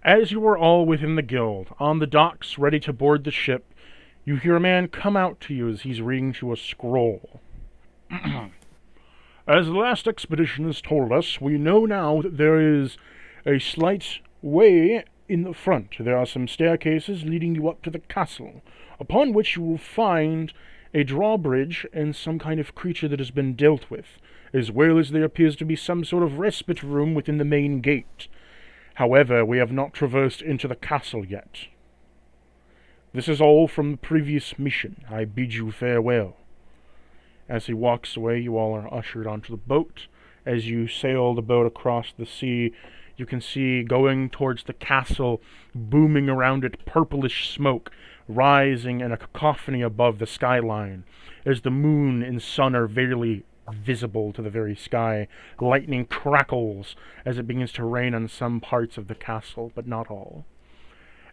As you are all within the guild, on the docks, ready to board the ship, you hear a man come out to you as he's reading to a scroll. As the last expedition has told us, we know now that there is a slight way in the front. There are some staircases leading you up to the castle, upon which you will find a drawbridge and some kind of creature that has been dealt with, as well as there appears to be some sort of respite room within the main gate. However, we have not traversed into the castle yet. This is all from the previous mission. I bid you farewell. As he walks away, you all are ushered onto the boat. As you sail the boat across the sea, you can see going towards the castle, booming around it, purplish smoke rising in a cacophony above the skyline, as the moon and sun are barely visible to the very sky. Lightning crackles as it begins to rain on some parts of the castle, but not all.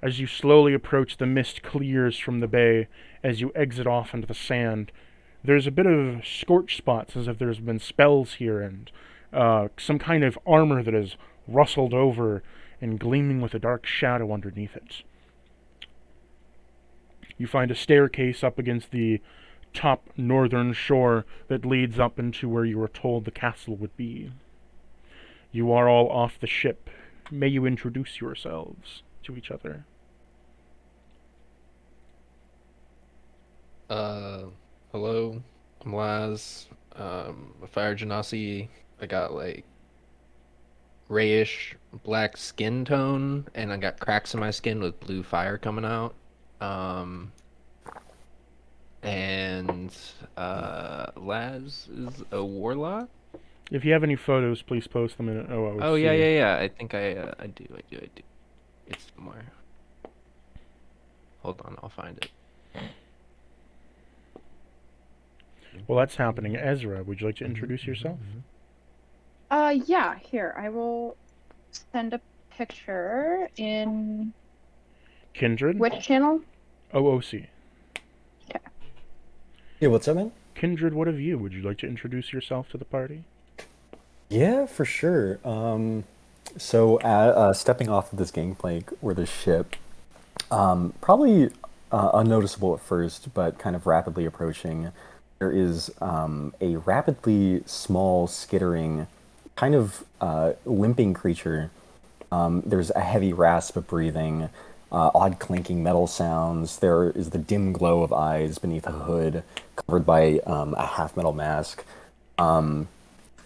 As you slowly approach, the mist clears from the bay. As you exit off into the sand, there's a bit of scorch spots as if there's been spells here, and some kind of armor that is rustled over and gleaming with a dark shadow underneath it. You find a staircase up against the top northern shore that leads up into where you were told the castle would be. You are all off the ship. May you introduce yourselves to each other. Hello, I'm Laz. A fire genasi. I got like grayish black skin tone, and I got cracks in my skin with blue fire coming out. Um, and Laz is a warlock. If you have any photos, please post them in OOC. Oh yeah. I think I do. It's somewhere. Hold on, I'll find it. Well, that's happening. Ezra, would you like to introduce yourself? Yeah, here. I will send a picture in Kindred? which channel? OOC. Okay. Yeah, what's up, man? Kindred, what of you? Would you like to introduce yourself to the party? Yeah, for sure. Stepping off of this gangplank or this ship, probably unnoticeable at first, but kind of rapidly approaching, there is a rapidly small, skittering, kind of limping creature. There's a heavy rasp of breathing, odd clanking metal sounds. There is the dim glow of eyes beneath a hood covered by a half metal mask.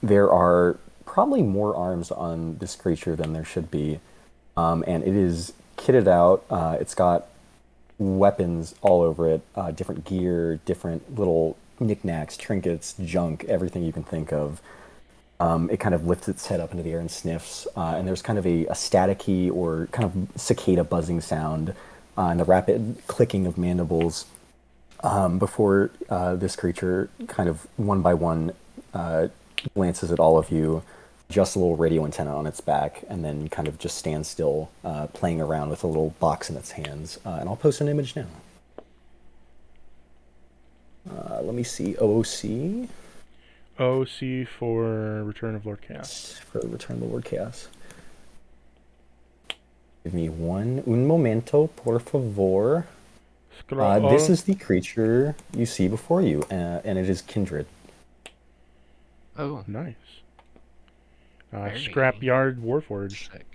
There are probably more arms on this creature than there should be, and it is kitted out. It's got weapons all over it, different gear, different little knickknacks, trinkets, junk, everything you can think of. It kind of lifts its head up into the air and sniffs, and there's kind of a staticky or kind of cicada buzzing sound, and the rapid clicking of mandibles before this creature kind of one by one glances at all of you, just a little radio antenna on its back, and then kind of just stands still, playing around with a little box in its hands. And I'll post an image now. Let me see. OOC? OOC for Return of Lord Chaos. For Return of the Lord Chaos. Give me un momento, por favor. This is the creature you see before you, and it is Kindred. Oh, nice. Scrapyard Warforged. sick.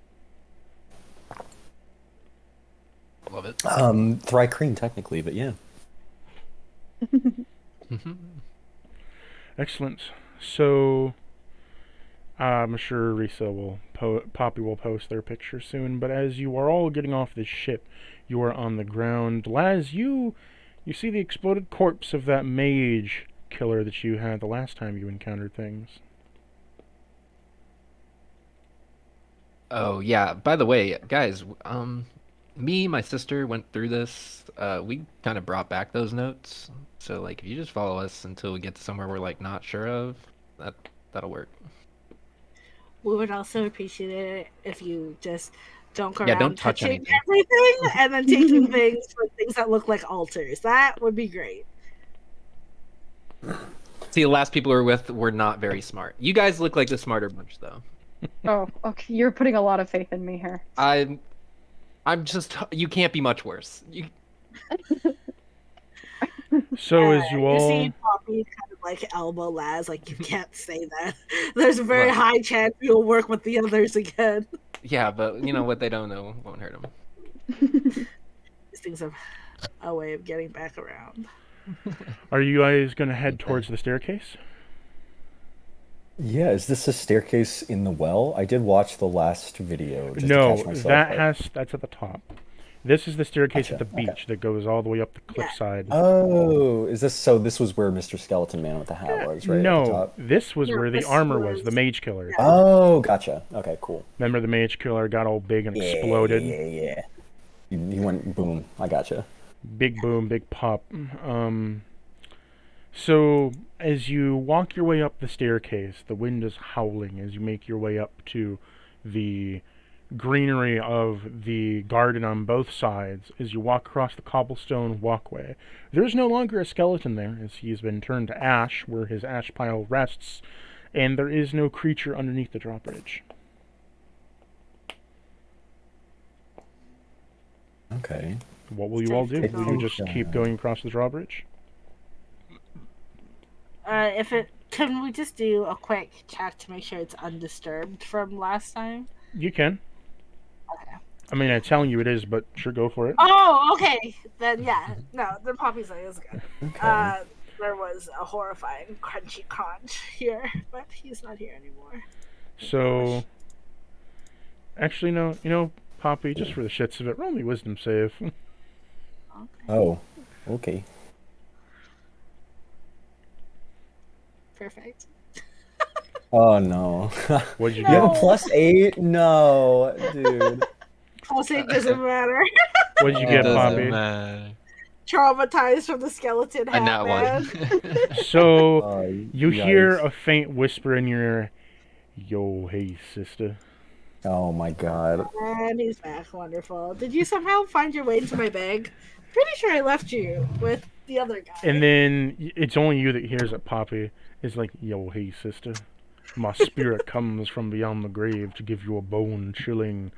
Love it. Thry-Kreen, technically, but yeah. Excellent. So, I'm sure Risa will, Poppy will post their picture soon, but as you are all getting off this ship, you are on the ground. Laz, you see the exploded corpse of that mage killer that you had the last time you encountered things. Oh yeah. By the way, guys, me, my sister went through this. We kind of brought back those notes. So like, if you just follow us until we get to somewhere we're like not sure of, that'll work. We would also appreciate it if you just don't go Yeah, around don't touch touching anything. everything and then taking things for things that look like altars. That would be great. See, the last people we were with were not very smart. You guys look like the smarter bunch, though. Oh, okay. You're putting a lot of faith in me here. You can't be much worse. So as you You see all... Poppy kind of like elbow Laz, like you can't say that. There's a very Well- high chance you'll work with the others again. Yeah, but you know what they don't know won't hurt them. These things have a way of getting back around. Are you guys going to head towards the staircase? Yeah, is this a staircase in the well? I did watch the last video. Just to No, catch myself, that's at the top. This is the staircase at Gotcha, the beach that goes all the way up the cliffside. Oh, is this so? This was where Mr. Skeleton Man with the hat was, right? At the No, top? this was No, where the this armor was, the was- mage killer. Oh, gotcha. Okay, cool. Remember the mage killer got all big and exploded? Yeah. He went boom. I gotcha. Big boom, big pop. So, as you walk your way up the staircase, the wind is howling as you make your way up to the greenery of the garden on both sides. As you walk across the cobblestone walkway, there's no longer a skeleton there, as he has been turned to ash, where his ash pile rests, and there is no creature underneath the drawbridge. Okay. What will you all do? Take Will you the- just keep going across the drawbridge? Can we just do a quick check to make sure it's undisturbed from last time? You can. Okay. I mean, I'm telling you it is, but sure, go for it. Oh, okay. Then yeah, no, the Poppy's like is good. Okay. There was a horrifying crunchy crunch here, but he's not here anymore. So, actually, no. You know, Poppy, just for the shits of it, roll me wisdom save. Okay. Oh, okay. Perfect. Oh no. What'd you You have a get? +8? No, dude. Plus it doesn't matter. What'd you It get, doesn't Poppy? matter. Traumatized from the skeleton hat, And that man. one. So, you hear yikes. a faint whisper in your ear. Yo, hey, sister. Oh my god. And he's back. Wonderful. Did you somehow find your way into my bag? Pretty sure I left you with the other guy. And then it's only you that hears it, Poppy. It's like, yo, hey, sister. My spirit comes from beyond the grave to give you a bone-chilling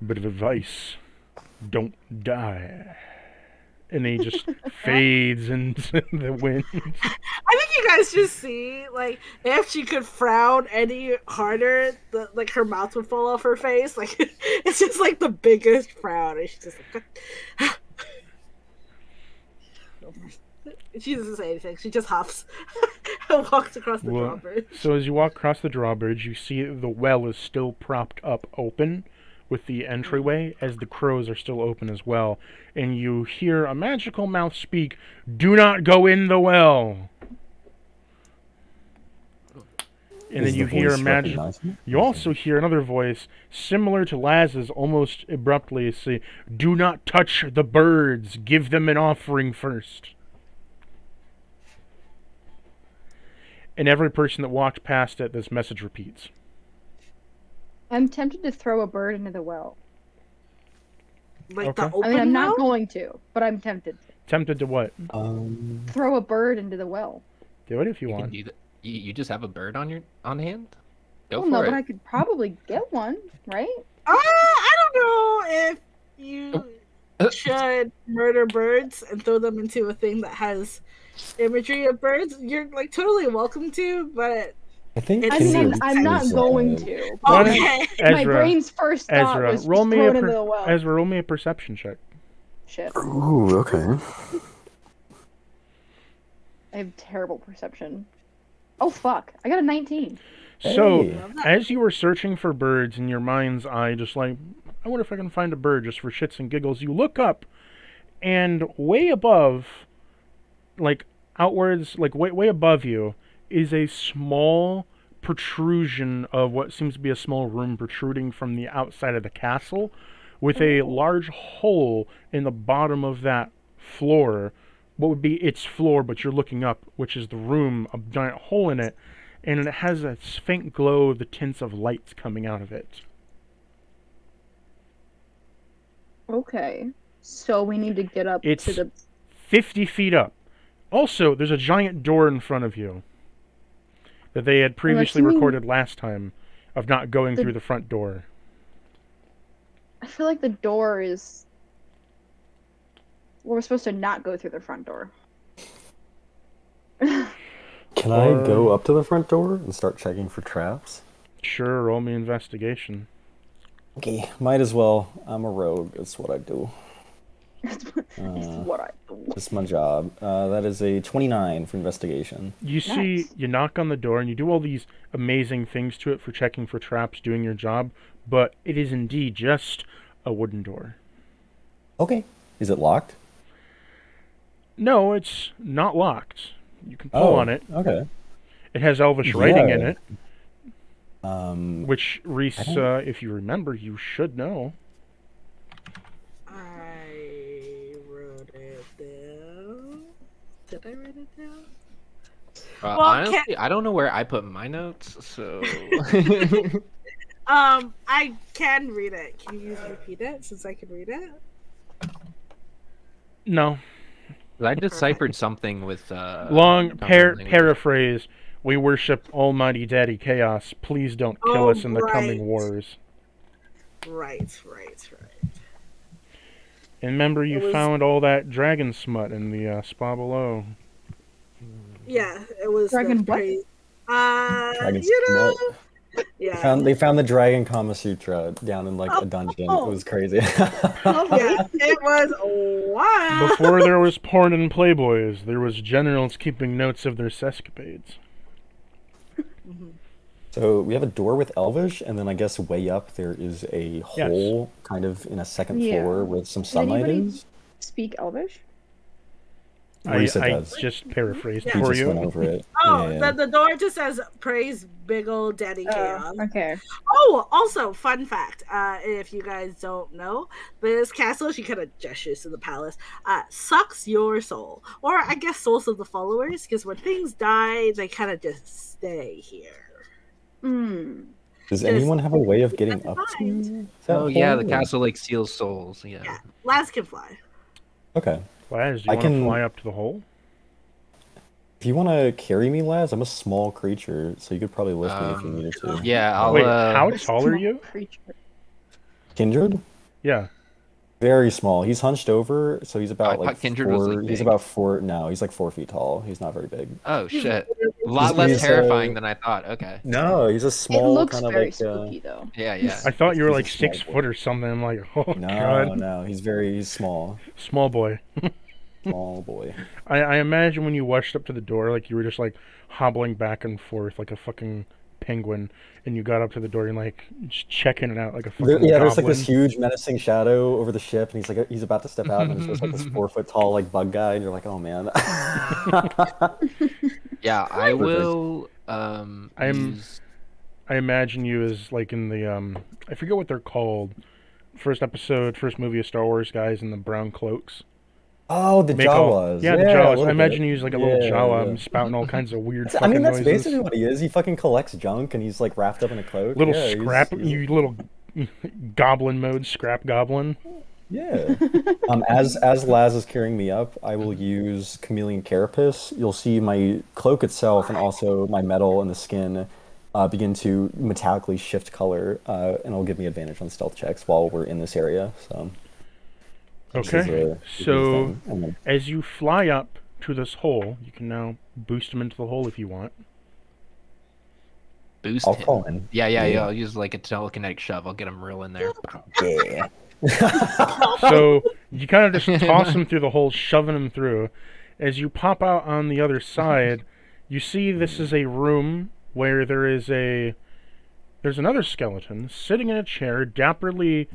bit of advice. Don't die. And he just fades into the wind. I think you guys just see, like, if she could frown any harder, like her mouth would fall off her face. Like, it's just like the biggest frown, and she's just like, she doesn't say anything. She just huffs and walks across the Well, drawbridge. So as you walk across the drawbridge, you see the well is still propped up open with the entryway, as the crows are still open as well. And you hear a magical mouth speak, "Do not go in the well." And Is then you the hear a voice magical... recognizable? You also hear another voice, similar to Laz's, almost abruptly say, "Do not touch the birds. Give them an offering first." And every person that walked past it, this message repeats. I'm tempted to throw a bird into the well. Like Okay. the open I mean, I'm not well? going to, but I'm tempted to Tempted to what? throw a bird into the well. Do it if you You can want. do that. You just have a bird on hand? Go Well, for no, it. but I could probably get one, right? I don't know if you should murder birds and throw them into a thing that has imagery of birds. You're like totally welcome to, but I think I I mean, Kindred I'm not is, going to. Why don't- okay. My Ezra, brain's first thought Ezra, was roll just me throw a it into the well. Ezra, roll me a perception check. Shit, Ooh, okay. I have terrible perception. Oh fuck! I got a 19. So, Hey. as you were searching for birds in your mind's eye, just like, I wonder if I can find a bird just for shits and giggles, you look up, and way above, like, outwards, like, way above you, is a small protrusion of what seems to be a small room protruding from the outside of the castle, with a large hole in the bottom of that floor, what would be its floor, but you're looking up, which is the room, a giant hole in it, and it has a faint glow of the tints of lights coming out of it. Okay, so we need to get up It's to the. 50 feet up. Also, there's a giant door in front of you that they had previously assuming- recorded last time of not going The- through the front door. feel like the door is. We're supposed to not go through the front door. Can I go up to the front door and start checking for traps? Sure, roll me investigation. Okay, might as well. I'm a rogue. That's what I do. It's what I do. That's my job. That is a 29 for investigation. You see, Nice. you knock on the door and you do all these amazing things to it for checking for traps, doing your job, but it is indeed just a wooden door. Okay. Is it locked? No, it's not locked. You can pull on it. Okay. It has Elvish writing in Yeah. it, which Reese, if you remember, you should know. I wrote it down. Did I write it down? Honestly, I don't know where I put my notes, so. I can read it. Can you repeat it since I can read it? No. I deciphered something with Long common language. paraphrase. We worship Almighty Daddy Chaos. Please don't kill Oh, us in the coming right. wars. Right. And remember, you It was- found all that dragon smut in the spa below. Yeah, it was Dragon the what? praise. Dragon You know, smut. yeah, They found the Dragon Kama Sutra down in like a dungeon. It was crazy. Lovely. yeah, it was wild. Before there was porn and playboys, there was generals keeping notes of their sescapades. So we have a door with Elvish, and then I guess way up there is a hole kind of in a second Yeah. floor where some Did sunlight anybody is. speak Elvish? Marisa I does. just paraphrased Yeah. We for just went you. over it. Oh, Yeah. the door just says "Praise Big Ol' Daddy Chaos." Okay. Oh, also, fun fact: if you guys don't know, this castle, she kind of gestures to the palace, sucks your soul, or I guess souls of the followers, because when things die, they kind of just stay here. Hmm. Does Just- anyone have a way of getting up Mind. to that Oh yeah, the hole? castle like steals souls. Yeah. Yeah, lads can fly. Okay. Laz, do you I want to can- fly up to the hole? If you want to carry me, Laz, I'm a small creature, so you could probably lift me if you needed to. Yeah, I'll. Wait, how tall are you? Creature. Kindred? Yeah. Very small. He's hunched over, so he's about I thought like Kindred was, four. like, He's big. about four. No, he's like 4 feet tall. He's not very big. Oh shit! A lot He's- less he's, terrifying than I thought. Okay. No, he's a It small looks kind of very like. spooky though. Yeah, yeah. I thought you were He's a like small 6 boy. foot or something. I'm like, oh No, god. no, he's small. Small boy. Small boy. I imagine when you rushed up to the door, like you were just like hobbling back and forth like a fucking penguin, and you got up to the door and like just checking it out like a fucking There's like goblin. this huge menacing shadow over the ship, and he's about to step out, and there's just like this 4 foot tall like bug guy, and you're like, oh man. Yeah, I will. I'm- Use... I imagine you as like in the I forget what they're called. First movie of Star Wars guys in the brown cloaks. Oh, the Make all- Jawas. Yeah, the a Jawas. little I imagine bit. you as like a little Yeah, Jawa yeah. spouting all kinds of weird I fucking mean, that's noises. basically what he is. He fucking collects junk, and he's like wrapped up in a cloak. Little Yeah, he's- scrap, he's- you little goblin mode scrap goblin. Yeah. As Laz is carrying me up, I will use Chameleon Carapace. You'll see my cloak itself and also my metal and the skin begin to metallically shift color, and it'll give me advantage on stealth checks while we're in this area. So. this is Okay, a so thing. And then- as you fly up to this hole, you can now boost him into the hole if you want. Boost I'll him. call in. Yeah. I'll use like a telekinetic shove. I'll get him real in there. Yeah. So you kind of just toss him through the hole, shoving him through. As you pop out on the other side, you see this is a room where there's another skeleton sitting in a chair, dapperly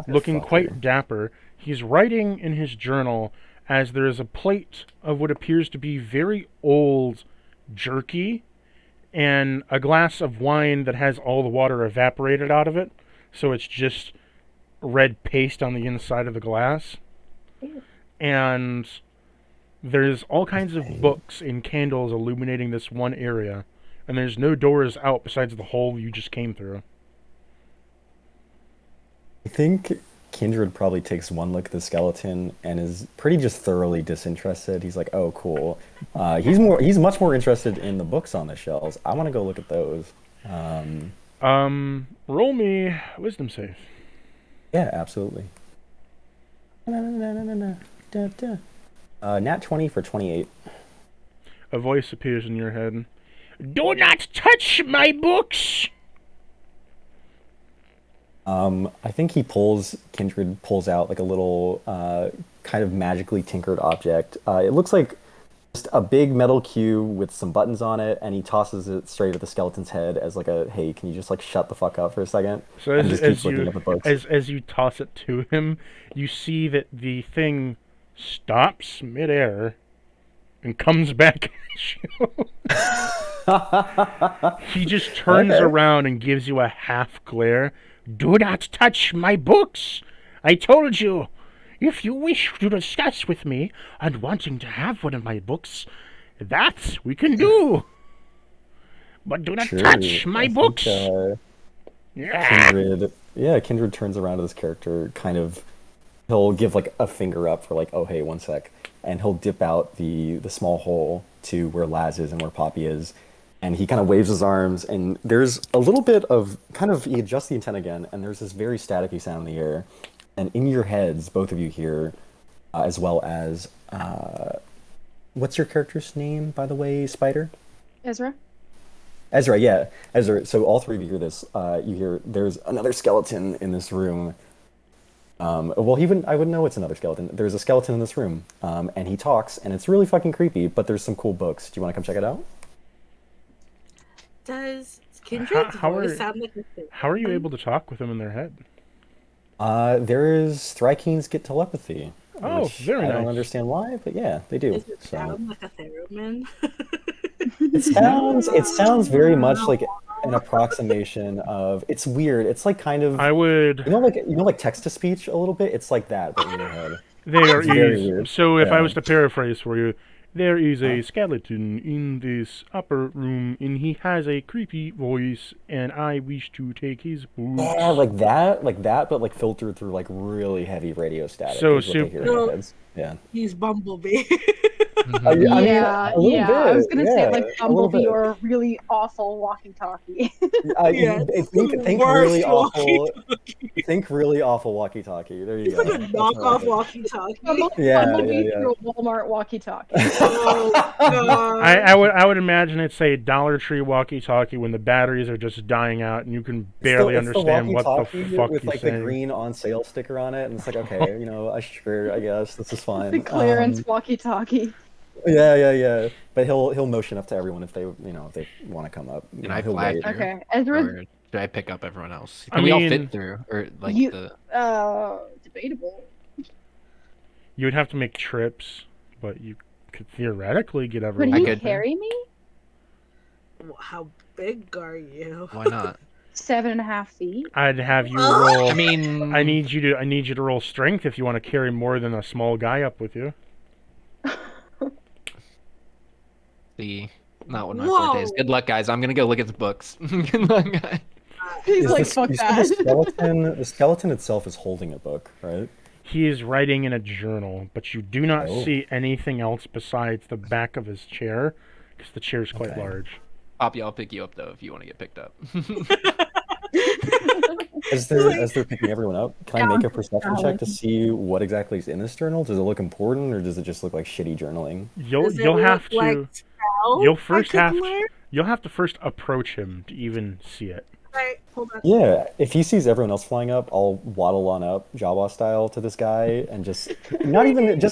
looking quite dapper. He's writing in his journal as there is a plate of what appears to be very old jerky and a glass of wine that has all the water evaporated out of it. So it's just red paste on the inside of the glass. And there's all kinds of books and candles illuminating this one area. And there's no doors out besides the hole you just came through. I think Kindred probably takes one look at the skeleton and is pretty just thoroughly disinterested. He's like, "Oh, cool." He's much more interested in the books on the shelves. I want to go look at those. Roll me wisdom save. Yeah, absolutely. Nat 20 for 28. A voice appears in your head. Do not touch my books! I think Kindred pulls out like a little kind of magically tinkered object. It looks like just a big metal cube with some buttons on it, and he tosses it straight at the skeleton's head as like a, hey, can you just like shut the fuck up for a second? So And just keeps looking at the books. as you toss it to him, you see that the thing stops midair and comes back at you. He just turns Okay. around and gives you a half glare. Do not touch my books! I told you! If you wish to discuss with me and wanting to have one of my books, that we can do! But do not Sure, touch my I think, books! Yeah. Kindred turns around to this character, he'll give like a finger up for like, oh hey, one sec, and he'll dip out the small hole to where Laz is and where Poppy is, and he kind of waves his arms, and there's a little bit of he adjusts the antenna again, and there's this very staticky sound in the air, and in your heads, both of you hear, as well as, what's your character's name, by the way, Spider? Ezra? Ezra, yeah, Ezra. So all three of you hear this. You hear there's another skeleton in this room. Well, I wouldn't know it's another skeleton. There's a skeleton in this room, and he talks, and it's really fucking creepy. But there's some cool books. Do you want to come check it out? Does Kindred's How voice are- sound like a thing? How are you able to talk with them in their head? There's Thrykeens get telepathy. Oh, which very I don't nice. understand why, but yeah, they do. Does it So sound like a theremin? it sounds very much like an approximation of. It's weird. It's like kind of I would. like text to speech a little bit. It's like that, but in your head. There very is. weird. So if I Yeah. was to paraphrase for you, there is a skeleton in this upper room, and he has a creepy voice, and I wish to take his boots. Yeah, like that, but like filtered through like really heavy radio static. So is what they hear in So- their heads. Yeah. He's Bumblebee. I mean, Yeah, a little I was bit, gonna say yeah, like a little Bumblebee bit. or a really awful walkie-talkie. Yeah, Think worst really awful. walkie-talkie. Think really awful walkie-talkie. There you He's go. like a That's what I knockoff think. walkie-talkie. Yeah, Bumblebee yeah. through a Walmart walkie-talkie. Oh, God. I would imagine it's a Dollar Tree walkie-talkie when the batteries are just dying out, and you can barely It's the understand what the walkie-talkie fuck with he's like saying. the green on sale sticker on it, and it's like, okay, I guess this is fine. The clearance walkie-talkie. Yeah. But he'll motion up to everyone if they want to come up. Can I He'll flag wait. through? Okay, Ezra. Or should I pick up everyone else? I Can we all mean- fit through? Or like You- the Debatable. You would have to make trips, but you could theoretically get Would everyone. I he could- carry me? How big are you? why not? 7.5 feet. I'd have you Oh. roll. I mean, I need you to roll strength if you want to carry more than a small guy up with you. the not what my forte is. Whoa. Good luck, guys. I'm gonna go look at the books. Good luck, guys. He's Is like, this- fuck you said that. the skeleton itself is holding a book, right? He is writing in a journal, but you do not Oh. see anything else besides the back of his chair, because the chair is quite Okay. large. Poppy, I'll pick you up though if you want to get picked up. As they're picking everyone up, can I make a perception check to see what exactly is in this journal? Does it look important, or does it just look like shitty journaling? You'll Does it you'll have look to like spell you'll first I have could to, learn? you'll have to first approach him to even see it. Right, hold on. Yeah, if he sees everyone else flying up, I'll waddle on up Jawa style to this guy and just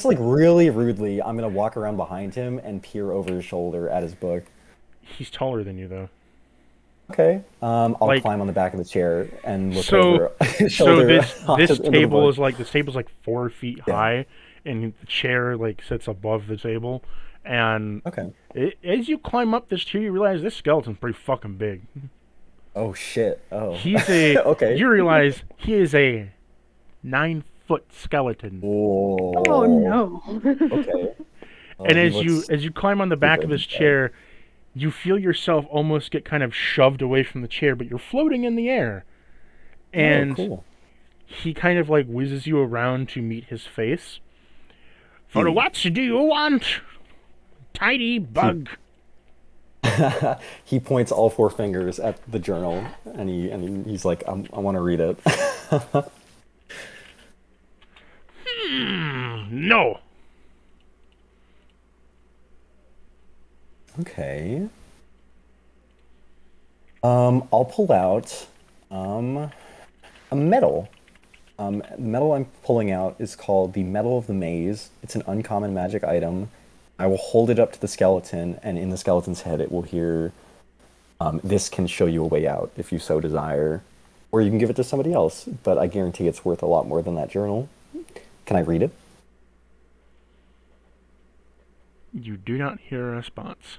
like really rudely, I'm gonna walk around behind him and peer over his shoulder at his book. He's taller than you though. Okay. I'll Like- climb on the back of the chair and look So- over his So shoulder. this onto this into the table book. is like 4 feet Yeah. high, and the chair like sits above the table. And Okay. as you climb up this tree, you realize this skeleton's pretty fucking big. Oh shit. Oh. He's a Okay. You realize he is a 9-foot skeleton. Whoa. Oh no. Okay. And he as looks- you climb on the back of his stupid, chair, you feel yourself almost get kind of shoved away from the chair, but you're floating in the air. And oh, cool. he kind of like whizzes you around to meet his face. For Hmm. what do you want, tidy bug? He points all 4 fingers at the journal, and he's like, I want to read it. No. Okay. I'll pull out a medal. The medal I'm pulling out is called the Medal of the Maze. It's an uncommon magic item. I will hold it up to the skeleton, and in the skeleton's head it will hear, this can show you a way out if you so desire. Or you can give it to somebody else, but I guarantee it's worth a lot more than that journal. Can I read it? You do not hear a response.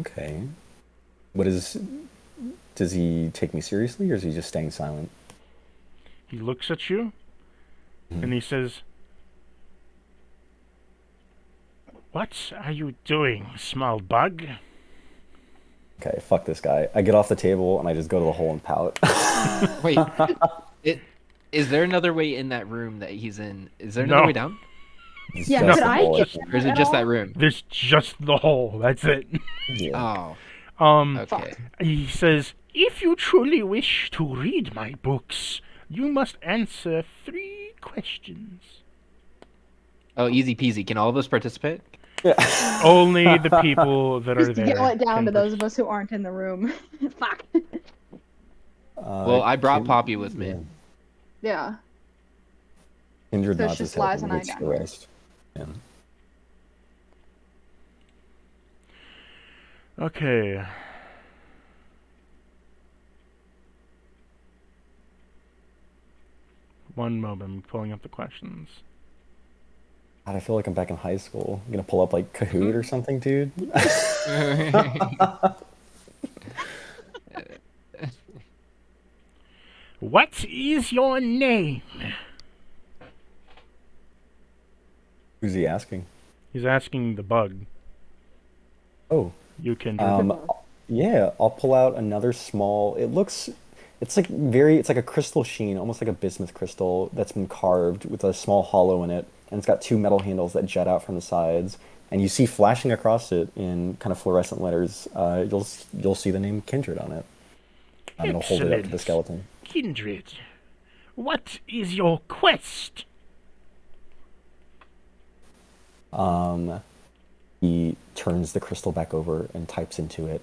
Okay. Does he take me seriously, or is he just staying silent? He looks at you, and he says, "What are you doing, small bug?" Okay, fuck this guy. I get off the table and I just go to the hole and pout. Wait, is there another way in that room that he's in? Is there another No. way down? It's Yeah, just could a I hole. get Or is it at just all? that room? There's just the hole. That's it. Yeah. Oh, okay. Fuck. He says, "If you truly wish to read my books, you must answer 3 questions." Oh, easy peasy. Can all of us participate? Only the people that are Just there. yell it down can to those of us who aren't in the room. Fuck. Well, I brought Poppy with me. Yeah. Kindred So it's nods his just head Laz and and I waits down for the here. rest. Yeah. Okay. One moment, I'm pulling up the questions. God, I feel like I'm back in high school. I'm gonna pull up like Kahoot or something, dude. What is your name? Who's he asking? He's asking the bug. Oh, You can. yeah, I'll pull out another small. It's like a crystal sheen, almost like a bismuth crystal that's been carved with a small hollow in it, and it's got 2 metal handles that jut out from the sides. And you see flashing across it in kind of fluorescent letters. You'll see the name Kindred on it. I'm gonna hold it up to the Excellent. skeleton. Kindred, what is your quest? He turns the crystal back over and types into it.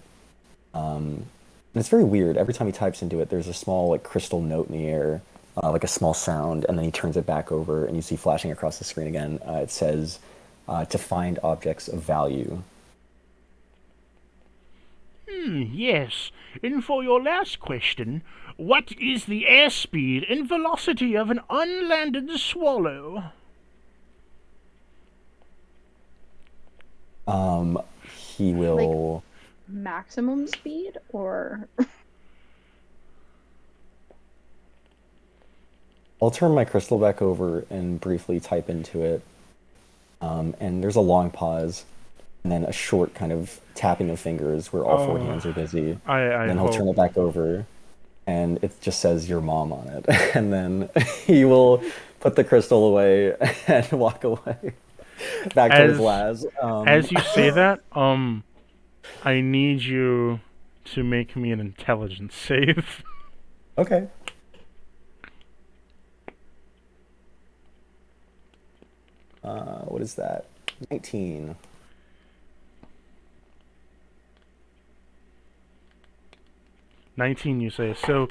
And it's very weird. Every time he types into it, there's a small like crystal note in the air, like a small sound, and then he turns it back over, and you see flashing across the screen again. It says, "To find objects of value." Yes. And for your last question, what is the airspeed and velocity of an unlanded swallow? He will. Maximum speed or I'll turn my crystal back over and briefly type into it. And there's a long pause, and then a short kind of tapping of fingers where all 4 hands are busy. I And then he'll turn hope. it back over, and it just says your mom on it. And then he will put the crystal away and walk away back towards Laz. As you say that, I need you to make me an intelligence save. Okay. What is that? 19. 19, you say. So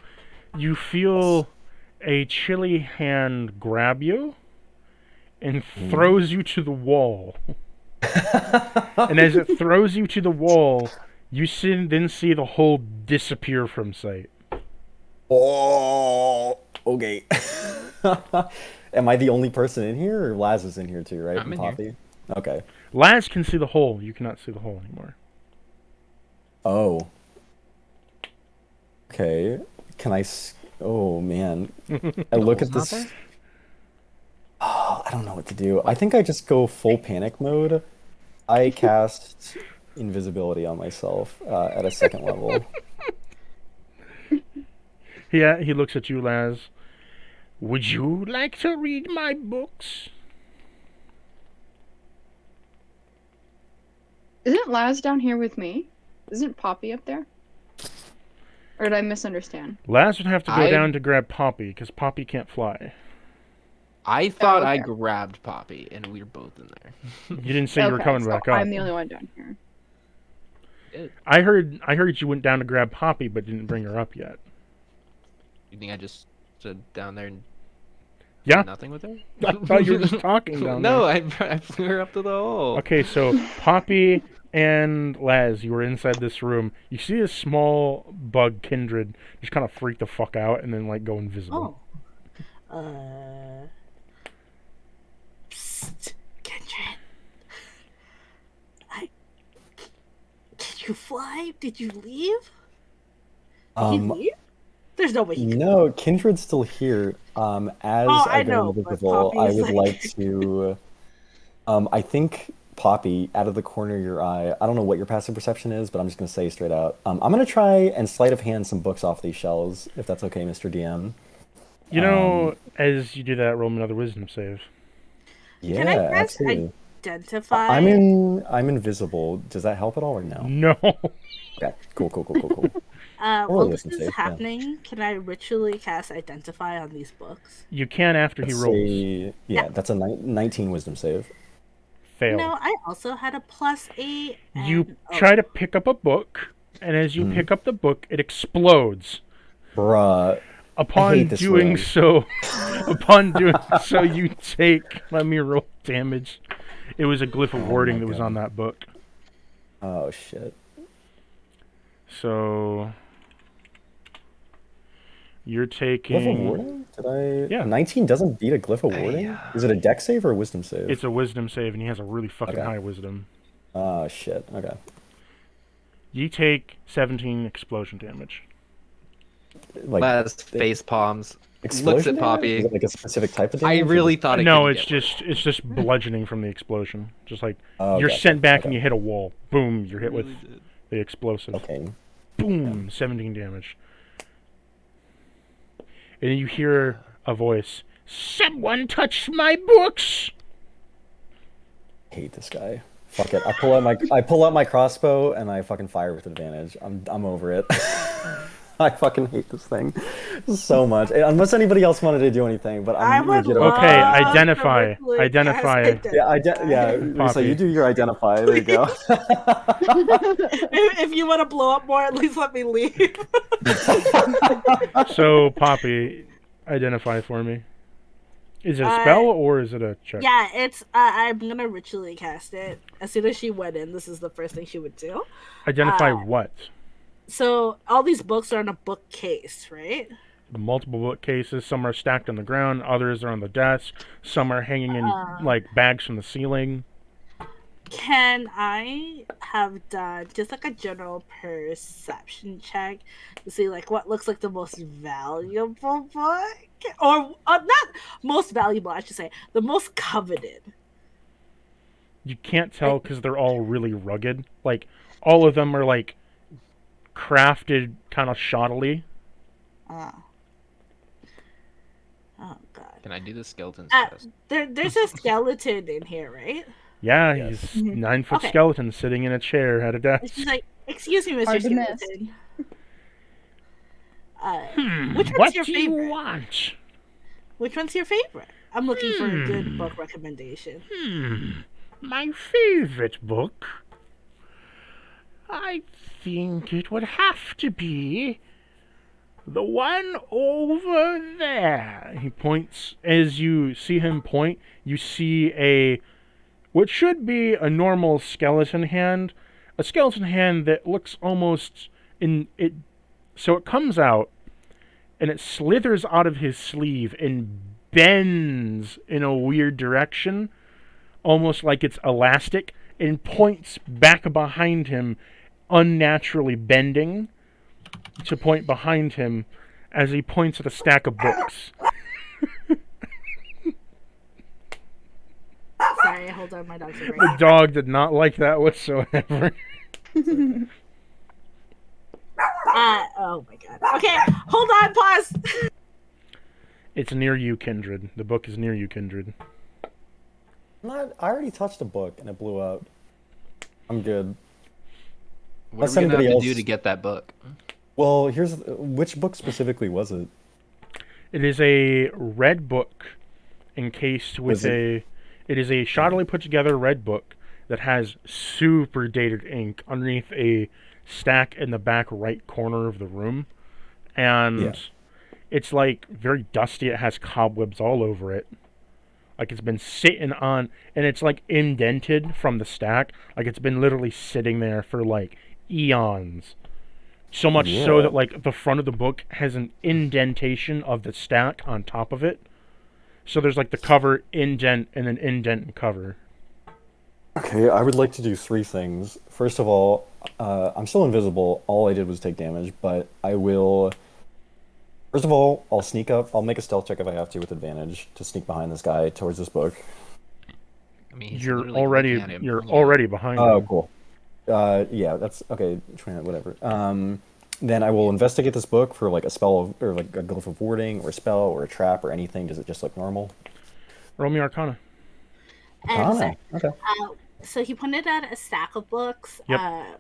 you feel a chilly hand grab you and throws you to the wall. And as it throws you to the wall, you then see the hole disappear from sight. Oh, okay. Am I the only person in here, or Laz is in here too, right? I'm And in here. Poppy? Okay. Laz can see the hole. You cannot see the hole anymore. Oh. Okay. Oh, man. I look at hole's not this. Oh, I don't know what to do. I think I just go full panic mode. I cast invisibility on myself at a 2nd level. He looks at you, Laz. Would you like to read my books? isn't Laz down here with me? Isn't Poppy up there? Or did I misunderstand? Laz would have to go I- down to grab Poppy, because Poppy can't fly. I thought I okay. grabbed Poppy, and we were both in there. You didn't say you were coming so back up. I'm the only one down here. I heard you went down to grab Poppy, but didn't bring her up yet. You think I just stood down there and Yeah. did nothing with her? I thought you were just talking down No, there. I flew her up to the hole. Okay, so Poppy and Laz, you were inside this room. You see a small bug, Kindred, just kind of freak the fuck out and then like go invisible. Oh. Psst, Kendrick. Did you fly? Did you leave? Did he leave? There's no way he could. No, Kindred's still here. As I go know, into but visible, I Poppy's would like to. I think Poppy, out of the corner of your eye, I don't know what your passive perception is, but I'm just gonna say straight out. I'm gonna try and sleight of hand some books off these shelves, if that's okay, Mr. DM. You know, as you do that, roll another wisdom save. Yeah, Can I press absolutely. identify? I'm invisible. Does that help at all or no? No. Okay, cool. While Roll this wisdom is save, yeah. happening, can I ritually cast identify on these books? You can after he Let's rolls. say- yeah, that's a 19 wisdom save. Fail. No, I also had a +8. You and- try to pick up a book, and as you pick up the book, it explodes. Bruh. Upon hate this doing room. so, you take. Let me roll damage. It was a glyph of warding my that was God. on that book. Oh shit. So you're Glyph of taking. warding? Did I? Yeah. 19 doesn't beat a glyph of warding? Is it a dex save or a wisdom save? It's a wisdom save, and he has a really fucking Okay. high wisdom. Oh shit. Okay. You take 17 explosion damage. Like Laz face palms. explosion looks at damage? Poppy. Is it like a specific type of I damage? or really just- thought it No, couldn't it's get worse. just bludgeoning from the explosion. Just like Oh, you're gotcha. sent back Okay. and you hit a wall. Boom, you're hit with Really did. the explosive. Okay. Boom, 17 damage. And then you hear a voice. Someone touched my books. Hate this guy. Fuck it. I pull out my crossbow and I fucking fire with advantage. I'm over it. I fucking hate this thing so much. Unless anybody else wanted to do anything, but I I'm would legit. love Okay, to identify. ritually Identify. cast Yeah, identify. So you do your identify. There you go. If you want to blow up more, at least let me leave. So, Poppy, identify for me. Is it a spell or is it a check? Yeah, it's. I'm gonna ritually cast it. As soon as she went in, this is the first thing she would do. Identify what? So all these books are in a bookcase, right? Multiple bookcases. Some are stacked on the ground. Others are on the desk. Some are hanging in like bags from the ceiling. Can I have done just like a general perception check to see like what looks like the most valuable book, or not most valuable? I should say the most coveted. You can't tell because they're all really rugged. Like all of them are like crafted kind of shoddily. Oh god. Can I do the skeleton test? There's a skeleton in here, right? Yeah, Yes. he's 9-foot Okay. skeleton sitting in a chair at a desk. She's like, "Excuse me, Mr. Hard to miss. Skeleton. Hmm, Which one's what your do you favorite? want? Which one's your favorite? I'm looking for a good book recommendation." My favorite book? I think it would have to be the one over there. He points. As you see him point, you see what should be a normal skeleton hand. A skeleton hand that looks almost in it. So it comes out, and it slithers out of his sleeve and bends in a weird direction, almost like it's elastic, and points back behind him, unnaturally bending to point behind him as he points at a stack of books. Sorry, hold on, my dog's The right. dog did not like that whatsoever. Oh my god. Okay, hold on, pause. It's near you, Kindred. The book is near you, Kindred. I already touched a book and it blew up. I'm good. What Unless are we gonna have anybody to do else- to get that book? Well, which book specifically was it? It is a red book encased with Was it- It is a shoddily put together red book that has super dated ink underneath a stack in the back right corner of the room, and Yeah. it's like very dusty. It has cobwebs all over it. Like it's been sitting on, and it's like indented from the stack. Like it's been literally sitting there for like eons. So much so Yeah. that like the front of the book has an indentation of the stack on top of it. So there's like the cover, indent, and then indent and cover. Okay, I would like to do 3 things. First of all, I'm still invisible. All I did was take damage, but I will. First of all, I'll sneak up. I'll make a stealth check if I have to with advantage to sneak behind this guy towards this book. I mean, he's You're literally looking at him, you're bringing it. already behind Oh, him. cool. Yeah, that's okay. Whatever. Then I will investigate this book for like a spell of, or like a glyph of warding, or a spell, or a trap, or anything. Does it just look normal? Roll me Arcana. And so, Okay. so he pointed at a stack of books. Yep.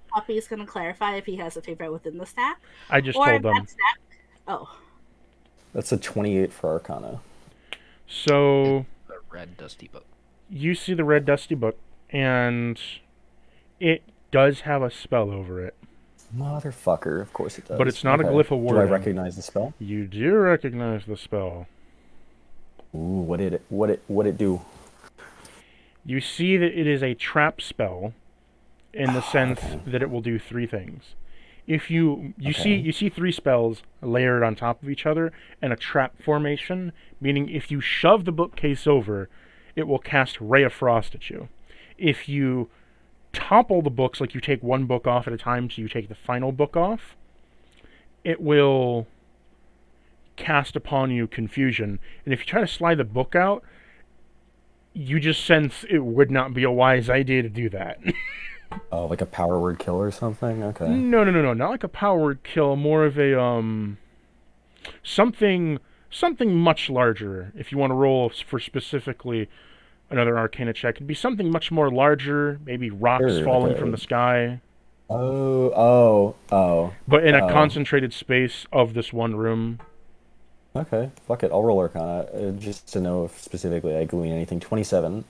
Poppy's gonna clarify if he has a favorite within the stack. I just or told them. that stack. Oh, That's a 28 for Arcana. So The red dusty book. you see the red dusty book, and it does have a spell over it. Motherfucker, of course it does. But it's not a Okay. glyph of Do I warding. recognize the spell? You do recognize the spell. Ooh, what it do? You see that it is a trap spell, in the sense okay. that it will do 3 things. If you Okay. see 3 spells layered on top of each other in a trap formation, meaning if you shove the bookcase over, it will cast Ray of Frost at you. If you topple the books, like you take one book off at a time so you take the final book off, it will cast upon you Confusion. And if you try to slide the book out, you just sense it would not be a wise idea to do that. Oh, like a power word kill or something? Okay. No, not like a power word kill, more of a something much larger. If you want to roll for specifically another Arcana check, it'd be something much more larger, maybe rocks Sure, falling okay. from the sky, Oh. but in a Oh. concentrated space of this one room. Okay, fuck it. I'll roll Arcana just to know if specifically I glean anything. 27.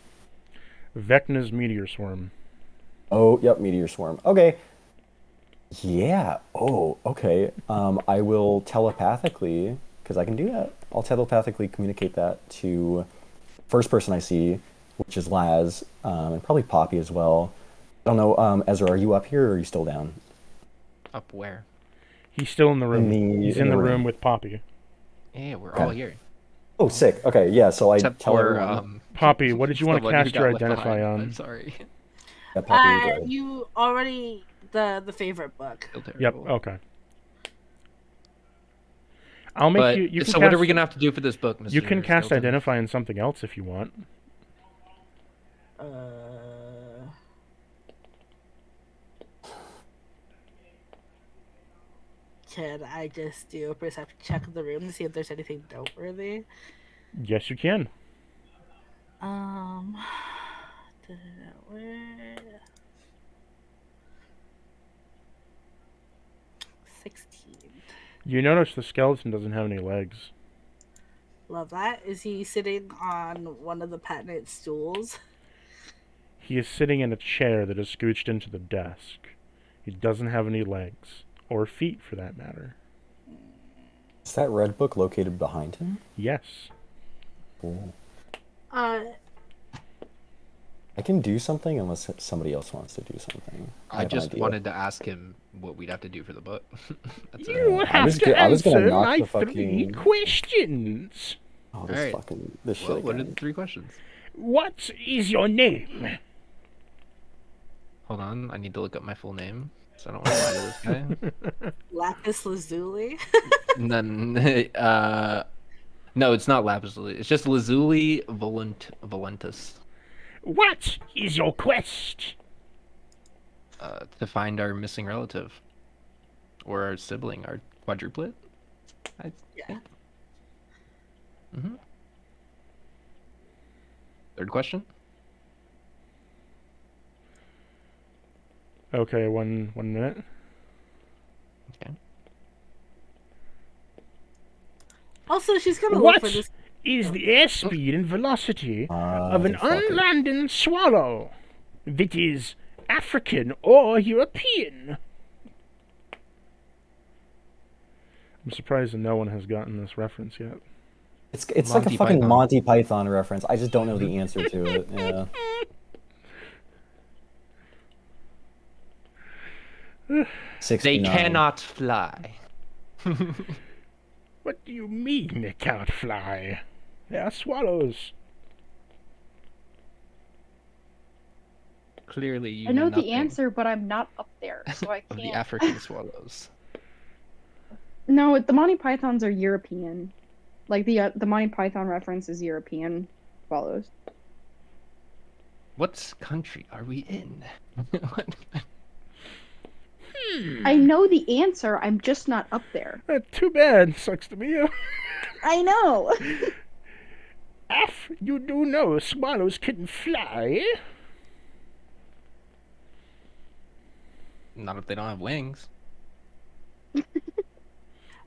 Vecna's meteor swarm. Oh, yep, meteor swarm. Okay. Yeah. Oh, okay. I will telepathically, because I can do that. I'll telepathically communicate that to first person I see, which is Laz, and probably Poppy as well. I don't know, Ezra, are you up here or are you still down? Up where? He's still in the room. He's in the room room. with Poppy. Yeah, we're all Okay. here. Oh, sick. Okay, yeah. So I Except tell for everyone. Poppy, what did you want to someone who cast got your left identify behind. on? I'm sorry. Yeah, Poppy, go ahead. you already the favorite book. Feel Yep. terrible. Okay. I'll make But, you. You can so cast, what are we gonna have to do for this book, Mr. You can cast Skeleton? identify on something else if you want. Uh, can I just do a perception check of the room to see if there's anything noteworthy? Yes, you can. Um, 16. You notice the skeleton doesn't have any legs. Love that. Is he sitting on one of the patented stools? He is sitting in a chair that is scooched into the desk. He doesn't have any legs. Or feet, for that matter. Is that red book located behind him? Yes. Cool. Uh, I can do something unless somebody else wants to do something. I have an just idea. wanted to ask him what we'd have to do for the book. That's it. You I have was to go- I was gonna answer knock my the 3 fucking- questions. Oh, Alright. this shit Well, what are again. the 3 questions? What is your name? Hold on, I need to look up my full name, so I don't want to lie to this guy. Lapis Lazuli. And then, no, it's not Lapis Lazuli. It's just Lazuli Volentus. What is your quest? To find our missing relative. Or our sibling, our quadruplet. Yeah. Mm-hmm. Third question? Okay, one minute. Okay. Also, she's gonna What look for this. is the airspeed and velocity of an Motherfucker. unlanding swallow that is African or European. I'm surprised that no one has gotten this reference yet. It's like a Monty fucking Python. Monty Python reference. I just don't know the answer to it. Yeah. They 69. cannot fly. What do you mean they can't fly? They are swallows. Clearly, you I know nothing the answer, but I'm not up there, so I of the can't. African swallows. No, the Monty Pythons are European. Like the Monty Python reference is European swallows. What country are we in? I know the answer. I'm just not up there. Too bad. Sucks to be you. I know. You do know swallows can fly. Not if they don't have wings.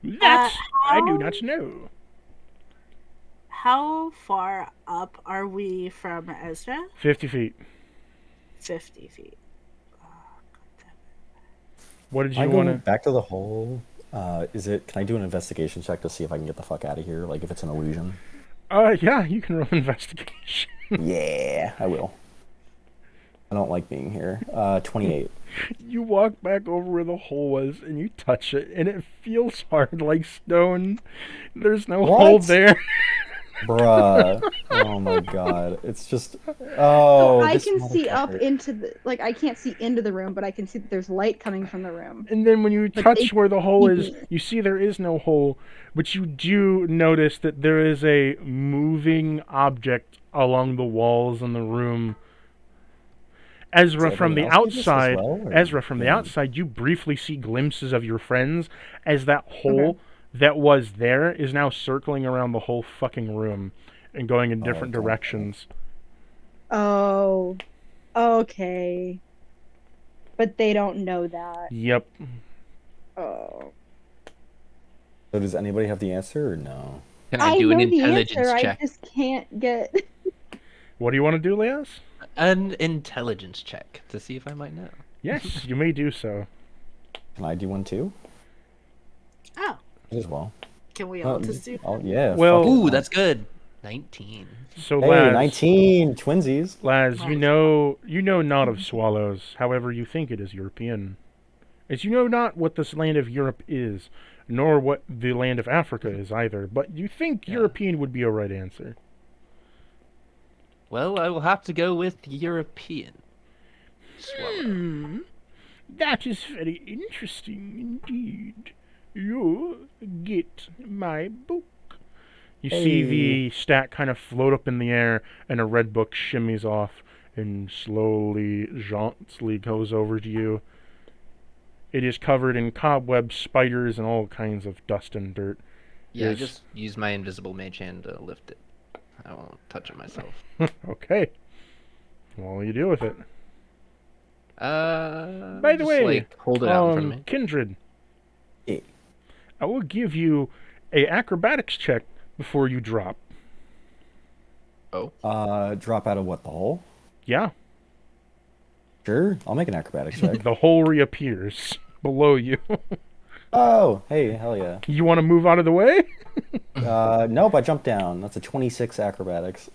That I do how- not know. How far up are we from Ezra? 50 feet. 50 feet. What did I you go want to... back to the hole. Can I do an investigation check to see if I can get the fuck out of here? Like if it's an illusion? Yeah, you can roll investigation. Yeah, I will. I don't like being here. 28. You walk back over where the hole was, and you touch it, and it feels hard like stone. There's no What? hole there. Bruh. Oh my god. It's just... Oh, I this can see up motherfucker. into the... Like, I can't see into the room, but I can see that there's light coming from the room. And then when you But touch they where the hole is, keep me. you see there is no hole, but you do notice that there is a moving object along the walls in the room. Ezra Does from the everyone else do this as outside, well, or- Ezra from the Yeah. outside, you briefly see glimpses of your friends as that hole that was there is now circling around the whole fucking room and going in different God. directions. Oh. Okay. But they don't know that. Yep. Oh. So does anybody have the answer or no? Can I do know an the intelligence answer, check? I just can't get... What do you want to do, Leas? An intelligence check to see if I might know. Yes, you may do so. Can I do one too? Oh, As well. can we all just do? Oh yeah. Well- fuck it. Ooh, that's good. 19. So, Hey, Laz, 19 twinsies. Laz, you Nice. know not of swallows. However, you think it is European. As you know not what this land of Europe is, nor what the land of Africa is either. But you think Yeah. European would be a right answer. Well, I will have to go with European. Swallow. That is very interesting indeed. You get my book. You see the stack kind of float up in the air, and a red book shimmies off and slowly, gently goes over to you. It is covered in cobwebs, spiders, and all kinds of dust and dirt. Yeah, Yes. just use my invisible mage hand to lift it. I won't touch it myself. Okay. What will you do with it? By the Just, way, like, hold it out in front of me. Kindred, Yeah. I will give you a acrobatics check before you drop. Oh, Drop out of what, the hole? Yeah, Sure, I'll make an acrobatics check. the hole reappears below you. Oh, hey, hell yeah. You want to move out of the way? Nope, I jumped down. That's a 26 acrobatics.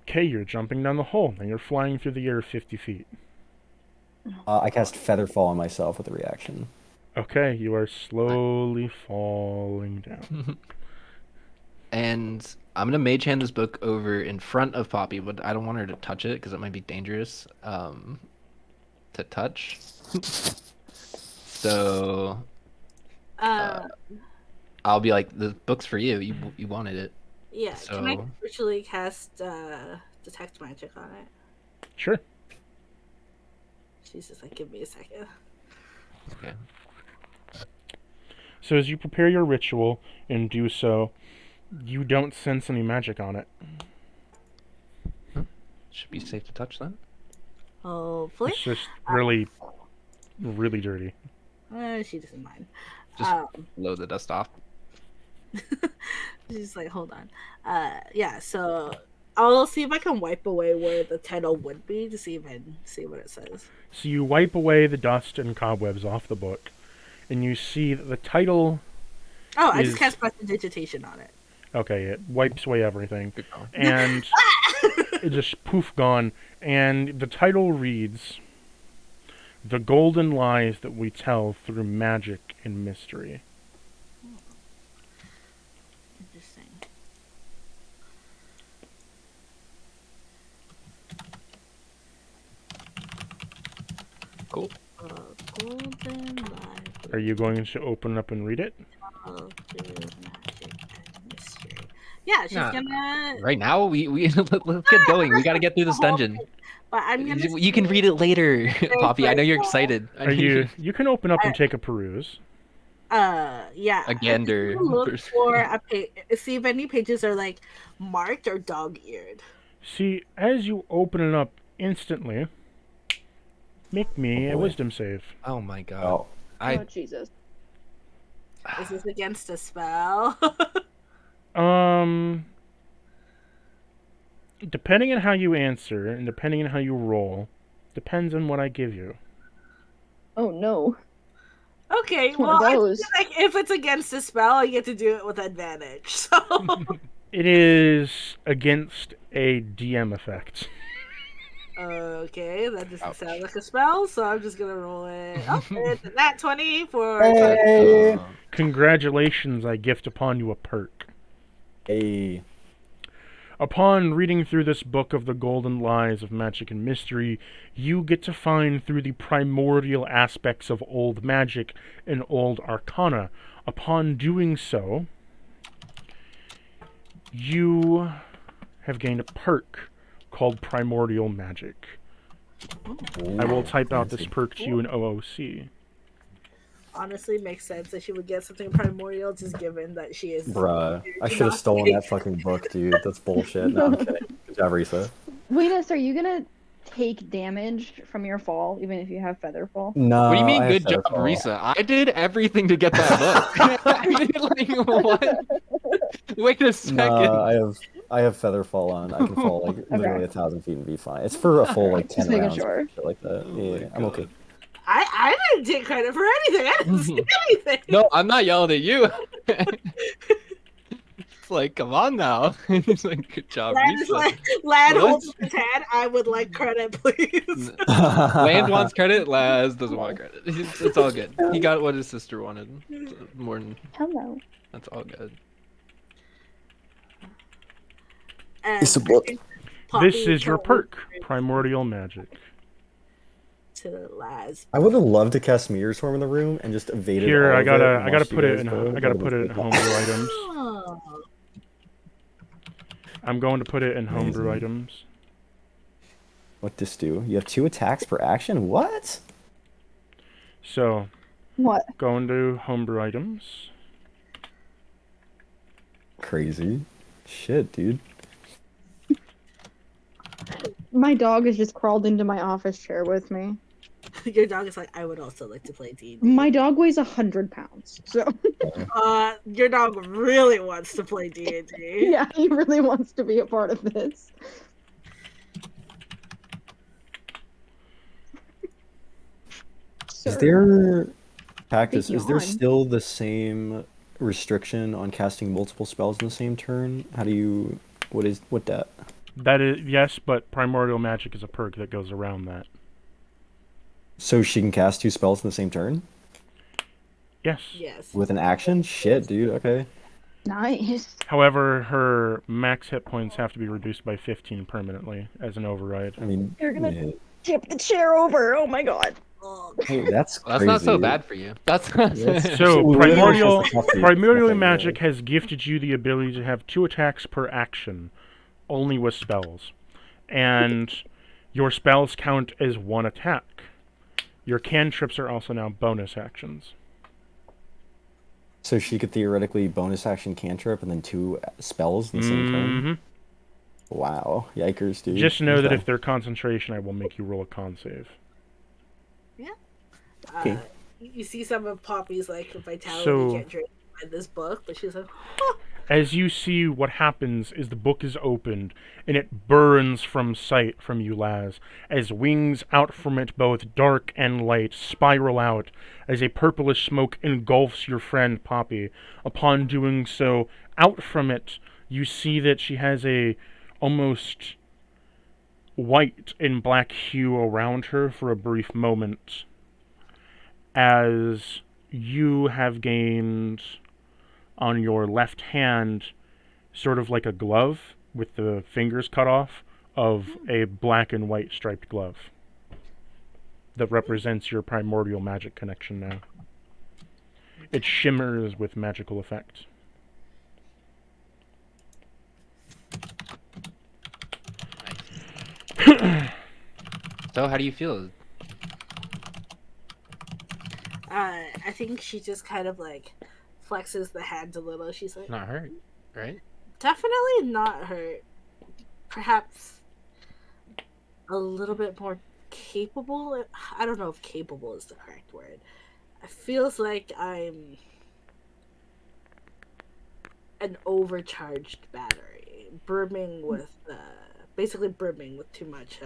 Okay, you're jumping down the hole, and you're flying through the air 50 feet. I cast Featherfall on myself with a reaction. Okay, you are slowly falling down. and I'm gonna mage hand this book over in front of Poppy, but I don't want her to touch it because it might be dangerous to touch. So I'll be like, the book's for you. You wanted it. Yeah, can I So- virtually cast detect magic on it? Sure. She's just like, give me a second. Okay. So as you prepare your ritual and do so, you don't sense any magic on it. Should be safe to touch then. Hopefully. It's just really, really dirty. She doesn't mind. Just blow the dust off. She's like, hold on. Yeah. So I'll see if I can wipe away where the title would be to see if I can see what it says. So you wipe away the dust and cobwebs off the book, and you see that the title. Oh, I is... just cast prestidigitation on it. Okay, it wipes away everything, Good call. and it just poof gone. And the title reads, "The Golden Lies That We Tell Through Magic and Mystery." Interesting. Cool. Golden life Are you going to open up and read it? of magic and mystery. Yeah, she's Nah. gonna. Right now, we let's get going. We got to get through this dungeon. But I'm gonna. You can read it later, Poppy. I know you're excited. Are you? You can open up and take a peruse. Yeah. A gander. I'm gonna look for a page. See if any pages are like marked or dog-eared. See, as you open it up instantly, make me a wisdom save. Oh my god. Oh, Oh Jesus. Is this against a spell? Depending on how you answer and depending on how you roll, depends on what I give you. Oh no. Okay, It's one well, of I feel those. like if it's against a spell, I get to do it with advantage. So It is against a DM effect. okay, that doesn't Ouch. sound like a spell, so I'm just gonna roll it. Oh, it's a nat 20 for. hey, Congratulations, I gift upon you a perk. hey. Upon reading through this book of the golden lies of magic and mystery, you get to find through the primordial aspects of old magic and old arcana. Upon doing so, you have gained a perk called Primordial Magic. I will type out this perk to you in OOC. Honestly, makes sense that she would get something primordial, just given that she is. Bruh, I should have stolen that fucking book, dude. That's bullshit. No, I'm kidding. Good job, Risa. Wait, are you gonna take damage from your fall, even if you have Featherfall? No, What do you mean, I have good job, Featherfall. Risa? I did everything to get that book. I mean, like, what? Wait a second. No, I have Featherfall on. I can fall like literally 1,000 feet and be fine. It's for a full like 10 Just making rounds, sure. shit like that. Yeah, I'm okay. I didn't take credit for anything. I didn't see anything. No, I'm not yelling at you. It's like, come on now. It's like, good job, Lad is Risa. like, Lad What? holds up his hand. I would like credit, please. Land wants credit, Laz doesn't want credit. It's all good. He got what his sister wanted. More than Hello. that's all good. And It's a book. Poppy This is your told perk, Primordial Magic. to Laz. I would have loved to cast Meteor Swarm in the room and just evaded Here, all I of gotta, it I and gotta watched put you it guys in, go. I gotta put it in homebrew items. Oh. I'm going to put it in homebrew Amazing. items. What this do? You have 2 attacks per action? What? So, What? going to homebrew items. Crazy. Shit, dude. My dog has just crawled into my office chair with me. Your dog is like, I would also like to play D&D. My dog weighs 100 pounds, so Your dog really wants to play D&D. yeah, he really wants to be a part of this. Is Sir. there Cactus, Take is there yawn. still the same restriction on casting multiple spells in the same turn? How do you what that? That is, yes, but Primordial Magic is a perk that goes around that. So she can cast 2 spells in the same turn? Yes. Yes. With an action? Shit, dude, okay. Nice. However, her max hit points have to be reduced by 15 permanently as an override. I mean, You're gonna yeah. tip the chair over. Oh my god. Oh, Hey, that's Well, that's crazy. not so bad for you. That's So, Well, Primordial, it's just a Primordial nothing, Magic has gifted you the ability to have 2 attacks per action, only with spells. And your spells count as 1 attack. Your cantrips are also now bonus actions. So she could theoretically bonus action cantrip and then 2 spells in the same turn? Mhm. Wow. Yikers, dude. Just know that Okay. if they're concentration, I will make you roll a con save. Okay. You see some of Poppy's like vitality So- can't drink in this book, but she's like, oh, As you see, what happens is the book is opened, and it burns from sight from you, Laz, as wings out from it, both dark and light, spiral out, as a purplish smoke engulfs your friend Poppy. Upon doing so, out from it, you see that she has a almost white and black hue around her for a brief moment, as you have gained on your left hand sort of like a glove with the fingers cut off of a black and white striped glove that represents your primordial magic connection now. It shimmers with magical effect. So, how do you feel? I think she just kind of like flexes the hand a little. She's like, Not hurt, right? definitely not hurt. Perhaps a little bit more capable. I don't know if capable is the correct word. It feels like I'm an overcharged battery, basically brimming with too much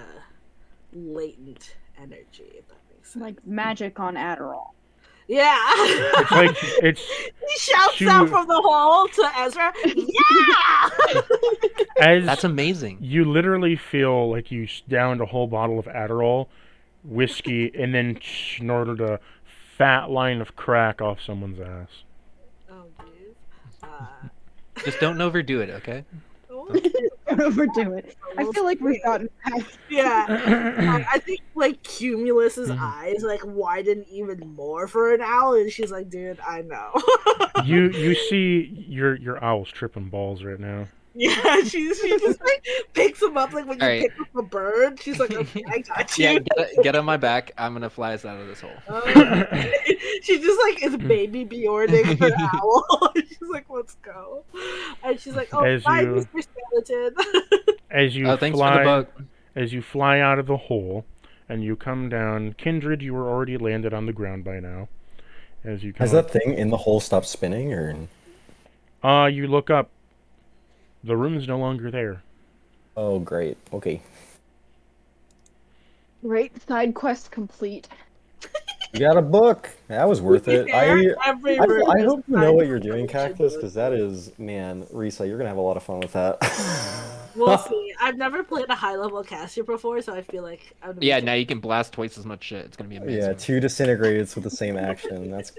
latent energy, if that makes sense. Like magic on Adderall. Yeah. It's like it's He shouts out from the hole to Ezra. Yeah. as That's amazing. you literally feel like you downed a whole bottle of Adderall, whiskey, and then snorted a fat line of crack off someone's ass. Oh, dude. Just don't overdo it, okay? Don't overdo it. I feel like we've gotten past. Yeah. I think like Cumulus's eyes like widen even more for an owl, and she's like, "Dude, I know." You see your owl's tripping balls right now. Yeah, she just like picks him up like when you Alright. pick up a bird. She's like, "Okay, I got you." Yeah, get on my back. I'm gonna fly us out of this hole. She just like is baby Bjorning her owl. She's like, "Let's go," and she's like, "Oh, As bye, you- Mr. Skeleton." As you Oh, thanks for the fly, book. as you fly out of the hole, and you come down, Kindred, you were already landed on the ground by now. As you come Has that thing in the hole stopped spinning, or? you look up. The room is no longer there. Oh, great. Okay. Great side quest complete. You got a book. That was worth it. Every I room is hope you know what you're fine. doing, Cactus, because that is, man, Risa, you're gonna have a lot of fun with that. We'll see. I've never played a high level caster before, so I feel like I'm gonna Yeah, be now you can blast twice as much shit. It's gonna be amazing. Yeah, 2 disintegrates with the same action. That's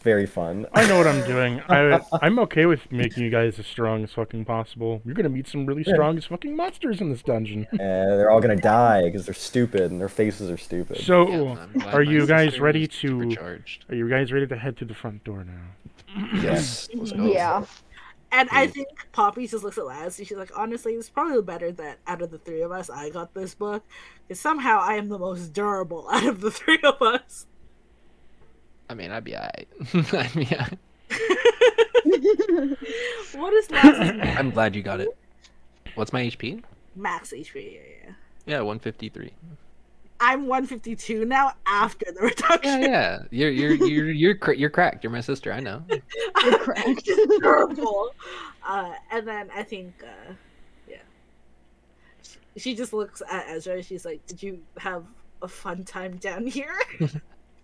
very fun. I know what I'm doing. I'm okay with making you guys as strong as fucking possible. You're gonna meet some really strong as fucking monsters in this dungeon. They're all gonna die because they're stupid and their faces are stupid. So, Yeah, I'm glad are my you guys sister ready is to? supercharged. Are you guys ready to head to the front door now? Yes. Let's go. Yeah. And I think Poppy just looks at Laz and she's like, honestly, it's probably better that out of the three of us, I got this book. Because somehow I am the most durable out of the three of us. I mean, I'd be alright. I mean, What is Laz's I'm glad you got it. What's my HP? max HP? Yeah. Yeah, 153. I'm 152 now after the reduction. Yeah. You're cracked. You're my sister. I know. You're correct. Durable. And then I think, yeah. She just looks at Ezra and she's like, did you have a fun time down here?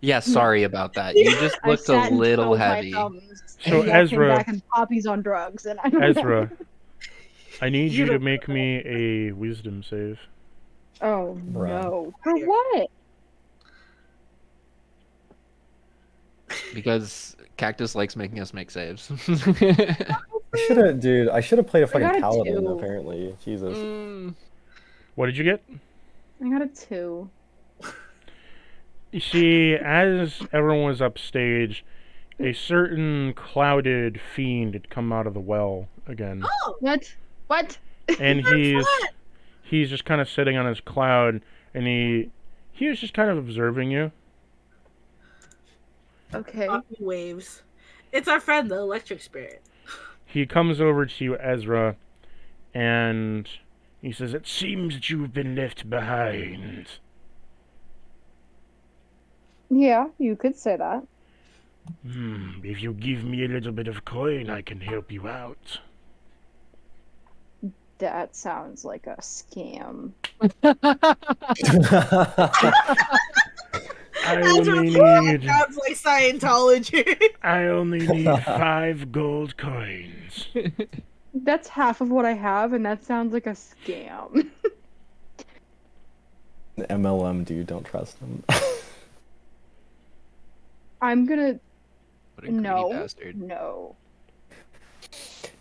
Yeah, sorry about that. You just I looked sat a and little twirled my heavy. thumbs, So, and y'all came Ezra- back and Poppy's on drugs, and I don't know. Ezra, I need You you to don't make me a wisdom save. Oh Right. no! For what? Because Cactus likes making us make saves. I should have played a got fucking a paladin, 2. apparently. Jesus. What did you get? I got a 2. You see, as everyone was upstage, a certain clouded fiend had come out of the well again, Oh, What? What? and he's just kind of sitting on his cloud, and he was just kind of observing you. Okay. Poppy waves. It's our friend, the electric spirit. He comes over to you, Ezra, and he says, "It seems that you've been left behind." Yeah, you could say that. If you give me a little bit of coin, I can help you out. That sounds like a scam. I That's only what need sounds like Scientology. I only need 5 gold coins. That's half of what I have, and that sounds like a scam. MLM, dude, don't trust him. I'm gonna What a greedy no, bastard. no.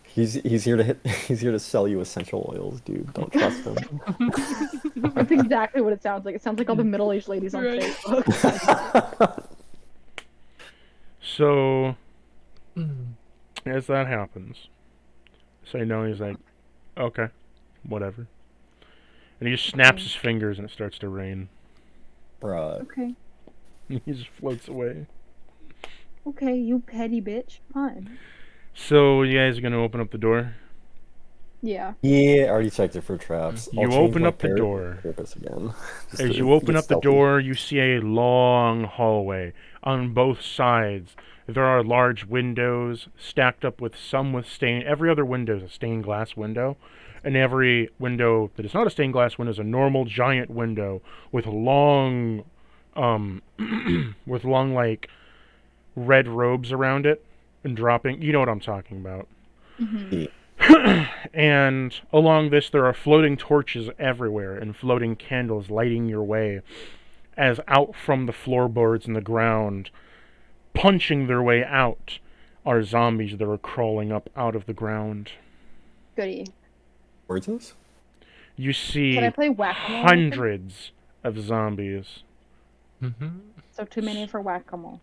He's here to sell you essential oils, dude. Don't trust him. That's exactly what it sounds like. It sounds like all the middle-aged ladies on Right. Facebook. So, as that happens, say no, he's like, okay, whatever. And he just snaps his fingers and it starts to rain. Bruh. Okay. He just floats away. Okay, you petty bitch. Fine. So, you guys are going to open up the door? Yeah. Yeah, I already checked it for traps. You I'll change open my up the door. purpose again. Just As to you open get up the stealthy. door, you see a long hallway. On both sides, there are large windows stacked up with some with stain. Every other window is a stained glass window. And every window that is not a stained glass window is a normal giant window with long, like, red robes around it and dropping. You know what I'm talking about. Mm-hmm. And along this, there are floating torches everywhere and floating candles lighting your way as out from the floorboards and the ground, punching their way out, are zombies that are crawling up out of the ground. Goody. Where's this? You see Can I play whack-a-mole? hundreds of zombies. Mm-hmm. So too many for whack-a-mole.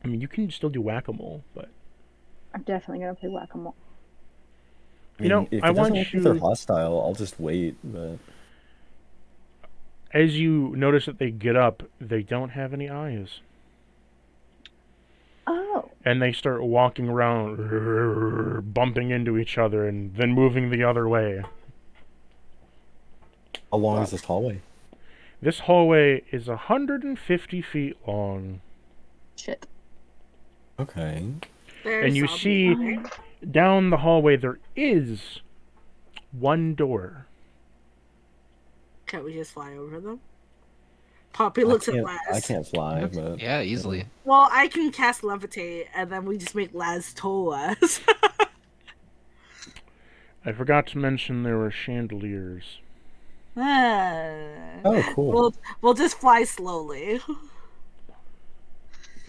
I mean, you can still do whack-a-mole, but I'm definitely gonna play whack-a-mole. I You know, mean, if I it doesn't want look like you- they're hostile, I'll just wait. But as you notice that they get up, they don't have any eyes. Oh. And they start walking around, bumping into each other, and then moving the other way. how long is this hallway? This hallway is 150 feet long. Shit. Okay. There's And you zombie see guy. down the hallway there is one door. Can't we just fly over them? Poppy looks at Laz. I can't fly, but Yeah, easily. Well, I can cast levitate, and then we just make Laz toll us. I forgot to mention there were chandeliers. Oh, cool. We'll just fly slowly.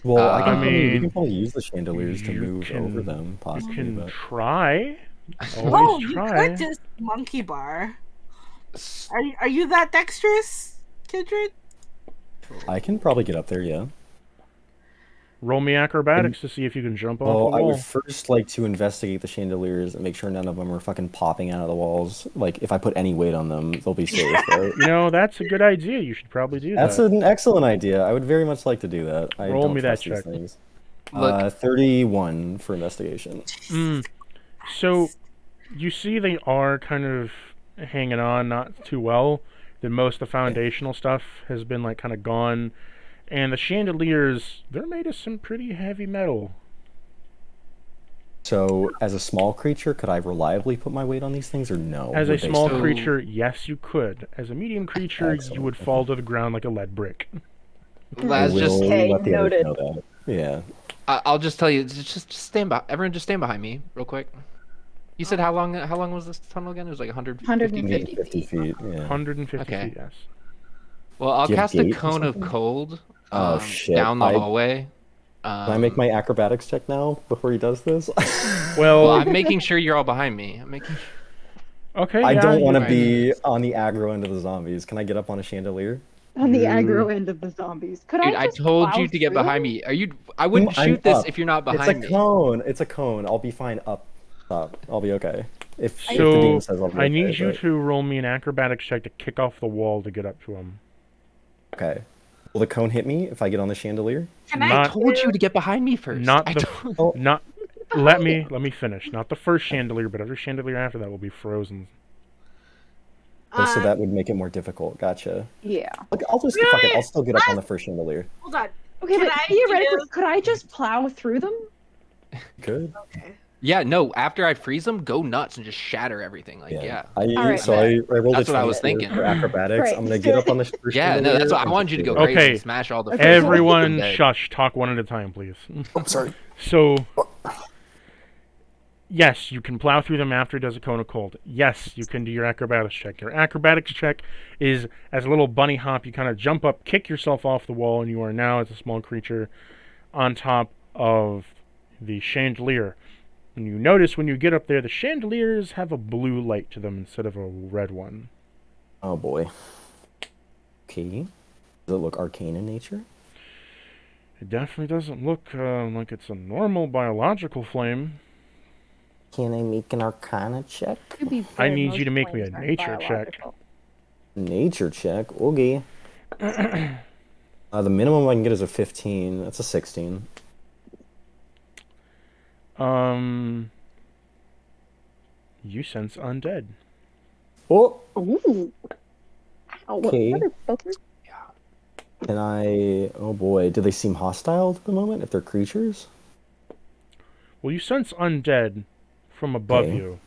Well, I you mean, can probably use the chandeliers to you move can- over them, You possibly. can But try. Oh, Always you try. could just monkey bar. Are you that dexterous, Kindred? I can probably get up there, yeah. Roll me acrobatics to see if you can jump off Well, the I wall. would first like to investigate the chandeliers and make sure none of them are fucking popping out of the walls. Like, if I put any weight on them, they'll be safe, right? You know, that's a good idea. You should probably do That's that. an excellent idea. I would very much like to do that. I Roll don't me that trust these check. things. Look. 31 for investigation. So, you see they are kind of hanging on not too well. That most of the foundational stuff has been, like, kind of gone. And the chandeliers, they're made of some pretty heavy metal. So, as a small creature, could I reliably put my weight on these things, or no? As a Would they small still- creature, yes, you could. As a medium creature, you Excellent. would fall to the ground like a lead brick. I Laz, will just Okay, let the others noted. know that. Yeah. I'll just tell you, just stand by. Everyone, just stand behind me, real quick. You said how long? How long was this tunnel again? It was like 150 150. 50 feet, yeah. 150 Okay. feet, yes. Well, I'll Do you have cast a gates or cone of something? cold Oh, shit. down the I- hallway. Can I make my acrobatics check now before he does this? Well, Well, I'm making sure you're all behind me. I'm making. okay, I yeah, don't want to right. be on the aggro end of the zombies. Can I get up on a chandelier? On the You- aggro end of the zombies. Could Dude, I I just told plow you to get through behind them? me. I wouldn't I'm shoot this up. if you're not It's behind a me. cone. It's a cone. I'll be fine up top. I'll be okay. If the So, DM says I'll be I okay, need you but- to roll me an acrobatics check to kick off the wall to get up to him. Okay. Will the cone hit me if I get on the chandelier? Can I Not- told you to get behind me first. Not I the- told- Oh, Not... Let me finish. Not the first chandelier, but every chandelier after that will be frozen. so that would make it more difficult. Gotcha. Yeah. Look, I'll just fuck it. I'll still get up on the first chandelier. Hold on. Okay, Can but I theoretically, give- could I just plow through them? Good. Okay. Yeah, no. After I freeze them, go nuts and just shatter everything. Like, yeah. Alright, So I rolled That's a what I was 24 thinking. for acrobatics. Great, I'm gonna let's get do up on the it. first Yeah, no, chandelier that's what I and wanted just you to go do it. crazy and Okay. smash all the Okay, freezers. Everyone, Dead. shush. Talk one at a time, please. I'm sorry. So, yes, you can plow through them after it does a cone of cold. Yes, you can do your acrobatics check. Your acrobatics check is as a little bunny hop. You kind of jump up, kick yourself off the wall, and you are now, as a small creature, on top of the chandelier. And you notice when you get up there, the chandeliers have a blue light to them instead of a red one. Oh boy. Okay. Does it look arcane in nature? It definitely doesn't look like it's a normal biological flame. Can I make an arcana check? To be I fair, need most you to make me a flames aren't nature check. biological. Nature check. Okay. The minimum I can get is a 15. That's a 16. You sense undead. Oh, Ooh. Ow, Okay. motherfucker. can I? Oh boy, do they seem hostile at the moment? If they're creatures? Well, you sense undead from above Okay. you.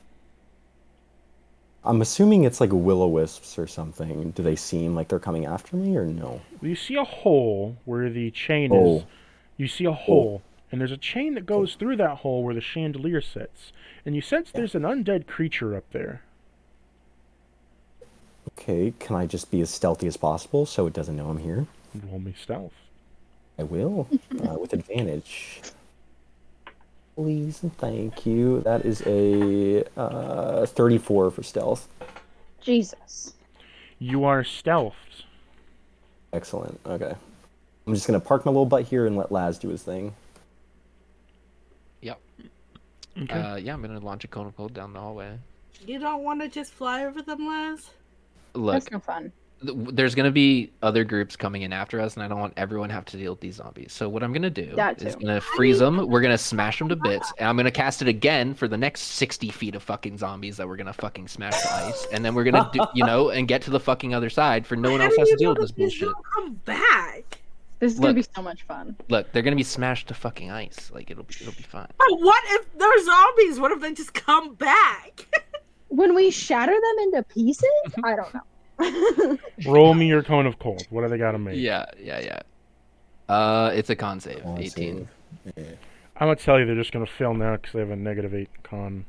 I'm assuming it's like will-o-wisps or something. Do they seem like they're coming after me or no? Well, you see a hole where the chain Oh. is. You see a hole, and there's a chain that goes through that hole where the chandelier sits. And you sense there's an undead creature up there. Okay, can I just be as stealthy as possible so it doesn't know I'm here? Roll me stealth. I will, with advantage. Please and thank you. That is a 34 for stealth. Jesus. You are stealthed. Excellent. Okay. I'm just gonna park my little butt here and let Laz do his thing. Yep. Okay. Yeah, I'm gonna launch a cone of cold down the hallway. You don't want to just fly over them, Laz? Look, That's no fun. there's gonna be other groups coming in after us, and I don't want everyone to have to deal with these zombies. So what I'm gonna do That is too. gonna freeze them. We're gonna smash them to bits, and I'm gonna cast it again for the next 60 feet of fucking zombies that we're gonna fucking smash to ice, and then we're gonna do, and get to the fucking other side for no one How else do has to you deal know with this that these bullshit. don't come back? This is gonna Look. be so much fun. Look, they're gonna be smashed to fucking ice. Like it'll be fine. But what if they're zombies? What if they just come back? When we shatter them into pieces, I don't know. Roll me your cone of cold. What do they got to make? Yeah. It's a con save, 18. Yeah. I'm going to tell you they're just going to fail now because they have a -8 con.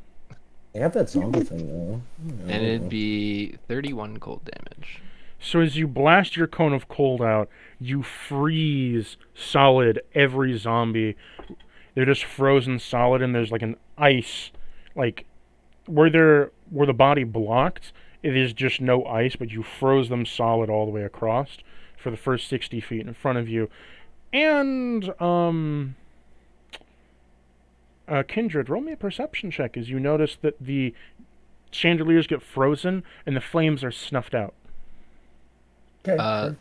They have that zombie thing though. And it'd be 31 cold damage. So as you blast your cone of cold out, you freeze solid every zombie. They're just frozen solid, and there's like an ice, like where the body blocked. It is just no ice, but you froze them solid all the way across for the first 60 feet in front of you. And Kindred, roll me a perception check as you notice that the chandeliers get frozen and the flames are snuffed out. Okay.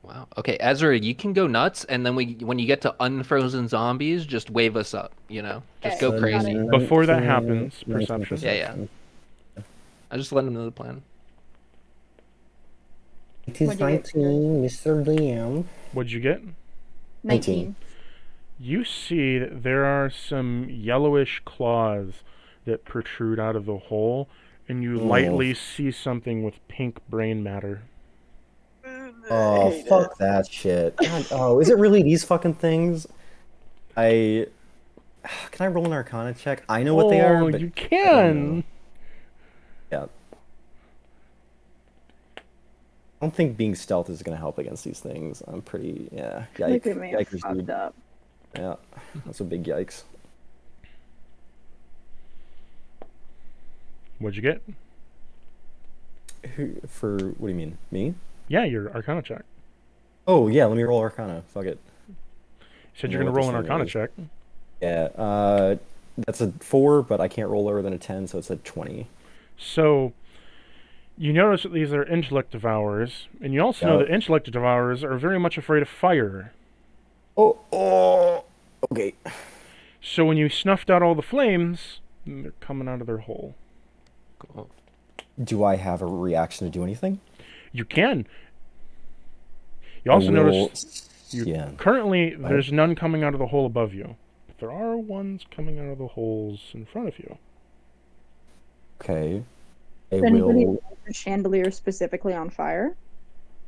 Wow. Okay, Ezra, you can go nuts, and then when you get to unfrozen zombies, just wave us up. Just go Okay, crazy. got it. Before that happens, perception. Yeah. I just let them know the plan. It is What'd you get? 19, Mr. Liam. What'd you get? 19. You see that there are some yellowish claws that protrude out of the hole, and you lightly see something with pink brain matter. Oh, fuck that shit. God, oh, is it really these fucking things? Can I roll an Arcana check? I know what they are, but You I don't can. know. Yeah. I don't think being stealth is gonna help against these things. I'm pretty, yeah. Look at me, I'm Yikers, fucked dude. up. Yeah, that's a big yikes. What'd you get? For what do you mean? Me? Yeah, your Arcana check. Oh yeah, let me roll Arcana. Fuck it. You said I you're know gonna what roll an this thing Arcana is. check. Yeah. That's a 4, but I can't roll lower than a 10, so it's a 20. So, you notice that these are intellect devourers, and you also know Yeah. that intellect devourers are very much afraid of fire. Oh. Okay. So when you snuffed out all the flames, they're coming out of their hole. Cool. Do I have a reaction to do anything? You can. You also I will- notice Yeah. currently there's none coming out of the hole above you. but there are ones coming out of the holes in front of you. Okay. They Is anybody will. light the chandelier specifically on fire?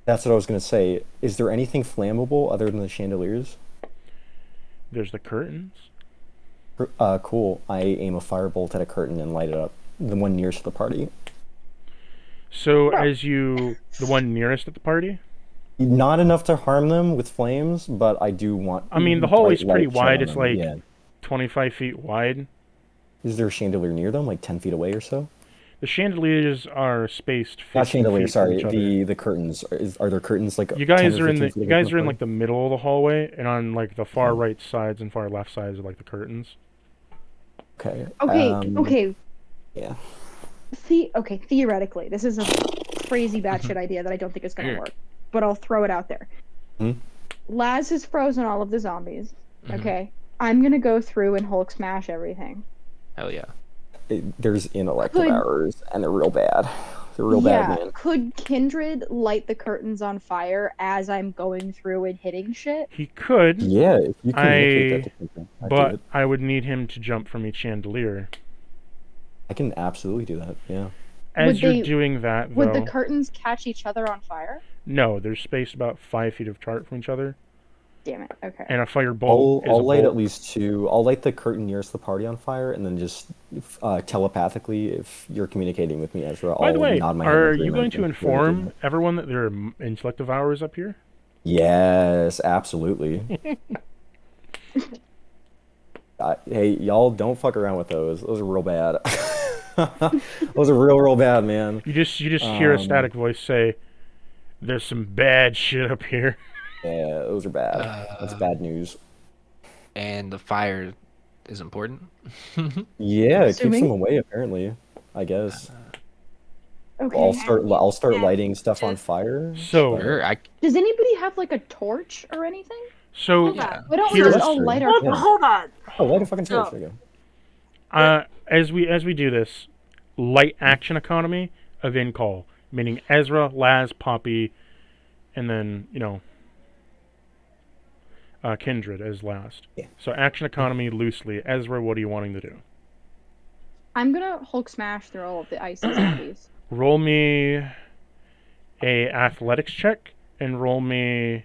That's what I was gonna say. Is there anything flammable other than the chandeliers? There's the curtains. Cool. I aim a firebolt at a curtain and light it up. The one nearest to the party. So Oh. the one nearest at the party? Not enough to harm them with flames, but I do want. I mean, the hallway's bright pretty light shed wide. on It's them, like yeah. 25 feet wide. Is there a chandelier near them, like 10 feet away or so? The chandeliers are spaced 15 Not chandelier, feet from sorry. each other. The curtains. Are there curtains like? You 10 guys or are in 15 the feet you away guys from are in party? like the middle of the hallway, and on like the far right sides and far left sides are like the curtains. Okay. Okay. Yeah. Okay, theoretically, this is a crazy batshit idea that I don't think is going to work, but I'll throw it out there. Hmm? Laz has frozen all of the zombies. Mhm. Okay, I'm going to go through and Hulk smash everything. Hell yeah. There's intellective Could- hours, and they're real bad. They're real bad, man. Could Kindred light the curtains on fire as I'm going through and hitting shit? He could, Yeah, if you communicate that to people, I'd do but it. I would need him to jump from each chandelier. I can absolutely do that. Yeah. As Would you're they- doing that, Would the though, curtains catch each other on fire? no, they're spaced about 5 feet apart from each other, Damn it. Okay. and a firebolt is I'll a light bolt. at least two. I'll light the curtain nearest the party on fire, and then just telepathically, if you're communicating with me, Ezra, By the I'll way, nod my head in are you agreement going to and we're gonna do inform everyone that there are intellective hours up here? that. Yes, absolutely. Hey, y'all, don't fuck around with those. Those are real bad. Those are real bad, man. You just hear a static voice say, "There's some bad shit up here." Yeah, those are bad. That's bad news. And the fire is important. Yeah, it keeps Assuming- them away. Apparently, I guess. Okay. I'll start Yeah. lighting stuff on fire. So, Sure, Does anybody have like a torch or anything? so Hold Yeah. on. Why don't we Here's- just all light our Hold, Yeah. hold on. Oh, light a fucking torch. So- There you go. as we do this, light action economy of in call, meaning Ezra, Laz, Poppy, and then Kindred as last. Yeah. So action economy loosely. Ezra, what are you wanting to do? I'm gonna Hulk smash through all of the icy zombies. Roll me a athletics check and roll me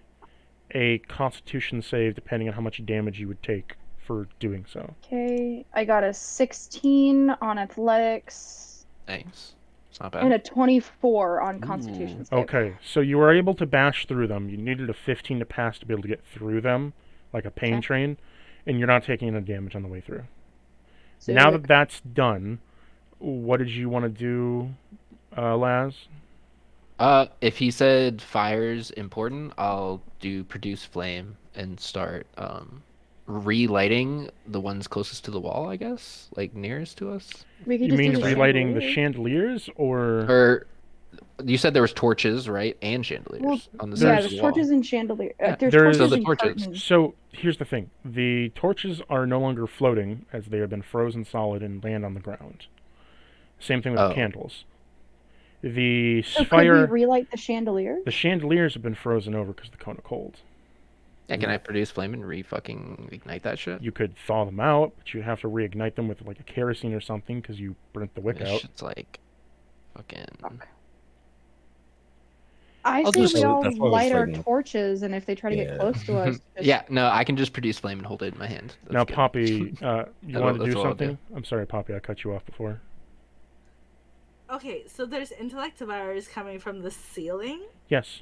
a Constitution save, depending on how much damage you would take for doing so. Okay, I got a 16 on athletics Thanks. It's not and bad. a 24 on Constitution save. Okay, so you were able to bash through them. You needed a 15 to pass to be able to get through them, like a pain Okay. train, and you're not taking any damage on the way through. So Now that that's done, what did you want to do, Laz? If he said fire's important, I'll do produce flame and start relighting the ones closest to the wall, I guess, like nearest to us. we could You just do mean the relighting the chandeliers. chandeliers, or Or you said there was torches, right, and chandeliers Well, on the Yeah, sides of there's the wall. torches and chandelier. Yeah, There's there's- torches So the and torches. curtains. So here's the thing: the torches are no longer floating, as they have been frozen solid and land on the ground. Same thing with Oh. the candles. The So fire, could we relight the chandeliers? the chandeliers have been frozen over because of the cone of cold. Yeah, can I produce flame and re-fucking ignite that shit? You could thaw them out, but you have to reignite them with like a kerosene or something because you burnt the wick This out. shit's like fucking. I I'll say just- we all that's why I was light our fighting. torches, and if they try to get Yeah. close to us, just... Yeah, no, I can just produce flame and hold it in my hand. That's Now, good. Poppy, you That's wanted to do all I'll do. something? I'm sorry, Poppy, I cut you off before. Okay, so there's intellective hours coming from the ceiling. Yes.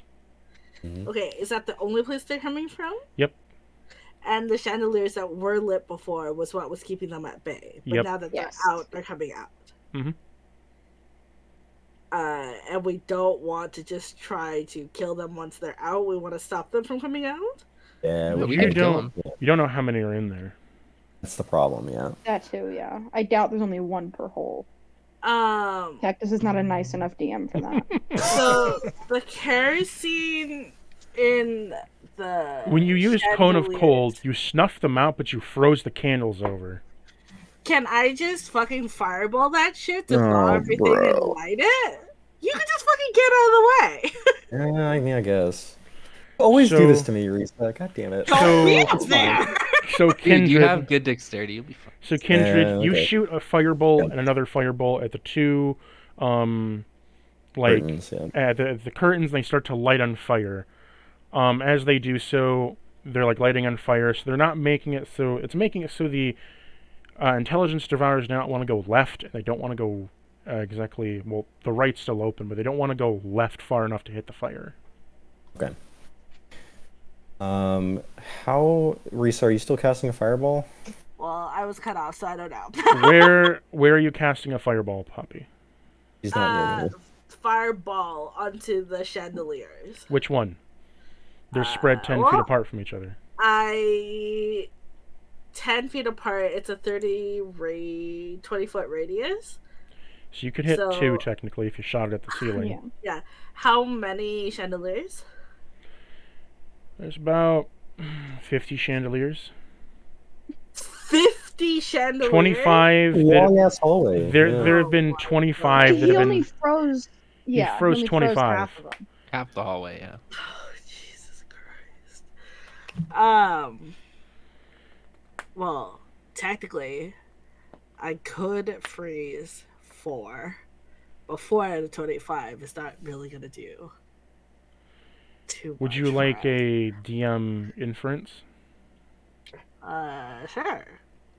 Okay, is that the only place they're coming from? Yep. And the chandeliers that were lit before was what was keeping them at bay. But Yep. now that they're Yes. out, they're coming out. Mhm. And we don't want to just try to kill them once they're out. We want to stop them from coming out. Yeah, But we You can kill don't- him. You don't know how many are in there. that's the problem. Yeah. That too, yeah. I doubt there's only one per hole. Cactus is not a nice enough DM for that. So the kerosene in the When you used Cone of chandeliers- Cold, you snuffed them out, but you froze the candles over. Can I just fucking fireball that shit to thaw Oh, everything bro. and light it? You can just fucking get out of the way. Yeah, I mean, I guess. Always do this So- to me, Risa. God damn it. Don't be So- up there. So Dude, you Kindred, have good dexterity. You'll be fine. so Kindred, you okay. shoot a firebolt Yeah. and another firebolt at the two, like Curtains, yeah. at the curtains. They start to light on fire. As they do so, they're like lighting on fire. So they're not making it so it's making it so the intelligence devourers do not want to go left, and they don't want to go exactly. Well, the right's still open, but they don't want to go left far enough to hit the fire. Okay. How, Risa, are you still casting a fireball? Well, I was cut off, so I don't know. Where are you casting a fireball, Poppy? He's not near me. Fireball onto the chandeliers. Which one? They're spread 10 feet well- apart from each other. 10 feet apart, it's a 20-foot radius. So you could hit So- two technically if you shot it at the ceiling. Yeah. How many chandeliers? There's about 50 chandeliers. 50 chandeliers? 25. Long ass hallway. There yeah. have been Oh my 25 that He have only been. froze. Yeah, froze he only 25. half of them. Half the hallway, yeah. Oh, Jesus Christ. Well, technically, I could freeze 4, but 4 out of 25 is not really gonna do too Would much you for like us. a DM inference? Sure.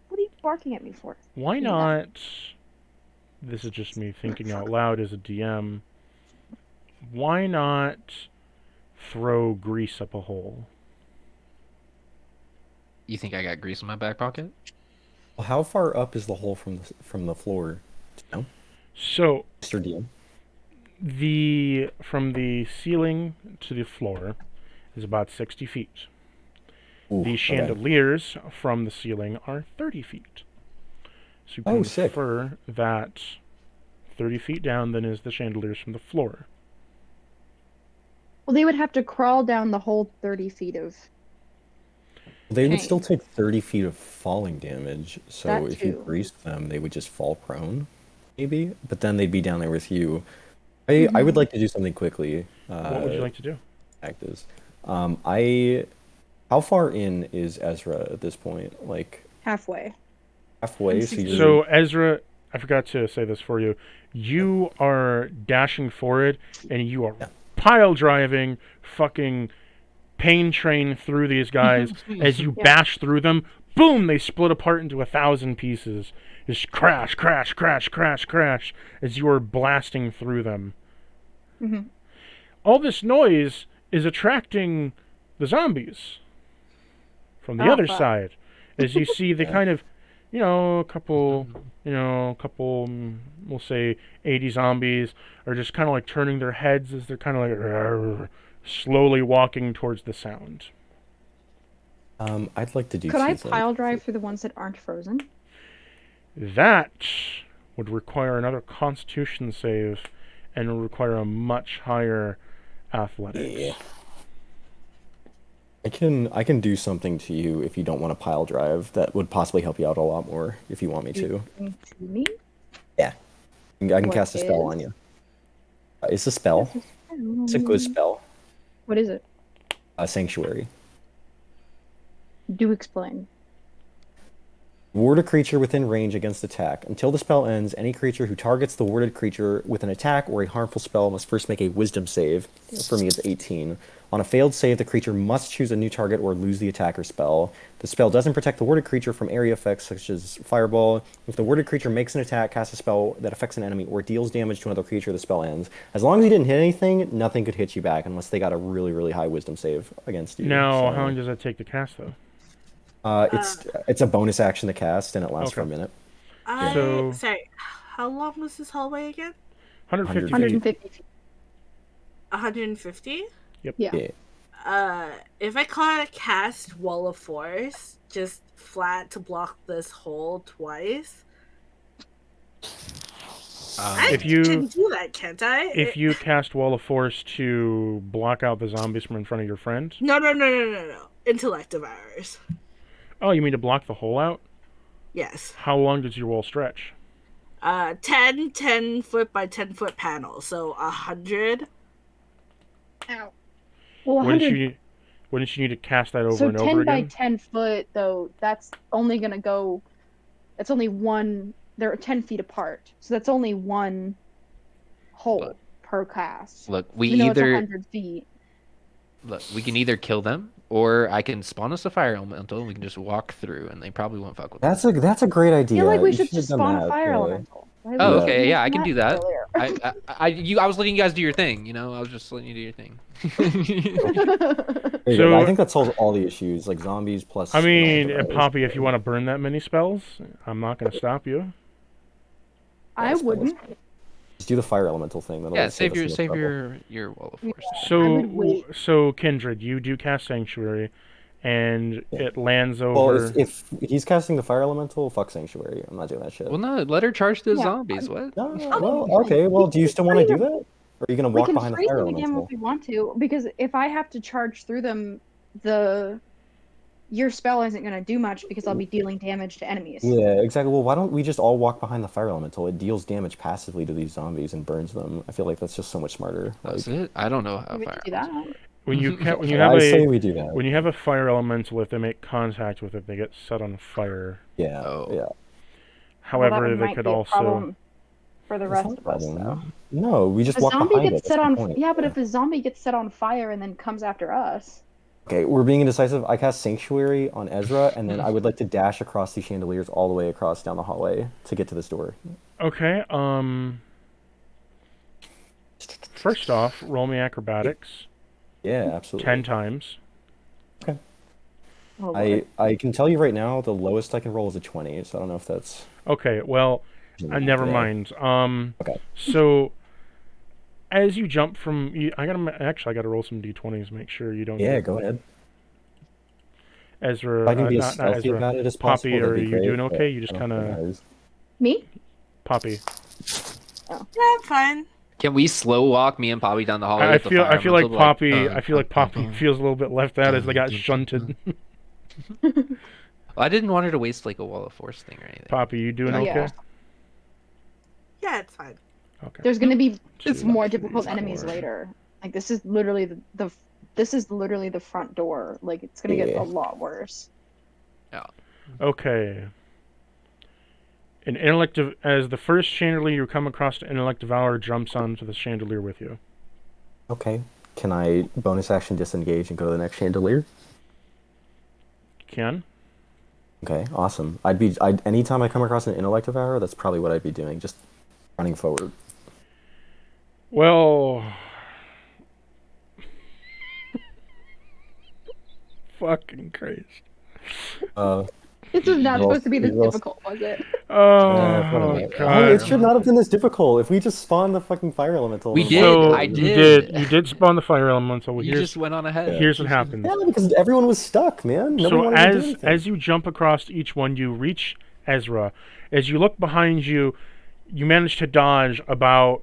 What are you barking at me for? Why Yeah. not? This is just me thinking out loud as a DM. Why not throw grease up a hole? You think I got grease in my back pocket? Well, how far up is the hole from the floor? No, So Mr. DM. from the ceiling to the floor is about 60 feet. Ooh, The okay. chandeliers from the ceiling are 30 feet. So you Oh, can sick. infer that 30 feet down then is the chandeliers from the floor. Well, they would have to crawl down the whole 30 feet of. They would chain. still take 30 feet of falling damage. So That if you too. greased them, they would just fall prone, maybe. But then they'd be down there with you. I would like to do something quickly. What would you like to do? Actors. How far in is Ezra at this point? Like Halfway. halfway. I'm So you're So Ezra, I forgot to say this for you. You are dashing forward, and you are Yeah. pile driving, fucking pain train through these guys. As you Yeah. bash through them, boom! They split apart into 1,000 pieces. Just crash, crash, crash, crash, crash, as you are blasting through them. Mhm. All this noise is attracting the zombies from the Oh, other fuck. side. As you see the kind of, a couple, we'll say 80 zombies are just kind of like turning their heads as they're kind of like slowly walking towards the sound. I'd like to do. Could I two things. pile drive through the ones that aren't frozen? That would require another Constitution save, and would require a much higher athletics. Yeah. I can do something to you if you don't want to pile drive. That would possibly help you out a lot more if you want me to. To me? Yeah. I can What cast a spell is? on you. It's a spell. It's a good spell. What is it? Sanctuary. Do explain. Ward a creature within range against attack. Until the spell ends, any creature who targets the warded creature with an attack or a harmful spell must first make a wisdom save. For me, it's 18. On a failed save, the creature must choose a new target or lose the attack or spell. The spell doesn't protect the warded creature from area effects such as fireball. If the warded creature makes an attack, casts a spell that affects an enemy, or deals damage to another creature, the spell ends. As long as you didn't hit anything, nothing could hit you back unless they got a really, really high wisdom save against you. Now, So, how long does that take to cast, though? it's a bonus action to cast, and it lasts for a Okay. minute. So- Sorry, how long was this hallway again? 150 feet. 150 feet. 150? Yeah. Yeah. If I cast Wall of Force just flat to block this hole twice, I If you- can do that, can't I? If you cast Wall of Force to block out the zombies from in front of your friend. No. Intellect devours. Oh, you mean to block the hole out? Yes. How long does your wall stretch? 10 foot by 10 foot panel, so 100. Ow. Well, What did 100. you Wouldn't you need to cast that over So and 10 over by again? 10 foot, though, that's only gonna go. That's only one. They're 10 feet apart, so that's only one hole Look. per cast. Look, we Even though it's either 100 feet. look, we can either kill them, or I can spawn us a fire elemental, and we can just walk through, and they probably won't fuck with us. That's a great I idea. feel like we You should should have just done spawn that, a fire yeah. elemental. Why Oh, we okay, didn't yeah, I mention can do that that. I was letting you guys do your thing. I was just letting you do your thing. earlier? There you So- go. I think that solves all the issues, like zombies plus. I mean, Electro virus. Poppy, if you want to burn that many spells, I'm not going to stop you. I wouldn't. Just do the fire elemental thing. That'll Yeah, save us some trouble. your wall of force. would wait. So Kindred, you do cast Sanctuary, and it lands over. Well, if he's casting the fire elemental, fuck sanctuary. I'm not doing that shit. Well, no, let her charge the Yeah, zombies. What? No, well, okay. Well, do you still want to do that? Or are you gonna We walk can behind the freeze fire them again elemental? if we want to, because if I have to charge through them, your spell isn't going to do much because I'll be dealing damage to enemies. Yeah, exactly. Well, why don't we just all walk behind the fire elemental? It deals damage passively to these zombies and burns them. I feel like that's just so much smarter. That's it. I don't know how We fire. could do that. when you I have say a we do that. when you have a fire elemental, if they make contact with it, they get set on fire. Yeah, Oh. yeah. However, Well, that they might could be a also. problem for the It's rest not a of us, though. problem. No, we just A walk zombie behind it. gets That's set the on. point. Yeah, but if a zombie gets set on fire and then comes after us, Okay, we're being indecisive. I cast Sanctuary on Ezra, and then I would like to dash across these chandeliers all the way across down the hallway to get to this door. Okay. First off, roll me acrobatics Yeah, absolutely. 10 times. oh, Lord. I can tell you right now, the lowest I can roll is a 20, so I don't know if that's... Okay. Well, never Yeah. mind. Okay. So, as you jump from, I gotta roll some d20s. Make sure you don't. Yeah, get go ahead. Ezra, If I can be as not stealthy Ezra. about it as Poppy, possible, that'd are be you great, doing but okay? You just I don't think kind of it is. Me? Poppy. Yeah, I'm fine. Can we slow walk me and Poppy down the hallway? I with the feel fire I feel like elemental, Poppy. dun, I feel like dun, Poppy dun, feels a little bit left out as they got dun, shunted. I didn't want her to waste like a wall of force thing or anything. Poppy, you doing Yeah. okay? Yeah, it's fine. Okay. There's going to be Two, more three, difficult enemies four. later. Like this is literally the front door. Like it's going to get Yeah. a lot worse. Okay. An intellect as the first chandelier you come across, an intellect devourer jumps onto the chandelier with you. Okay. Can I bonus action disengage and go to the next chandelier? Can? Okay, awesome. Anytime I come across an intellect devourer, that's probably what I'd be doing, just running forward. Well. Fucking Christ. This was not Roll- supposed to be this roll- difficult, was it? Oh, God. It should not have been this difficult. If we just spawned the fucking fire elemental. We then did, So I you did. You did spawn the fire elemental. You just went on ahead. Here's what happens. Yeah, because everyone was stuck, man. Nobody So wanted to do as anything. you jump across each one, you reach Ezra. As you look behind you, you manage to dodge about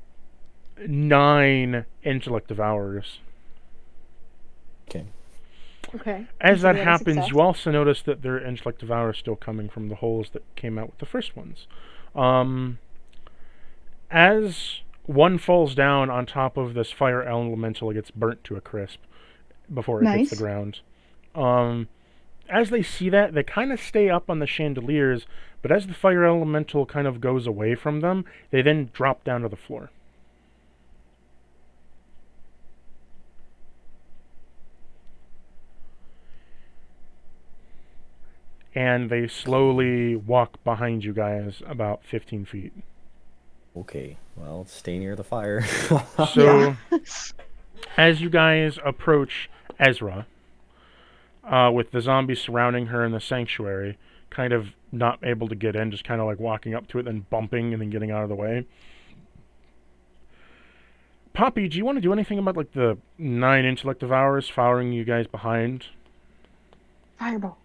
9 intellect devourers. Okay. Okay. As So that we have a happens, success. you also notice that there are intellect devourers still coming from the holes that came out with the first ones. As one falls down on top of this fire elemental, it gets burnt to a crisp before it hits the Nice. ground. As they see that, they kind of stay up on the chandeliers, but as the fire elemental kind of goes away from them, they then drop down to the floor. And they slowly walk behind you guys about 15 feet. Okay. Well, stay near the fire. So, as you guys approach Ezra, with the zombies surrounding her in the sanctuary, kind of not able to get in, just kind of like walking up to it, then bumping, and then getting out of the way. Poppy, do you want to do anything about like the 9 intellect devourers following you guys behind? Fireball.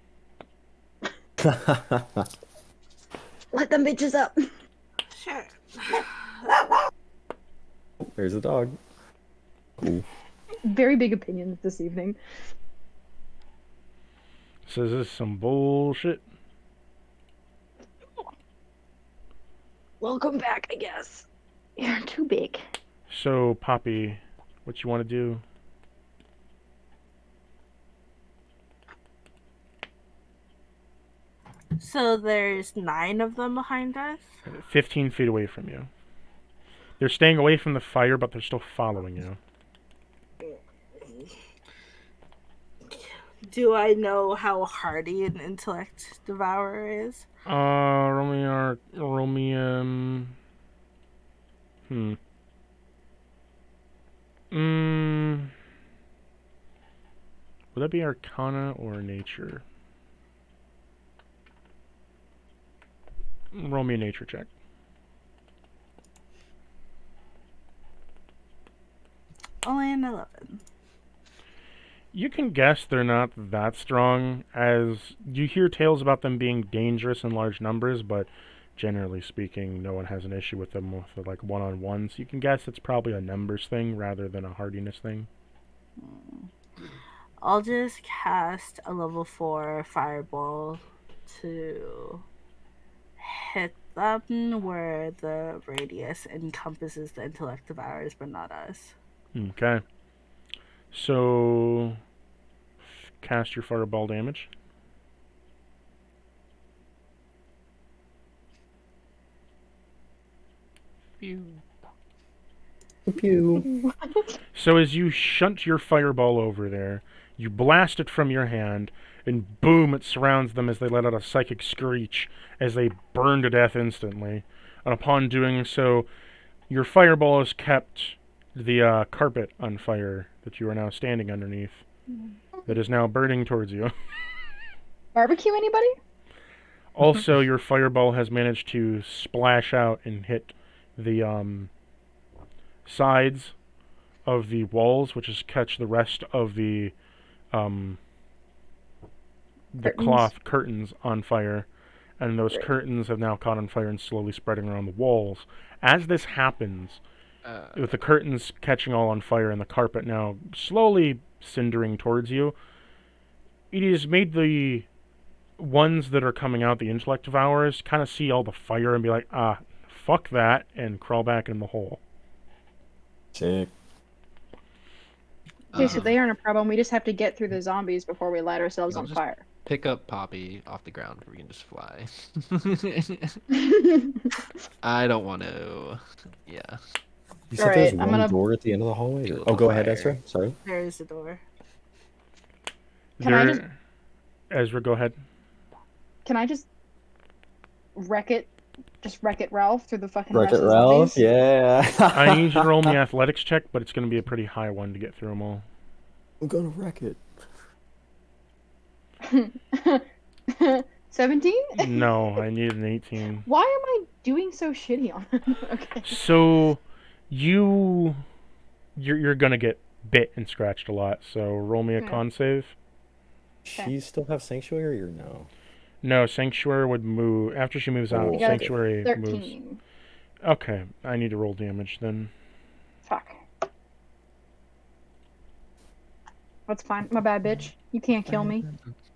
Let them bitches up. Sure. There's a dog. Cool. Very big opinions this evening. Says this is some bullshit. Welcome back, I guess. You're too big. So, Poppy, what you want to do? So there's 9 of them behind us. 15 feet away from you. They're staying away from the fire, but they're still following you. Do I know how hardy an intellect devourer is? Roll me, would that be Arcana or Nature? Roll me a Nature check. Only an 11. You can guess they're not that strong, as you hear tales about them being dangerous in large numbers, but generally speaking, no one has an issue with them with like one-on-ones. You can guess it's probably a numbers thing rather than a hardiness thing. I'll just cast a level 4 fireball to hit them where the radius encompasses the intellect devourers, but not us. Okay. So, cast your fireball damage. Pew. Pew. So as you shunt your fireball over there, you blast it from your hand, and boom, it surrounds them as they let out a psychic screech as they burn to death instantly. And upon doing so, your fireball has kept the carpet on fire that you are now standing underneath, that is now burning towards you. Barbecue anybody? Also, your fireball has managed to splash out and hit the sides of the walls, which has catch the rest of the Curtains. cloth curtains on fire, and those curtains have now caught on fire and slowly spreading around the walls. As this happens, with the curtains catching all on fire and the carpet now slowly cindering towards you, it has made the ones that are coming out, the intellect devourers, kind of see all the fire and be like, fuck that, and crawl back in the hole. Sick. Okay, so they aren't a problem. We just have to get through the zombies before we light ourselves I'll on just- fire. Pick up Poppy off the ground. We can just fly. I don't want to. Yeah. You said Alright, there's I'm one gonna- door at the end of the hallway? Do a Oh, go little ahead, fire. Ezra. Sorry. There is a door. Can I just- Ezra, go ahead. Can I just wreck it Ralph through the fucking Wreck rest it, of the Ralph? zombies? Yeah. I need you to roll me an athletics check, but it's going to be a pretty high one to get through them all. I'm gonna wreck it. 17? No, I need an 18. Why am I doing so shitty on it? Okay. So, you're going to get bit and scratched a lot, so roll me a Okay. con save. She still have sanctuary or no? No, Sanctuary would move. After she moves out, I got a Sanctuary moves. 13. Okay, I need to roll damage then. Fuck. That's fine. My bad, bitch. You can't kill me.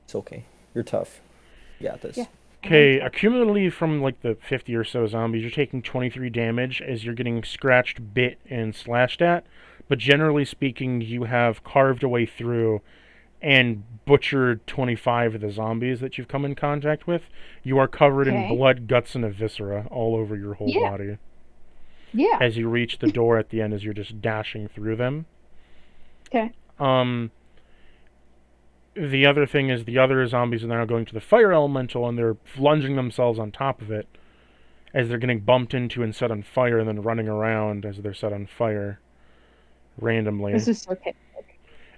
It's okay. You're tough. You got this. Yeah. Okay, accumulatively from like the 50 or so zombies, you're taking 23 damage as you're getting scratched, bit, and slashed at. But generally speaking, you have carved a way through and butchered 25 of the zombies that you've come in contact with. You are covered in Okay. blood, guts, and a viscera all over your whole Yeah. body. Yeah. As you reach the door at the end, as you're just dashing through them. Okay. The other thing is the other zombies are now going to the fire elemental, and they're lunging themselves on top of it as they're getting bumped into and set on fire, and then running around as they're set on fire randomly. This is okay.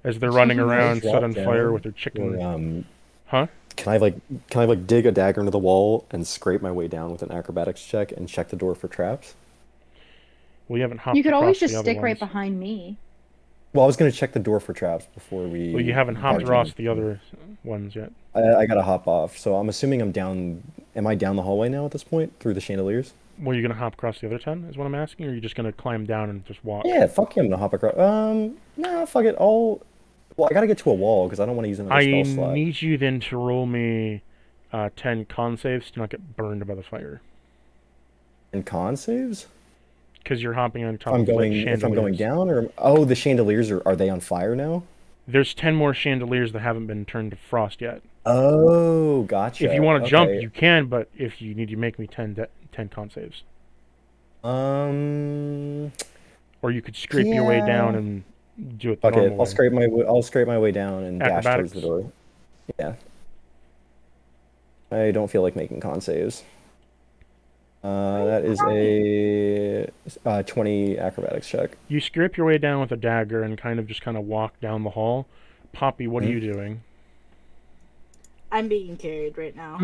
As they're running Can I around set drop on fire down with their chicken. Or, Huh? Can I dig a dagger into the wall and scrape my way down with an acrobatics check and check the door for traps? Well, you haven't hopped You could across always the just other stick right ones. behind me. Well, I was gonna check the door for traps before we. Well, you haven't hopped barged across in. the other ones yet. I gotta hop off, so I'm assuming I'm down. Am I down the hallway now at this point through the chandeliers? Well, you gonna hop across the other 10 is what I'm asking, or are you just gonna climb down and just walk? Yeah, fuck you, I'm gonna hop across. Nah, fuck it. Well, I gotta get to a wall because I don't want to use another I spell slot. need you then to roll me 10 con saves to not get burned by the fire. And con saves? Because you're hopping on top If I'm of like, going, chandeliers. if I'm going down, or the chandeliers are they on fire now? There's 10 more chandeliers that haven't been turned to frost yet. Oh, gotcha. If you want to jump, Okay. you can, but if you need to make me 10 con saves. Um. Or you could scrape your way down Yeah. and do it the Fuck it. normal way. I'll scrape my way down and dash towards the Acrobatics? door. Yeah. I don't feel like making con saves. That is a 20 acrobatics check. You scrape your way down with a dagger and kind of walk down the hall. Poppy, what are Mhm. you doing? I'm being carried right now.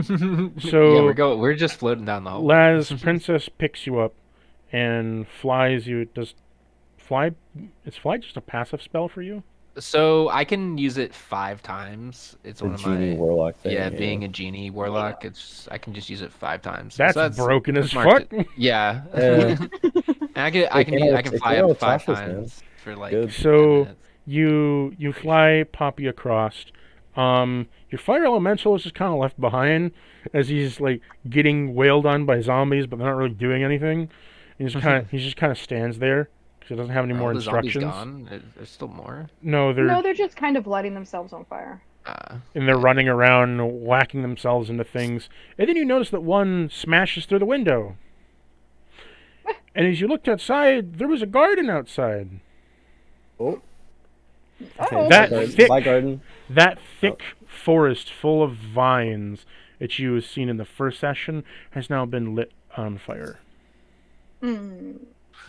So- yeah, we're just floating down the hall. Laz, Princess picks you up and flies you. Is fly just a passive spell for you? So I can use it 5 times. It's The one of genie my warlock thing. yeah, being a genie warlock. I can just use it 5 times. That's So broken as marked fuck. Yeah. Yeah. And I It came out I with- can it fly came out up with 5 Tasha's, man. times for like Good. 10 So minutes. you fly Poppy across. Your fire elemental is just kind of left behind as he's like getting wailed on by zombies, but they're not really doing anything. He just kind of stands there because he doesn't have any Are more all the zombies instructions. gone? There's still more. No, No, they're just kind of lighting themselves on fire. and they're running around, whacking themselves into things. And then you notice that one smashes through the window. And as you looked outside, there was a garden outside. Oh. Uh-oh. That thick- Bye, garden. That thick forest full of vines that you have seen in the first session has now been lit on fire. Mm,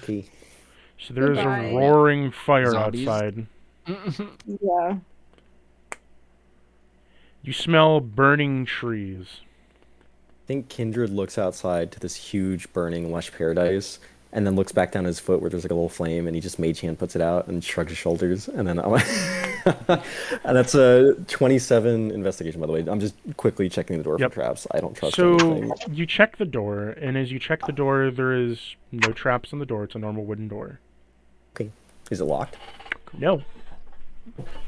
Key. So there is a Goodbye. roaring fire Zombies? outside. yeah. You smell burning trees. I think Kindred looks outside to this huge burning lush paradise and then looks back down his foot where there's like a little flame and he just mage hand puts it out and shrugs his shoulders and then and that's a 27 investigation, by the way. I'm just quickly checking the door Yep. for traps. I don't trust So anything. you check the door, and as you check the door, there is no traps on the door. It's a normal wooden door. Okay. Is it locked? No.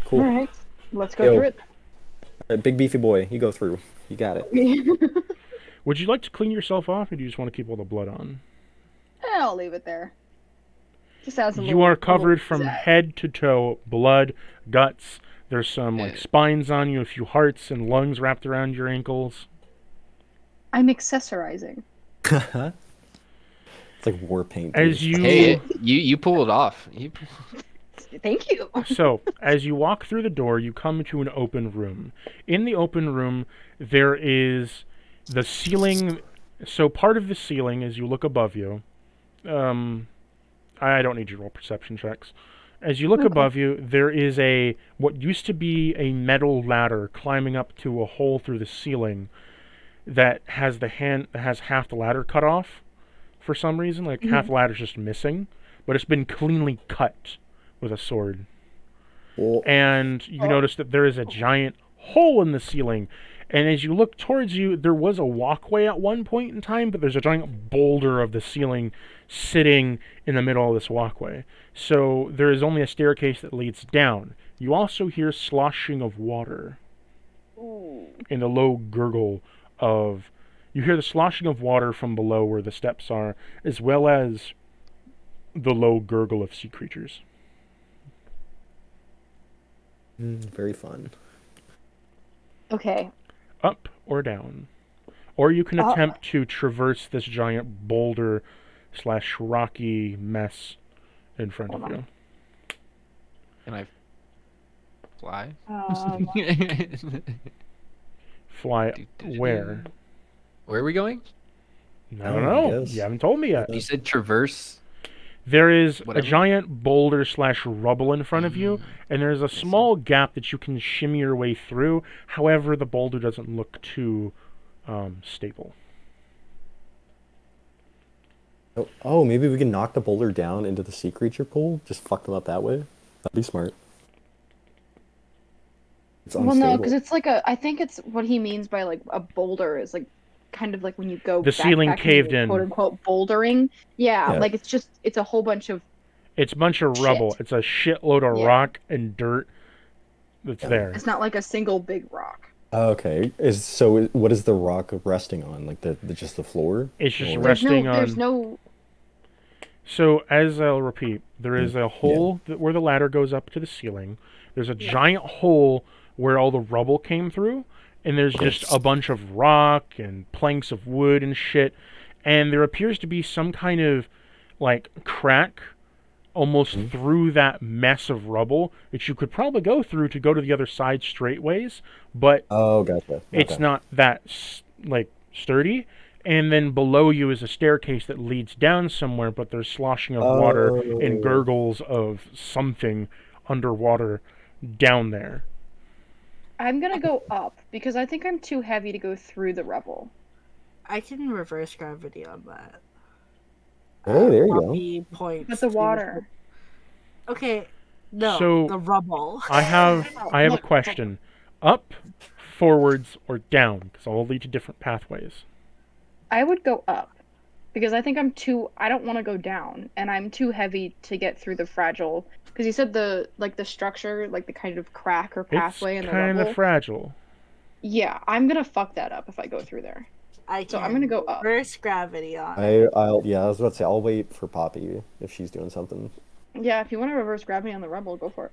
Cool. All right. Let's go Yo. through Big beefy boy, you go through. You got it. it. Would you like to clean yourself off, or do you just want to keep all the blood on? I'll leave it there. Just as a You little- are a little covered from zap. head to toe, blood, guts. There's some like spines on you, a few hearts and lungs wrapped around your ankles. I'm accessorizing. It's like war paint. As dude. you Hey, you pulled it off. Thank you. So, as you walk through the door, you come to an open room. In the open room, there is the ceiling. So, part of the ceiling, as you look above you, I don't need you to roll perception checks. As you look Okay. above you, there is what used to be a metal ladder climbing up to a hole through the ceiling that has half the ladder cut off for some reason. Like half the ladder's just missing, but it's been cleanly cut with a sword. Well, And you notice that there is a giant hole in the ceiling. And as you look towards you, there was a walkway at one point in time, but there's a giant boulder of the ceiling sitting in the middle of this walkway. So there is only a staircase that leads down. You also hear sloshing of water and the low gurgle of... You hear the sloshing of water from below where the steps are, as well as the low gurgle of sea creatures. very fun. Okay. Up or down. Or you can attempt to traverse this giant boulder / rocky mess in front of Hold you. Can I fly? Fly where? Where are we going? I don't know. guess. You haven't told me yet. You said traverse. There is Whatever. a giant boulder / rubble in front of you, and there's a small gap that you can shimmy your way through. However, the boulder doesn't look too stable. Oh, maybe we can knock the boulder down into the sea creature pool? Just fuck them up that way? That'd be smart. It's Well, no, unstable. because it's like I think it's what he means by like a boulder is like kind of like when you go The ceiling backpacking, caved like, in. quote unquote bouldering. Yeah, Yeah. like it's a whole bunch of It's a bunch of rubble. Shit. It's a shitload of Yeah. rock and dirt that's Yeah. there. it's not like a single big rock. Okay. What is the rock resting on? Like the just the floor? It's just Or- resting There's on... no So, as I'll repeat, there is a hole where the ladder goes up to the ceiling. There's a giant hole where all the rubble came through, and there's just a bunch of rock and planks of wood and shit, and there appears to be some kind of like crack almost through that mess of rubble that you could probably go through to go to the other side straightways, but Oh, gotcha. it's Okay. not that like sturdy. And then below you is a staircase that leads down somewhere, but there's sloshing of water and Oh. gurgles of something underwater down there. I'm gonna go up because I think I'm too heavy to go through the rubble. I can reverse gravity on that. Hey, there you go. Poppy points But the to- water. Okay, no, So- the rubble. I have a question. Up, forwards, or down? Because all lead to different pathways. I would go up because I think I don't want to go down, and I'm too heavy to get through the fragile. Because you said the structure, like the kind of crack or pathway in It's the kind rubble. of fragile. Yeah, I'm gonna fuck that up if I go through there. I So can I'm gonna go up. reverse gravity on it. I was about to say, I'll wait for Poppy if she's doing something. Yeah, if you want to reverse gravity on the rubble, go for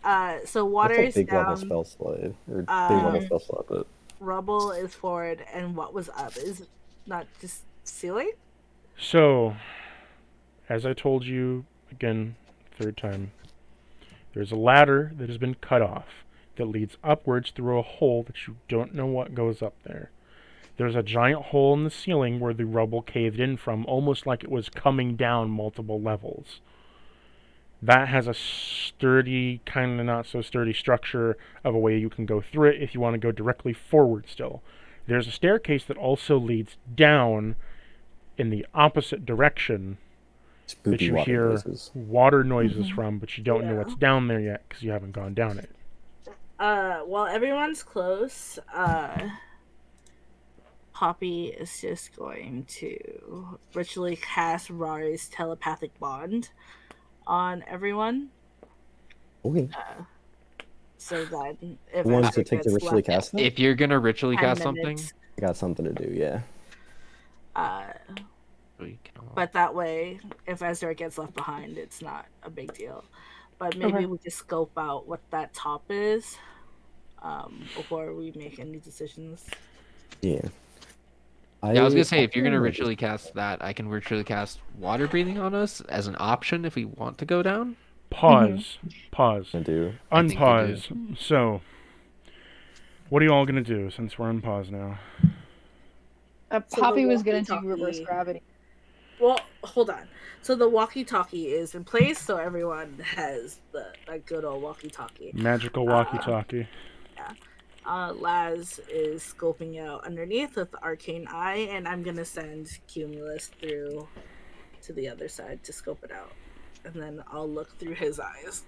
it. So water That's is a big level down, spell slide. Or big level spell slot, but rubble is forward, and what was up is not just ceiling? So, as I told you, again, third time, there's a ladder that has been cut off that leads upwards through a hole that you don't know what goes up there. There's a giant hole in the ceiling where the rubble caved in from, almost like it was coming down multiple levels. That has a sturdy, kind of not so sturdy structure of a way you can go through it if you want to go directly forward still. There's a staircase that also leads down in the opposite direction that spooky you water hear noises. water noises from, but you don't know Yeah. what's down there yet because you haven't gone down it. While everyone's close, Poppy is just going to ritually cast Rari's telepathic bond on everyone. Okay. So that if Who wants Ezra to take the gets ritually left cast them? If you're gonna ritually 10 cast something, minutes, I got something to do, yeah. we can all... But that way, if Ezra gets left behind, it's not a big deal. But maybe Okay. we just scope out what that top is before we make any decisions. Yeah. Yeah, I was gonna say if you're gonna ritually cast that, I can ritually cast water breathing on us as an option if we want to go down. Pause. Pause. I do. I think we Unpause. So, what are you all gonna do since we're on pause now? So Poppy the was gonna do walkie-talkie- reverse gravity. Well, hold on. So the walkie-talkie is in place, so everyone has that good old walkie-talkie. Magical walkie-talkie. Laz is scoping out underneath with the arcane eye, and I'm gonna send Cumulus through to the other side to scope it out, and then I'll look through his eyes.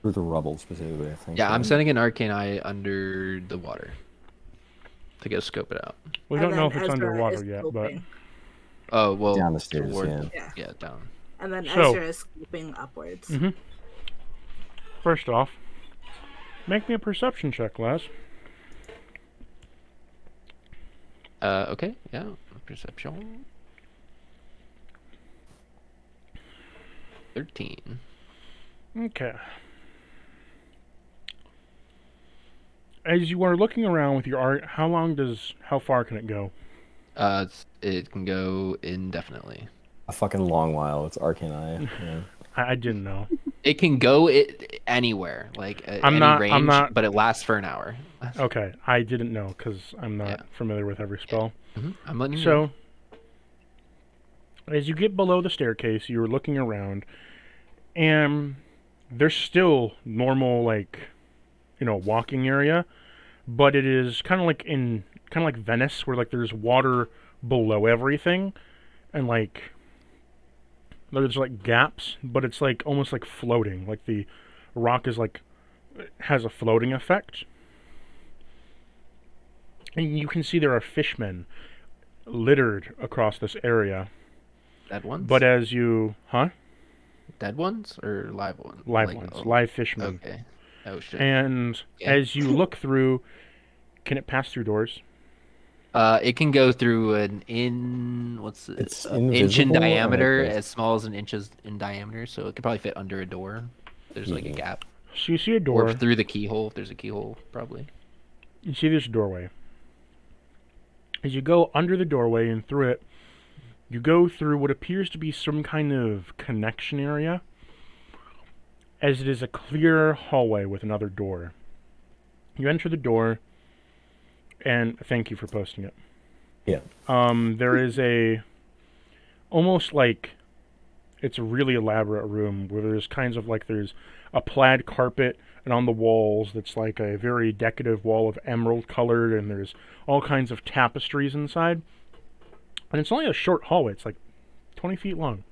Through the rubble specifically, I think. Yeah, I'm sending an arcane eye under the water to go scope it out. We And don't know if then it's Ezra underwater is yet, but scoping. Oh well, Down the stairs, toward- yeah. Yeah, down. and then So- Ezra is scoping upwards. Mhm. First off, make me a perception check, Les. Okay, yeah, perception. 13. Okay. As you are looking around with your art, how far can it go? It can go indefinitely. A fucking long while. It's Arcane Eye. Yeah. I didn't know. It can go anywhere, like any range, but it lasts for an hour. Okay, I didn't know because I'm not Yeah. familiar with every spell. I'm letting you know. So, as you get below the staircase, you're looking around, and there's still normal, walking area, but it is kind of like Venice, where there's water below everything, and there's gaps, but it's almost like floating, like the rock is has a floating effect. And you can see there are fishmen littered across this area. Dead ones? But as you... Huh? Dead ones or live ones? Live ones. Live fishmen. Okay. Oh, shit. And as you look through... Can it pass through doors? It can go through an It's inch in invisible, or diameter, like as small as an inch in diameter, so it could probably fit under a door. There's a gap. So you see a door. Or through the keyhole, if there's a keyhole, probably. You see this doorway. As you go under the doorway and through it, you go through what appears to be some kind of connection area, as it is a clear hallway with another door. You enter the door, and thank you for posting it. Yeah. There is almost like it's a really elaborate room where there's there's a plaid carpet, and on the walls that's like a very decorative wall of emerald colored, and there's all kinds of tapestries inside. And it's only a short hallway. It's like 20 feet long.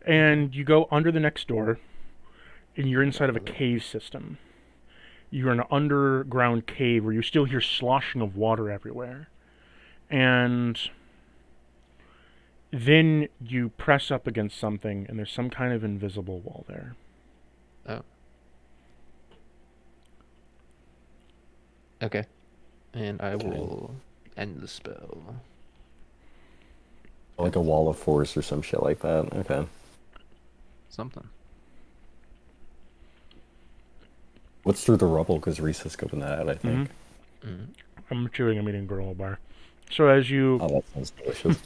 And you go under the next door, and you're inside of a cave system. You're in an underground cave where you still hear sloshing of water everywhere. And then you press up against something, and there's some kind of invisible wall there. Oh. Okay. And I will end the spell. Like a wall of force or some shit like that. Okay. Something. What's through the rubble? Because Reese has scoping that out, I think. Mm-hmm. I'm chewing a meeting granola bar. So as you... Oh, that sounds delicious.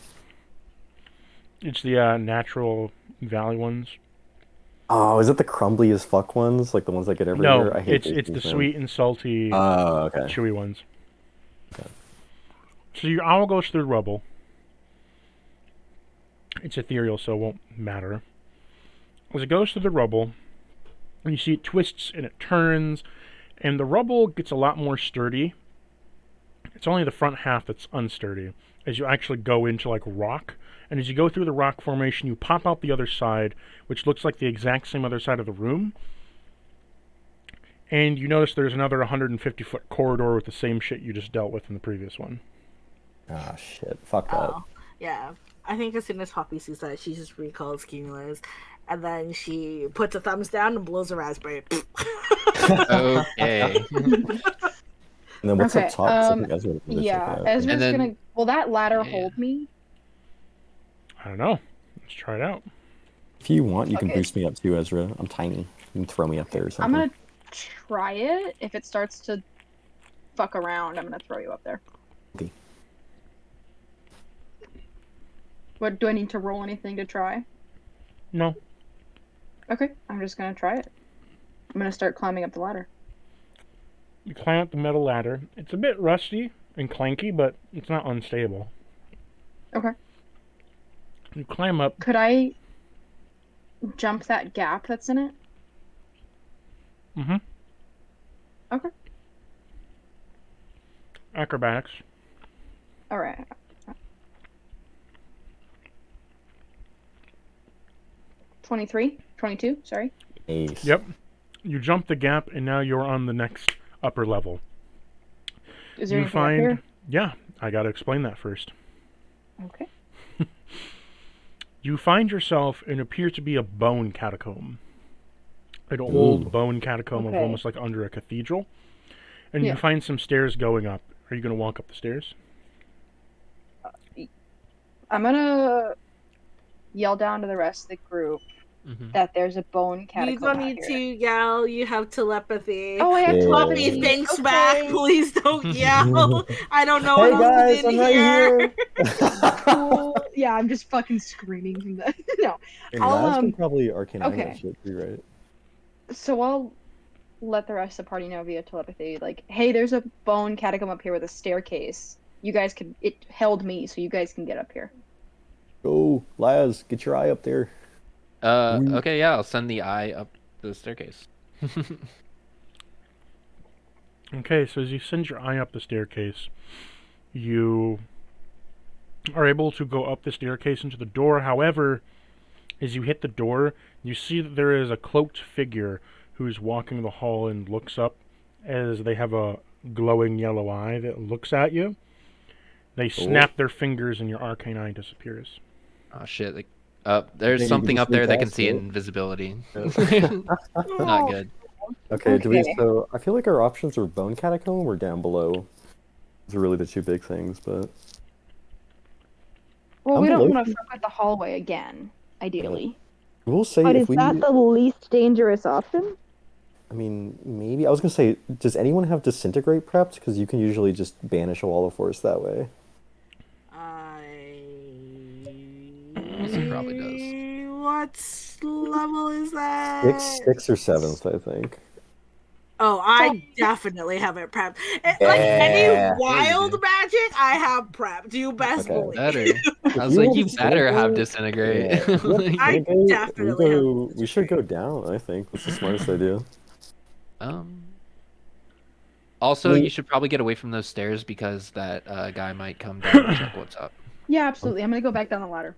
It's the natural valley ones. Oh, is it the crumbly as fuck ones? Like the ones that get everywhere? No, I hate it's the things, man. sweet and salty, Okay. chewy ones. Okay. So your owl goes through the rubble. It's ethereal, so it won't matter. As it goes through the rubble, you see it twists and it turns, and the rubble gets a lot more sturdy. It's only the front half that's unsturdy, as you actually go into like rock. And as you go through the rock formation, you pop out the other side, which looks like the exact same other side of the room. And you notice there's another 150-foot corridor with the same shit you just dealt with in the previous one. Ah, shit. Fuck that. Oh, yeah. I think as soon as Poppy sees that, she just recalls Cumulus, and then she puts a thumbs down and blows a raspberry. Okay. And then what's Okay, up top? 'Cause I think Ezra was gonna check Yeah, that out. Ezra's And then- gonna. Will that ladder Yeah. hold me? I don't know. Let's try it out. If you want, you can Okay. boost me up too, Ezra. I'm tiny. You can throw me up there or I'm something. gonna try it. If it starts to fuck around, I'm gonna throw you up there. Okay. What do I need to roll anything to try? No. Okay, I'm just gonna try it. I'm gonna start climbing up the ladder. You climb up the metal ladder. It's a bit rusty and clanky, but it's not unstable. Okay. You climb up. Could I jump that gap that's in it? Mm-hmm. Okay. Acrobatics. All right. 23? 22, sorry. Ace. Yep. You jump the gap, and now you're on the next upper level. Is there You anything up find... here? Yeah, I gotta explain that first. Okay. You find yourself in appears to be a bone catacomb. An old Ooh. bone catacomb of Okay. almost like under a cathedral. And Yeah. you find some stairs going up. Are you going to walk up the stairs? I'm gonna yell down to the rest of the group Mm-hmm. that there's a bone You catacomb don't out need here. to yell. You have telepathy. Oh, I have Yeah. telepathy. Poppy, thanks Okay. back. Please don't yell. I don't know Hey who's guys, in I'm right here. here. Cool. Yeah, I'm just fucking screaming from the. No. And I'll, Laz can probably arcane eye okay. that shit too, right? So I'll let the rest of the party know via telepathy, like, hey, there's a bone catacomb up here with a staircase. You guys can. It held me, so you guys can get up here. Go, Laz, get your eye up there. Okay, yeah, I'll send the eye up the staircase. Okay, so as you send your eye up the staircase, you are able to go up the staircase into the door. However, as you hit the door, you see that there is a cloaked figure who's walking the hall and looks up as they have a glowing yellow eye that looks at you. They snap their fingers and your arcane eye disappears. Oh shit! There's Maybe something just up there sneak that can past see it. invisibility. Yeah. Not good. Okay, do we? Okay. So I feel like our options are bone catacomb or down below. Those are really the two big things, but Well, I'm we don't below want to you. fuck with the hallway again, ideally. we'll say But if is we. that the least dangerous option? I mean, maybe. I was gonna say, does anyone have disintegrate prepped? Because you can usually just banish a wall of force that way. Wilson probably does. What level is that? Sixth or seventh, I think. Oh, I definitely have it prepped. Like any Yeah. wild Crazy. magic, I have prepped. You best Okay. believe. Better. I was you like, have you better have disintegrate, disintegrate. yeah, if you have Like, I disintegrate, definitely have we should go down, I think. That's the smartest idea. um. Also, you should probably get away from those stairs because that guy might come down and check what's up. Yeah, absolutely. I'm gonna go back down the ladder.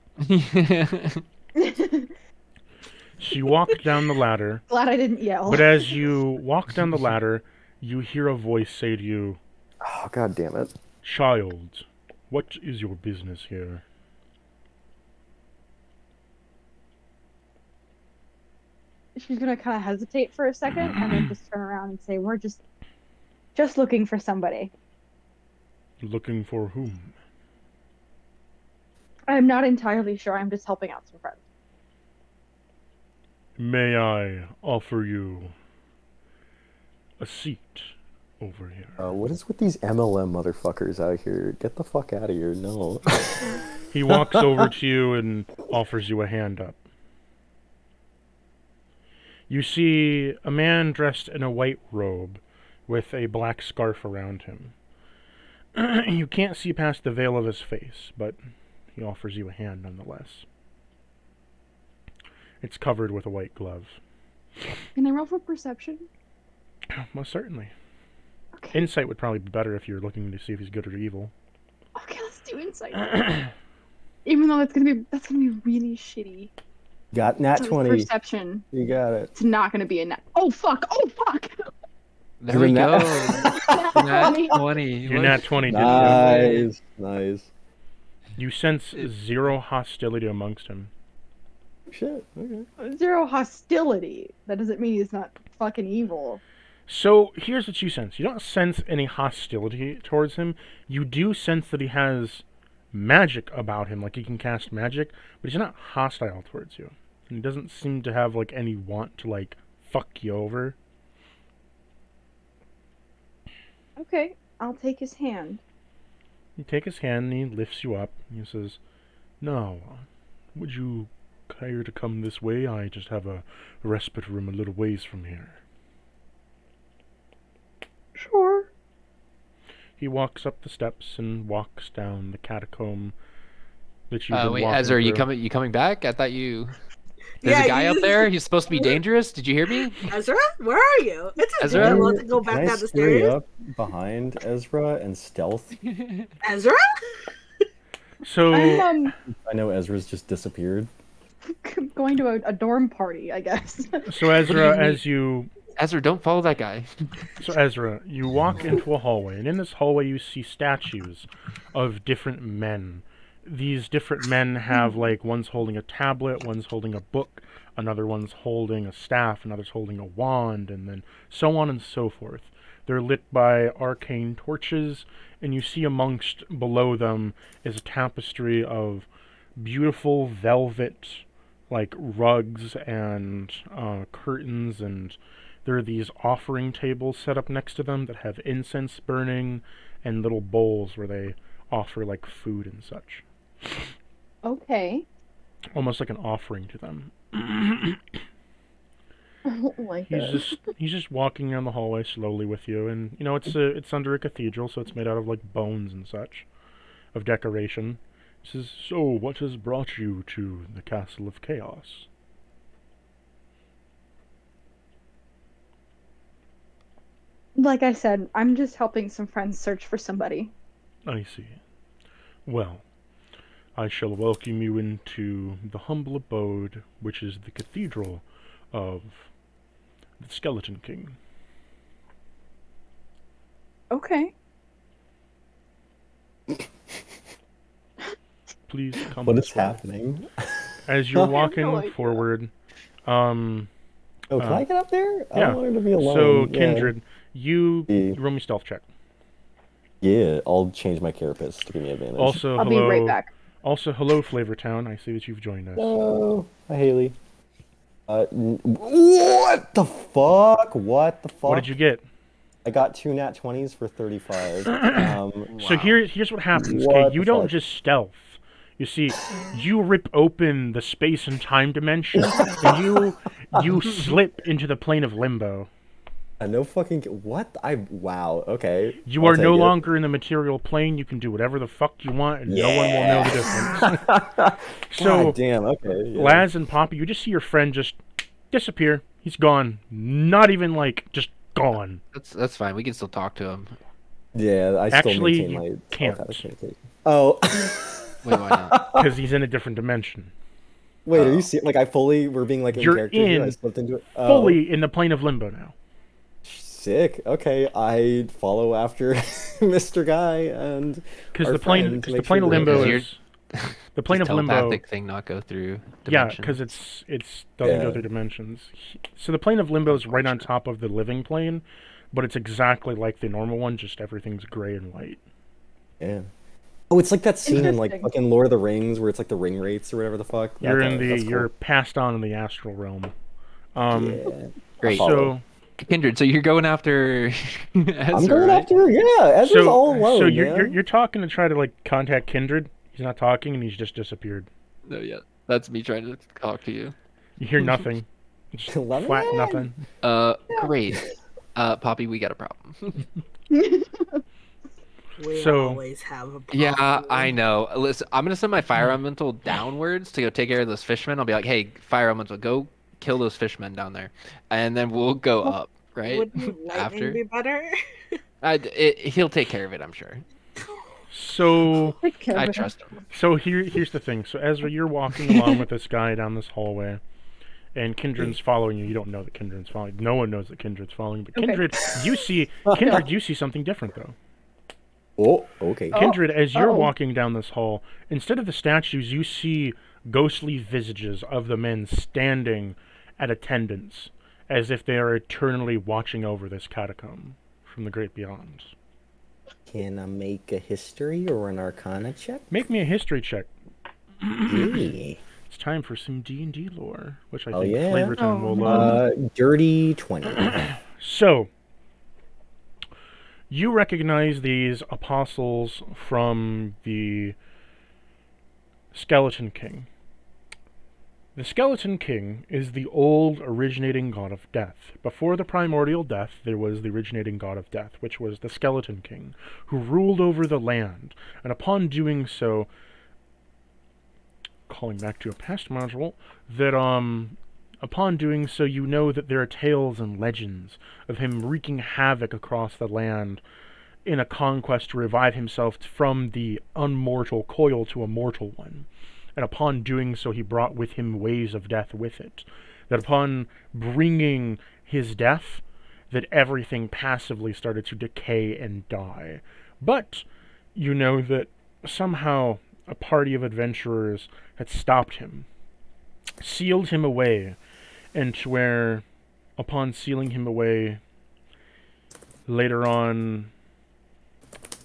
So you walk down the ladder, Glad I didn't yell. but as you walk down the ladder, you hear a voice say to you, Oh, god damn it. "Child, what is your business here?" She's gonna kind of hesitate for a second and then just turn around and say, "We're just looking for somebody." Looking for whom? I'm not entirely sure. I'm just helping out some friends. May I offer you a seat over here? What is with these MLM motherfuckers out here? Get the fuck out of here, no. He walks over to you and offers you a hand up. You see a man dressed in a white robe with a black scarf around him. You can't see past the veil of his face, but he offers you a hand nonetheless. It's covered with a white glove. Can I roll for perception? Most certainly. Okay. Insight would probably be better if you're looking to see if he's good or evil. Okay, let's do insight. Even though that's gonna be really shitty. Got nat So 20. perception. You got it. It's not gonna be a nat. Oh fuck! Oh fuck! There we go. Nat Nat 20. 20. You're nat 20, didn't Nice, nice. you? You sense zero hostility amongst him. Shit, okay. Zero hostility. That doesn't mean he's not fucking evil. So here's what you sense. You don't sense any hostility towards him. You do sense that he has magic about him, like he can cast magic, but he's not hostile towards you. And he doesn't seem to have like any want to like fuck you over. Okay, I'll take his hand. You take his hand and he lifts you up. And he says, "Now, would you care to come this way? I just have a respite room a little ways from here." Sure. He walks up the steps and walks down the catacomb that you've been Wait, walking Ezra, through. you coming back? I thought you. There's Yeah, a guy up you- there. He's supposed to be dangerous. Did you hear me? Ezra, where are you? It's a Ezra? little to go back Can I down the scurry stairs. up behind Ezra and stealth? Ezra? So I'm I know Ezra's just disappeared. going to a dorm party, I guess. So Ezra, mean? as you Ezra, don't follow that guy. So Ezra, you walk into a hallway, and in this hallway you see statues of different men. These different men have, like, one's holding a tablet, one's holding a book, another one's holding a staff, another's holding a wand, and then so on and so forth. They're lit by arcane torches, and you see amongst below them is a tapestry of beautiful velvet, like, rugs and curtains, and there are these offering tables set up next to them that have incense burning and little bowls where they offer like food and such. Okay. Almost like an offering to them. I don't like He's just walking down the hallway slowly with you, and you know it's under a cathedral, so it's made out of like bones and such of decoration. He says, "So what has brought you to the Castle of Chaos?" Like I said, I'm just helping some friends search for somebody. I see. Well, I shall welcome you into the humble abode, which is the cathedral of the Skeleton King. Okay. Please come. What this is way." happening? As you're I have no walking idea. forward, Oh, can I get up there? I yeah. don't want her to be alone. So Yeah. Kindred, you Yeah. roll me stealth check. Yeah, I'll change my carapace to give me advantage. Also, I'll hello. be right back. Also, hello, Flavortown. I see that you've joined us. Hello. Hi, Haley. What the fuck? What the fuck? What did you get? I got 2 nat 20s for 35. So here's what happens. Okay, What you the don't fuck? just stealth. You see, you rip open the space and time dimension, and you slip into the plane of limbo. No fucking. What? Wow. Okay. You I'll are no take it. longer in the material plane. You can do whatever the fuck you want, and no one will know the difference. So, God damn. Okay. Yeah. Laz and Poppy, you just see your friend just disappear. He's gone. Not even just gone. That's fine. We can still talk to him. Yeah. I still Actually, maintain you my can't. telepathic communication. Oh. Wait, why not? Because he's in a different dimension. Wait. Are you serious? Like we're being like in You're character here. I in slipped into it. Oh. fully in the plane of limbo now. Sick. Okay. I follow after Mr. Guy and. Because our the plane, friend to cause the make plane sure of we're limbo okay. is the plane Does of limbo. telepathic thing not go through Yeah, dimensions? because it doesn't go Yeah. through dimensions. So the plane of limbo is right on top of the living plane, but it's exactly like the normal one. Just everything's gray and white. Yeah. Oh, it's like that scene in like Interesting. fucking Lord of the Rings where it's like the ring wraiths or whatever the fuck. You're Okay, in the that's cool. you're passed on in the astral realm. Yeah. Great. follow. So Kindred, so you're going after Ezra, I'm going right? after. Yeah, Ezra's all alone. so man. you're talking to try to contact Kindred. He's not talking, and he's just disappeared. No, yeah. That's me trying to talk to you. You hear nothing. Just Love flat it. nothing. Great. Poppy, we got a problem. We So- always have a problem. Yeah, I know. Listen, I'm gonna send my fire elemental downwards to go take care of those fishmen. I'll be like, hey, fire elemental, go kill those fishmen down there, and then we'll go up, right? Wouldn't lightning After. be better? He'll take care of it, I'm sure. So I trust him. So here's the thing. So Ezra, you're walking along with this guy down this hallway, and Kindred's following you. You don't know that Kindred's following. No one knows that Kindred's following. But Okay. Kindred, you see something different though. Oh, okay. Kindred, as you're Uh-oh. walking down this hall, instead of the statues, you see ghostly visages of the men standing at attendance, as if they are eternally watching over this catacomb from the great beyond. Can I make a history or an arcana check? Make me a history check. Yeah. It's time for some D&D lore, which I Oh, think yeah? Flavorton will love. Dirty 20. So, you recognize these apostles from the Skeleton King. The Skeleton King is the old originating god of death. Before the primordial death, there was the originating god of death, which was the Skeleton King, who ruled over the land. And upon doing so, calling back to a past module, that upon doing so, you know that there are tales and legends of him wreaking havoc across the land in a conquest to revive himself from the unmortal coil to a mortal one. And upon doing so, he brought with him waves of death with it. That upon bringing his death, that everything passively started to decay and die. But you know that somehow a party of adventurers had stopped him, sealed him away, and to where, upon sealing him away, later on,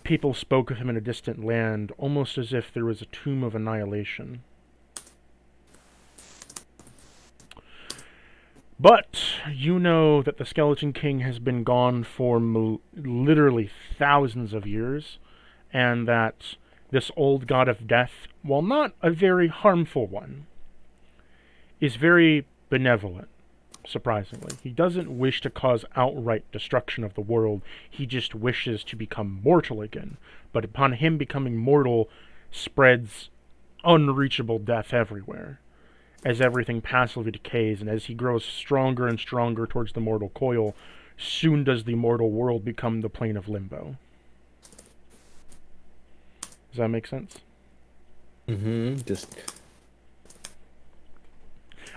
people spoke of him in a distant land, almost as if there was a tomb of annihilation. But you know that the Skeleton King has been gone for literally thousands of years, and that this old god of death, while not a very harmful one, is very benevolent, surprisingly. He doesn't wish to cause outright destruction of the world, he just wishes to become mortal again. But upon him becoming mortal, spreads unreachable death everywhere, as everything passively decays, and as he grows stronger and stronger towards the mortal coil, soon does the mortal world become the plane of limbo. Does that make sense? Just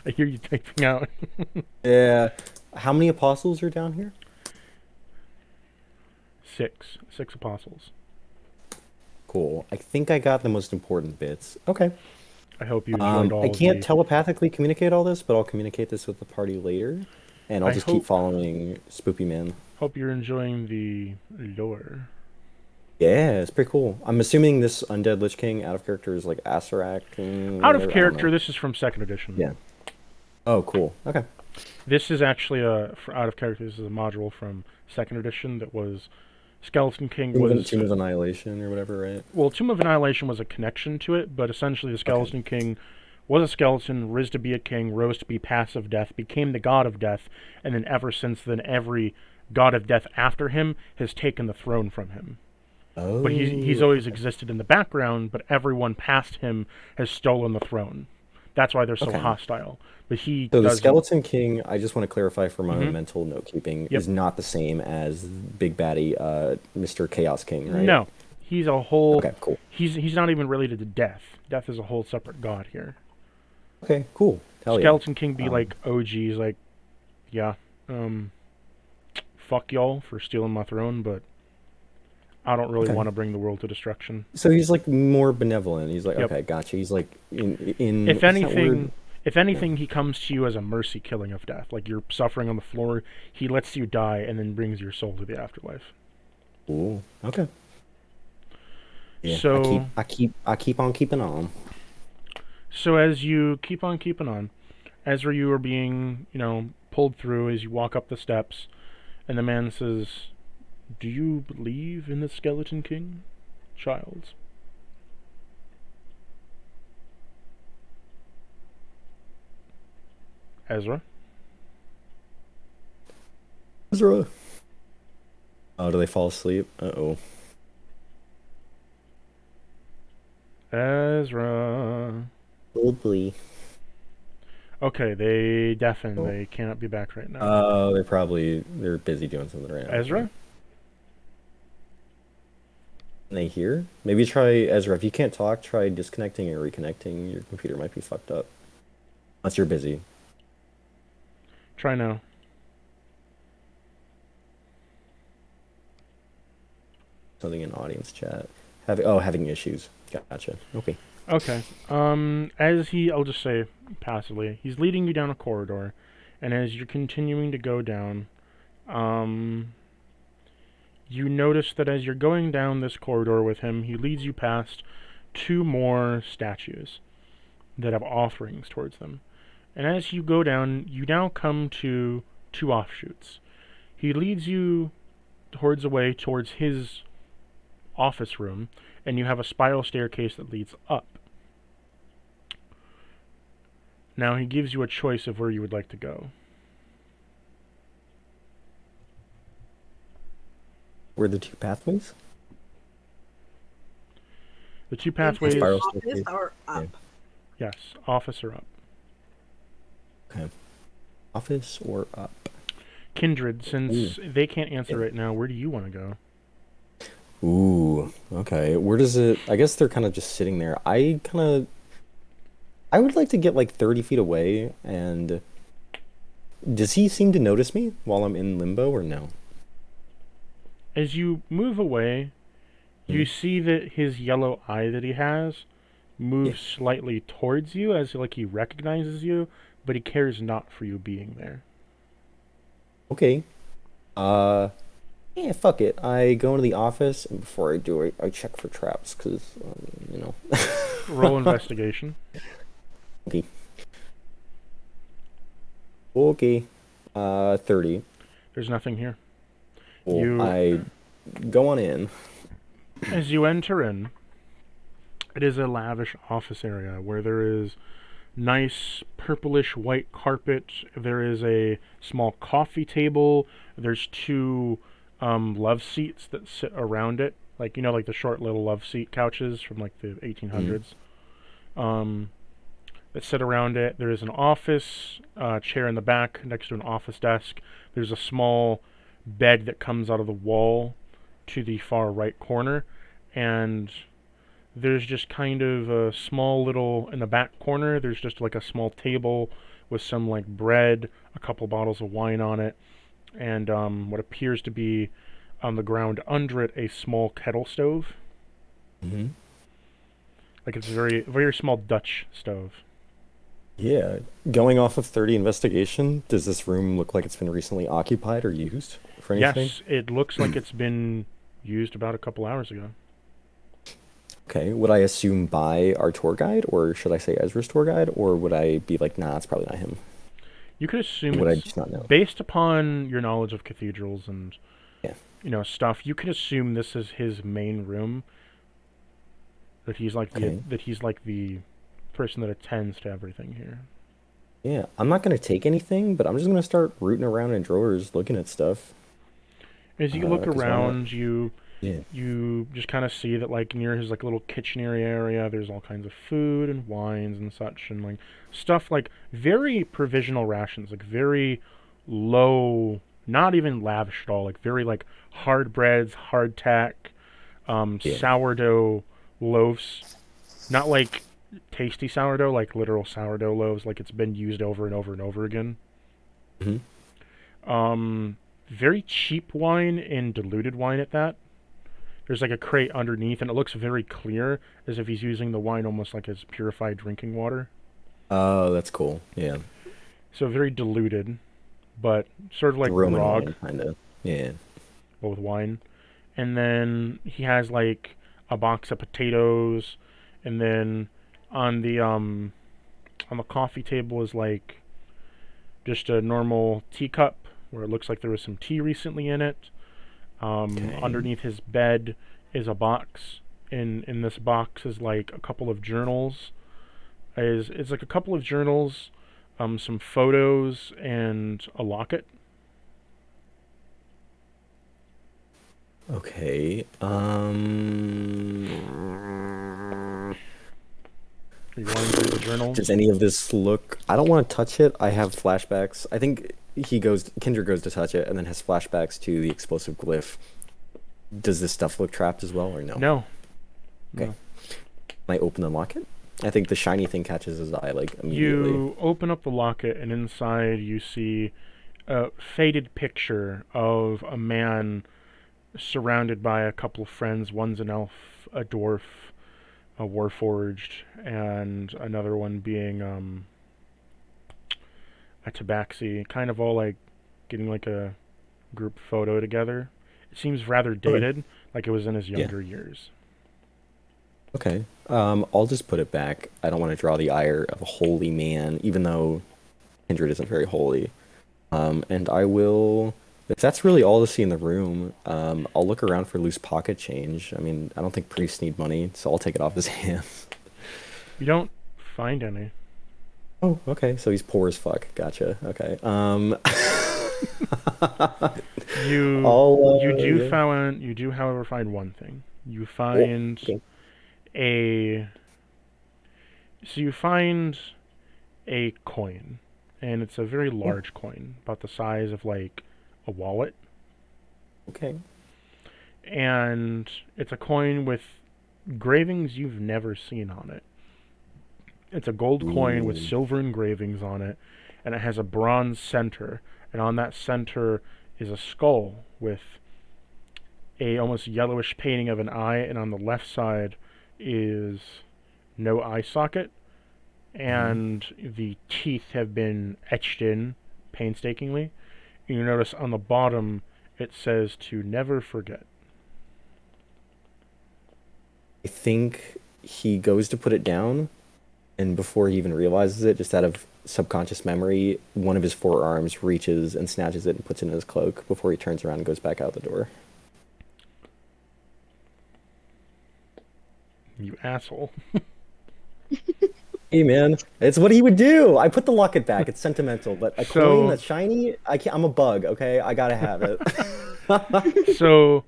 I hear you typing out. yeah. How many apostles are down here? Six apostles. Cool. I think I got the most important bits. Okay. I hope you enjoyed all I can't of the... telepathically communicate all this, but I'll communicate this with the party later, and I'll I just hope- keep following Spoopy Man. Hope you're enjoying the lore. Yeah, it's pretty cool. I'm assuming this Undead Lich King out of character is like Asarak. Out of character, this is from 2nd edition. Yeah. Oh, cool. Okay. This is actually out of character. This is a module from second edition that was Skeleton King was Tomb of Annihilation or whatever, right? well, Tomb of Annihilation was a connection to it, but essentially the Skeleton King was a skeleton, rose to be a king, rose to be passive death, became the god of death, and then ever since then, every god of death after him has taken the throne from him. Oh. But he's always existed in the background, but everyone past him has stolen the throne. That's why they're so hostile. But he So the doesn't. Skeleton King, I just want to clarify for my own mental note keeping, Yep. is not the same as Big Baddie, Mr. Chaos King, right? No, he's a whole. Okay, cool. He's not even related to Death. Death is a whole separate god here. Okay, cool. Hell Skeleton King be like OG's, like, yeah, fuck y'all for stealing my throne, but I don't really want to bring the world to destruction. So he's like more benevolent. He's like, Yep. okay, gotcha. He's like in If what's that anything, word? if anything, he comes to you as a mercy killing of death. Like you're suffering on the floor, he lets you die and then brings your soul to the afterlife. Ooh, okay. Yeah, So I keep on keeping on. So as you keep on keeping on, Ezra, you are being, pulled through as you walk up the steps, and the man says, "Do you believe in the Skeleton King, child?" Ezra? Ezra. Oh, do they fall asleep? Uh-oh. Ezra. Probably. Okay, they deafen. They cannot be back right now. Oh, they're busy doing something right now. Ezra? Can they hear? Maybe try Ezra. If you can't talk, try disconnecting or reconnecting. Your computer might be fucked up. Unless you're busy. Try now. Something in audience chat. Having issues. Gotcha. Okay. Okay. I'll just say passively, he's leading you down a corridor, and as you're continuing to go down, you notice that as you're going down this corridor with him, he leads you past two more statues that have offerings towards them. And as you go down, you now come to two offshoots. He leads you towards his office room, and you have a spiral staircase that leads up. Now he gives you a choice of where you would like to go. Were the two pathways? The two pathways... Spiral Office staircase. or up? Yes, office or up. Okay. Office or up? Kindred, since they can't answer right now, where do you want to go? Ooh, okay. Where does it... I guess they're kind of just sitting there. I would like to get like 30 feet away, and... Does he seem to notice me while I'm in limbo, or no? As you move away, you see that his yellow eye that he has moves slightly towards you, as like he recognizes you, but he cares not for you being there. Okay. Yeah, fuck it. I go into the office, and before I do, I check for traps, because, Roll investigation. Okay. Okay. 30. There's nothing here. Cool. I go on in. As you enter in, it is a lavish office area where there is nice purplish white carpet. There is a small coffee table. There's two love seats that sit around it, like the short little love seat couches from like the 1800s. That sit around it. There is an office chair in the back next to an office desk. There's a small bed that comes out of the wall to the far right corner, and there's just kind of a small little, in the back corner, there's just like a small table with some like bread, a couple bottles of wine on it, and what appears to be on the ground under it a small kettle stove. Mm-hmm. Like it's a very, very small Dutch stove. Yeah. Going off of 30 investigation, does this room look like it's been recently occupied or used for anything? Yes, it looks like it's been used about a couple hours ago. Okay. Would I assume by our tour guide, or should I say Ezra's tour guide, or would I be like, nah, it's probably not him? You could assume Would I it's just not know? based upon your knowledge of cathedrals and Yeah. stuff. You could assume this is his main room. That he's like Okay. the person that attends to everything here. Yeah, I'm not gonna take anything, but I'm just gonna start rooting around in drawers, looking at stuff. As you look 'Cause why not? around, you Yeah. just kind of see that like near his like little kitchenery area, there's all kinds of food and wines and such, and like stuff like very provisional rations, like very low, not even lavish at all, like very like hard breads, hardtack, Yeah. sourdough loaves, not like tasty sourdough, like literal sourdough loaves, like it's been used over and over and over again. Mhm. Very cheap wine and diluted wine at that. There's like a crate underneath, and it looks very clear, as if he's using the wine almost like as purified drinking water. Oh, that's cool. Yeah. So very diluted, but sort of like Roman grog, wine, kind of. Yeah. but with wine. And then he has like a box of potatoes, and then on the coffee table is like just a normal teacup where it looks like there was some tea recently in it. Okay. Underneath his bed is a box. In this box is like a couple of journals. It's like a couple of journals, some photos, and a locket. Okay. Are you wanting to read the journals? Does any of this look? I don't want to touch it. I have flashbacks. I think Kendra goes to touch it and then has flashbacks to the explosive glyph. Does this stuff look trapped as well, or no? No. Okay. No. Can I open the locket? I think the shiny thing catches his eye like immediately. You open up the locket, and inside you see a faded picture of a man surrounded by a couple of friends. One's an elf, a dwarf, a warforged, and another one being a tabaxi. Kind of all like getting like a group photo together. It seems rather dated, like it was in his younger years. Okay. I'll just put it back. I don't want to draw the ire of a holy man, even though Kindred isn't very holy. And I will, if that's really all to see in the room, I'll look around for loose pocket change. I mean, I don't think priests need money, so I'll take it off his hands. You don't find any. Oh, okay. So he's poor as fuck. Gotcha. Okay. You do, however, find one thing. You find okay. you find a coin, and it's a very large coin, about the size of like a wallet. Okay. And it's a coin with engravings you've never seen on it. It's a gold coin with silver engravings on it, and it has a bronze center, and on that center is a skull with a almost yellowish painting of an eye, and on the left side is no eye socket, and the teeth have been etched in painstakingly. And you notice on the bottom it says to never forget. I think he goes to put it down, and before he even realizes it, just out of subconscious memory, one of his forearms reaches and snatches it and puts it in his cloak before he turns around and goes back out the door. You asshole. Hey man, it's what he would do. I put the locket back. It's sentimental, but a coin that's shiny, I'm a bug. Okay, I gotta have it. So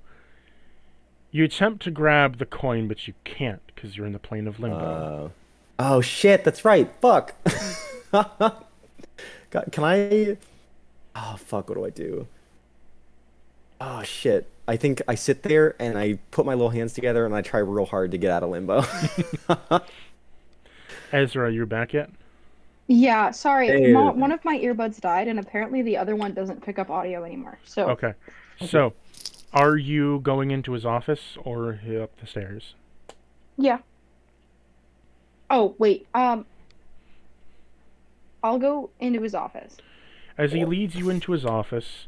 you attempt to grab the coin, but you can't because you're in the plane of limbo. Oh shit, that's right. Fuck. God, can I? Oh fuck, what do I do? Oh shit. I think I sit there and I put my little hands together and I try real hard to get out of limbo. Ezra, you're back yet? Yeah, sorry. Hey. One of my earbuds died, and apparently the other one doesn't pick up audio anymore. So Okay. So, are you going into his office or up the stairs? yeah. Oh wait. I'll go into his office. As he leads you into his office,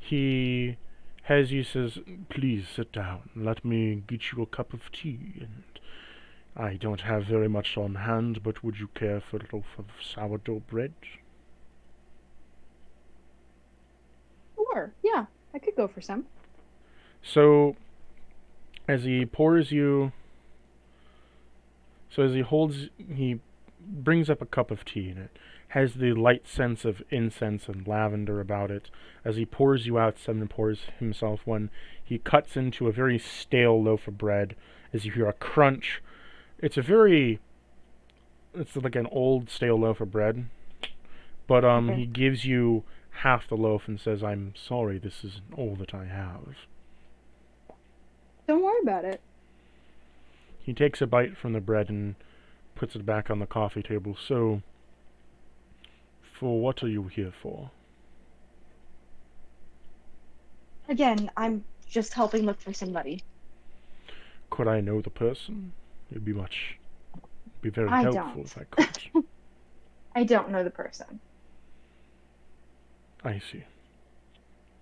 he has you says, "Please sit down. Let me get you a cup of tea. And I don't have very much on hand, but would you care for a little of sourdough bread?" I could go for some. So, as he pours you... So as he brings up a cup of tea, and it has the light sense of incense and lavender about it. As he pours you out some and pours himself one, he cuts into a very stale loaf of bread. As you hear a crunch, it's like an old stale loaf of bread. But Okay. he gives you half the loaf and says, "I'm sorry, this isn't all that I have." Don't worry about it. He takes a bite from the bread and puts it back on the coffee table. "So, for what are you here for?" Again, I'm just helping look for somebody. "Could I know the person? It'd be very I helpful don't. if I could." I don't know the person. "I see.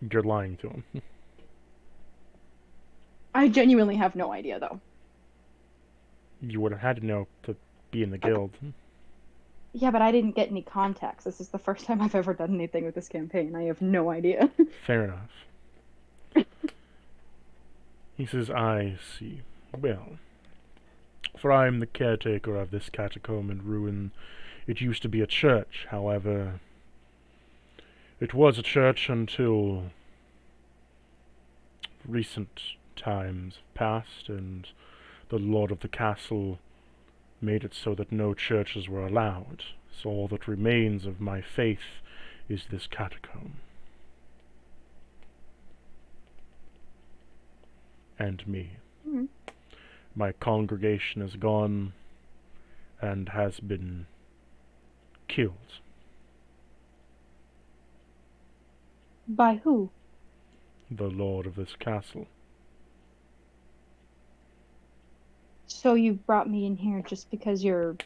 You're lying to him." I genuinely have no idea, though. "You would have had to know to be in the guild." Yeah, but I didn't get any context. This is the first time I've ever done anything with this campaign. I have no idea. "Fair enough." He says, "I see. Well, for I am the caretaker of this catacomb and ruin. It used to be a church, however. It was a church until recent times passed, and the lord of the castle made it so that no churches were allowed. So all that remains of my faith is this catacomb. And me. Hmm. My congregation is gone and has been killed." By who? "The lord of this castle." So you brought me in here just because you're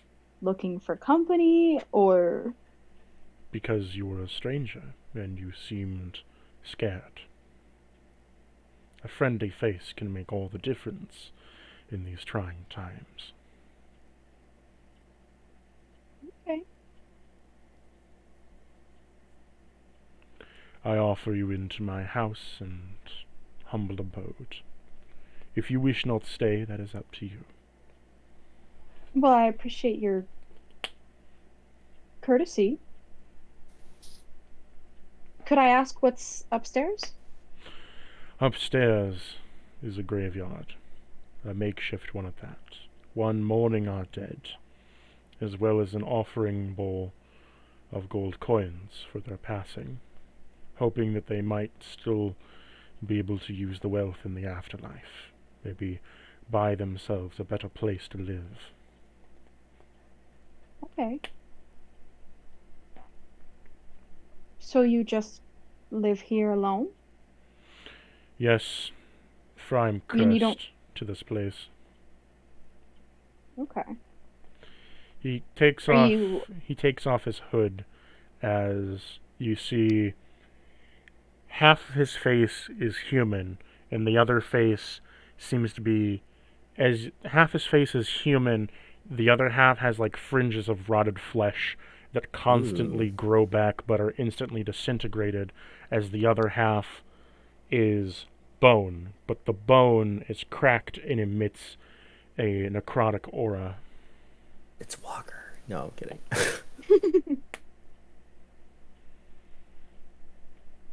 looking for company, or... "Because you were a stranger, and you seemed scared. A friendly face can make all the difference in these trying times." Okay. "I offer you into my house and humble abode. If you wish not stay, that is up to you." Well, I appreciate your courtesy. Could I ask what's upstairs? "Upstairs is a graveyard, a makeshift one at that, one mourning our dead, as well as an offering bowl of gold coins for their passing, hoping that they might still be able to use the wealth in the afterlife, maybe buy themselves a better place to live." Okay. So you just live here alone? "Yes, for I'm I mean, you don't... cursed to this place." Okay. He takes Are off you... he takes off his hood as you see half of his face is human and the other face seems to be, as half his face is human, the other half has like fringes of rotted flesh that constantly grow back but are instantly disintegrated, as the other half is bone, but the bone is cracked and emits a necrotic aura. It's Walker. No, I'm kidding.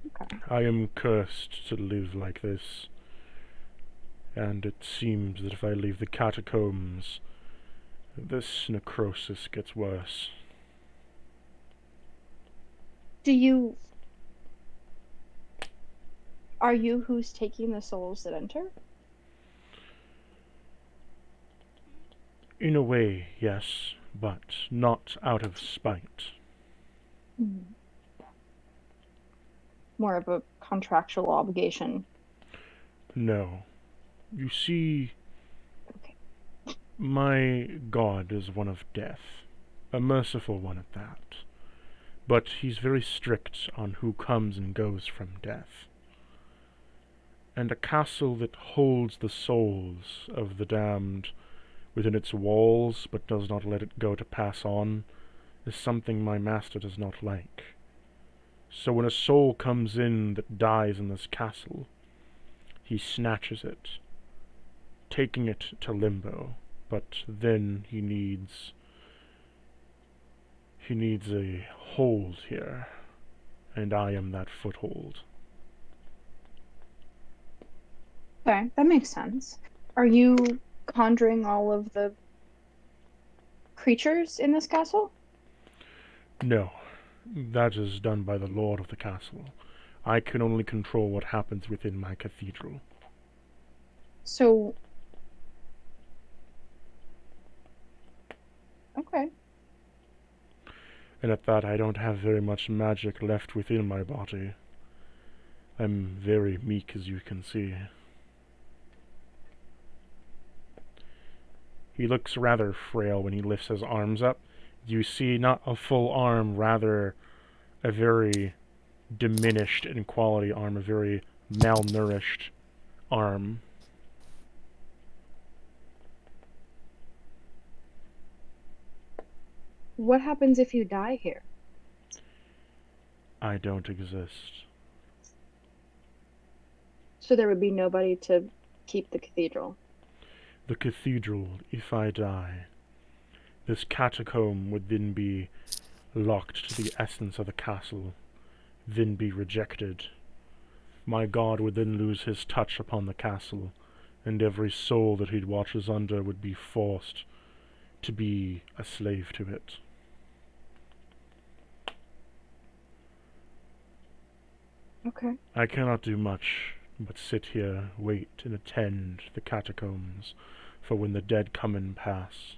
Okay. "I am cursed to live like this, and it seems that if I leave the catacombs, this necrosis gets worse." Do you... Are you who's taking the souls that enter? "In a way, yes, but not out of spite." Hmm. More of a contractual obligation. "No. You see, Okay. my god is one of death, a merciful one at that, but he's very strict on who comes and goes from death. And a castle that holds the souls of the damned within its walls, but does not let it go to pass on, is something my master does not like. So when a soul comes in that dies in this castle, he snatches it, taking it to limbo. But then he needs a hold here, and I am that foothold. Okay, that makes sense. Are you conjuring all of the creatures in this castle? No, that is done by the lord of the castle. I can only control what happens within my cathedral. So, okay. And at that, I don't have very much magic left within my body. I'm very meek, as you can see. He looks rather frail when he lifts his arms up. You see not a full arm, rather a very diminished in quality arm, a very malnourished arm. What happens if you die here? I don't exist. So there would be nobody to keep the cathedral. The cathedral, if I die, this catacomb would then be locked to the essence of the castle, then be rejected. My god would then lose his touch upon the castle, and every soul that he watches under would be forced to be a slave to it. Okay. I cannot do much but sit here, wait, and attend the catacombs for when the dead come and pass.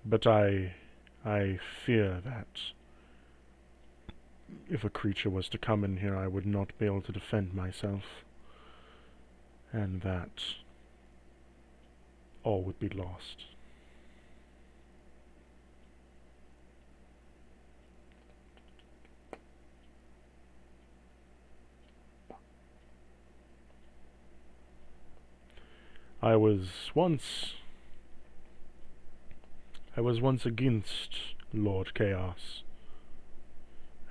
But I fear that if a creature was to come in here, I would not be able to defend myself, and that all would be lost. I was once against Lord Chaos,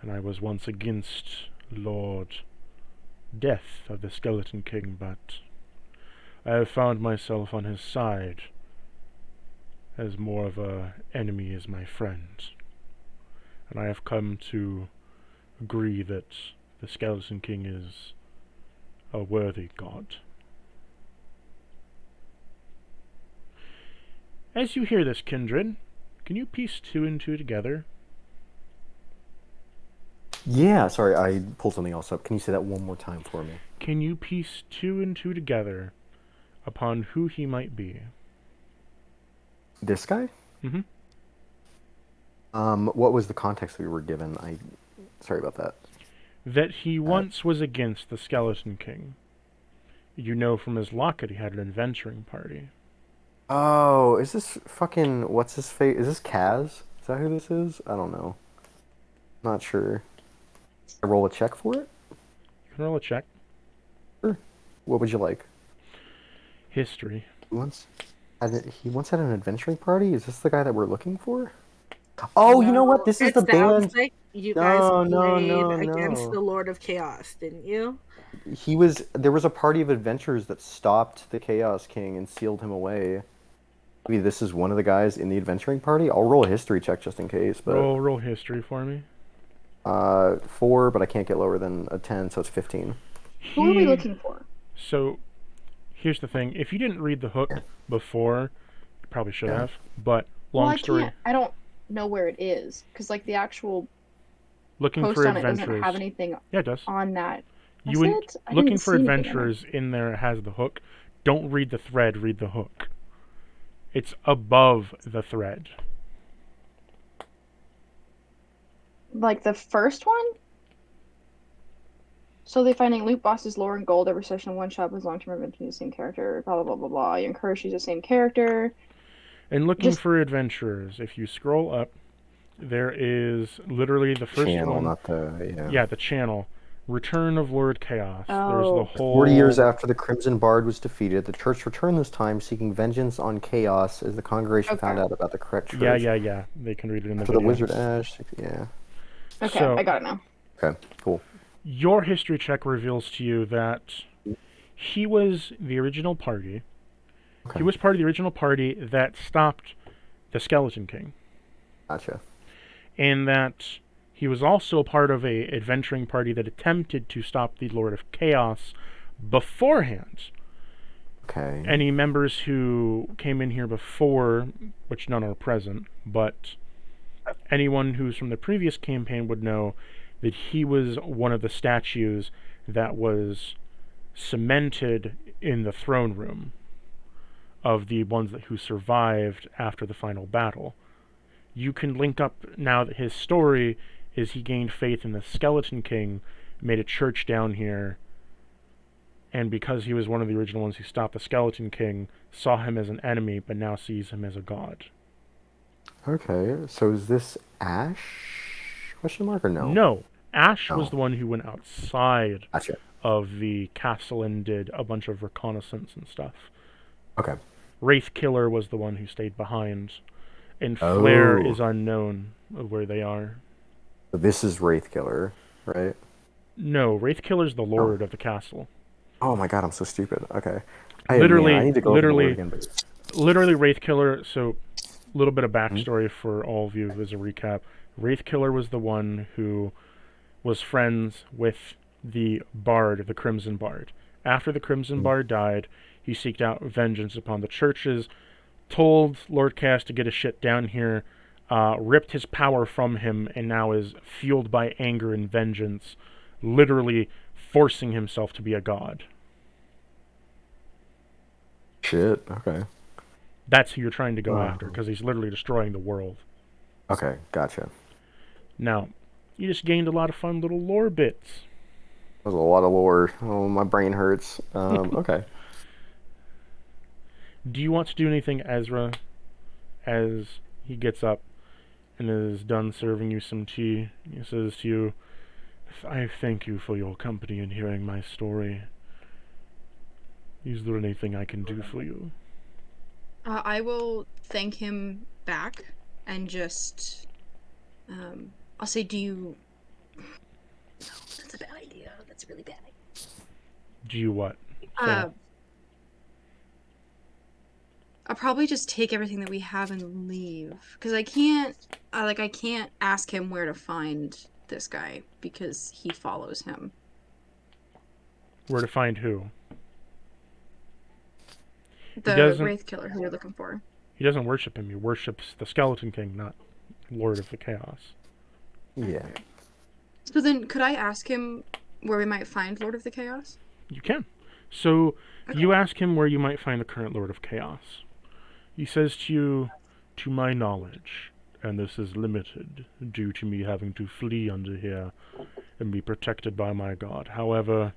and I was once against Lord Death of the Skeleton King, but I have found myself on his side as more of a enemy as my friend, and I have come to agree that the Skeleton King is a worthy god. As you hear this, kindred, can you piece two and two together? Yeah, sorry, I pulled something else up. Can you say that one more time for me? Can you piece two and two together upon who he might be? This guy? Mm-hmm. What was the context we were given? Sorry about that. That he once was against the Skeleton King. You know from his locket he had an adventuring party. Oh, is this fucking what's his face? Is this Kaz? Is that who this is? I don't know. Not sure. I roll a check for it? You can roll a check. Sure. What would you like? History. He once had an adventuring party? Is this the guy that we're looking for? Oh, you know what? This is It the band. sounds like you No, guys no, played no, against no. the Lord of Chaos, didn't you? There was a party of adventurers that stopped the Chaos King and sealed him away. Maybe this is one of the guys in the adventuring party? I'll roll a history check just in case, but... Roll history for me. 4, but I can't get lower than a 10, so it's 15. Who are we looking for? So, here's the thing. If you didn't read the hook before, you probably should have, but long story... I don't know where it is, because, like, the actual Looking post for on it doesn't adventurers. have anything Yeah, it does. on that. You Does would, it? I looking didn't for see anything in it. adventurers in there has the hook. Don't read the thread, read the hook. It's above the thread. Like the first one? So they finding loot bosses, lore, and gold every session. One shot with long-term adventure the same character. Blah blah blah blah blah. You encourage to use the same character. And looking for adventurers, if you scroll up, there is literally the first Channel, one. not the... Yeah, the channel. Return of Lord Chaos. Oh. There's the whole... 40 years after the Crimson Bard was defeated, the church returned this time, seeking vengeance on chaos as the congregation found out about the correct church. Yeah. They can read it in the For video. the Wizard Ash, yeah. Okay, So- I got it now. Okay, cool. Your history check reveals to you that he was the original party. Okay. He was part of the original party that stopped the Skeleton King. Gotcha. And that he was also part of a adventuring party that attempted to stop the Lord of Chaos beforehand. Okay. Any members who came in here before, which none are present, but anyone who's from the previous campaign would know that he was one of the statues that was cemented in the throne room of the ones who survived after the final battle. You can link up now that his story is he gained faith in the Skeleton King, made a church down here, and because he was one of the original ones who stopped the Skeleton King, saw him as an enemy, but now sees him as a god. Okay, so is this Ash? Question mark or no? No. Ash was No. the one who went outside Gotcha. of the castle and did a bunch of reconnaissance and stuff. Okay. Wraith Killer was the one who stayed behind. And Flare is unknown of where they are. So this is Wraith Killer, right? No, Wraith Killer's the lord of the castle. Oh my god, I'm so stupid. Okay. I need to go over the lore again, but... Literally Wraith Killer, so a little bit of backstory for all of you as a recap. Wraith Killer was the one who was friends with the Bard, the Crimson Bard. After the Crimson Bard died, he seeked out vengeance upon the churches, told Lord Cass to get his shit down here, ripped his power from him, and now is fueled by anger and vengeance, literally forcing himself to be a god. Shit, okay. That's who you're trying to go after, because he's literally destroying the world. Okay, gotcha. Now, you just gained a lot of fun little lore bits. There's a lot of lore. Oh, my brain hurts. Okay. Do you want to do anything, Ezra, as he gets up and is done serving you some tea? He says to you, I thank you for your company and hearing my story. Is there anything I can do for you? I will thank him back and just, I'll say, do you... No, that's a bad idea. That's a really bad idea. Do you what? I'll probably just take everything that we have and leave. Because I can't ask him where to find this guy because he follows him. Where to find who? The Wraith Killer who you're looking for. He doesn't worship him. He worships the Skeleton King, not Lord of the Chaos. Yeah. So then, could I ask him where we might find Lord of the Chaos? You can. So, Okay. you ask him where you might find the current Lord of Chaos. He says to you, to my knowledge, and this is limited, due to me having to flee under here and be protected by my god. However,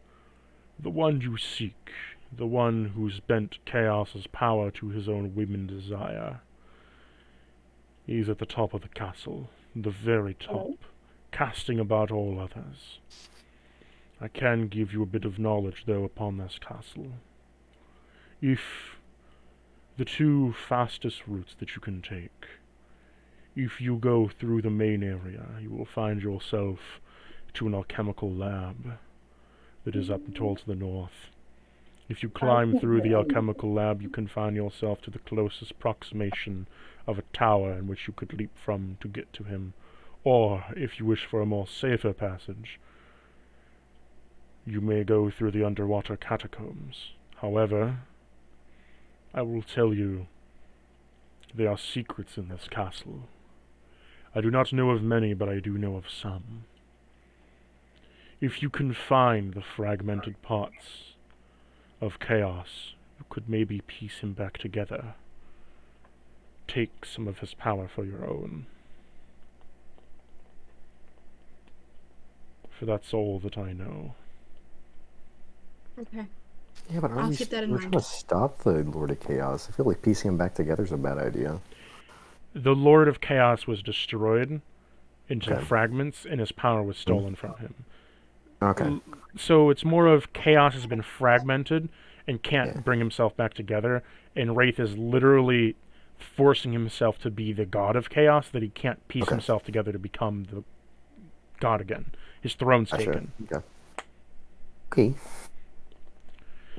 the one you seek, the one who's bent Chaos's power to his own whim and desire, he's at the top of the castle, the very top, casting about all others. I can give you a bit of knowledge, though, upon this castle. If the two fastest routes that you can take, if you go through the main area, you will find yourself to an alchemical lab that is up and towards the north. If you climb through the alchemical lab, you can find yourself to the closest approximation of a tower in which you could leap from to get to him. Or, if you wish for a more safer passage, you may go through the underwater catacombs. However, I will tell you, there are secrets in this castle. I do not know of many, but I do know of some. If you can find the fragmented parts of Chaos, you could maybe piece him back together. Take some of his power for your own. For that's all that I know. Okay. Yeah, but I'll keep that in we're mind. trying to stop the Lord of Chaos. I feel like piecing him back together is a bad idea. The Lord of Chaos was destroyed into Okay. fragments, and his power was stolen from him. Okay. So it's more of Chaos has been fragmented and can't Yeah. bring himself back together, and Wraith is literally forcing himself to be the god of Chaos, that he can't piece Okay. himself together to become the god again. His throne's Gotcha. taken. Okay.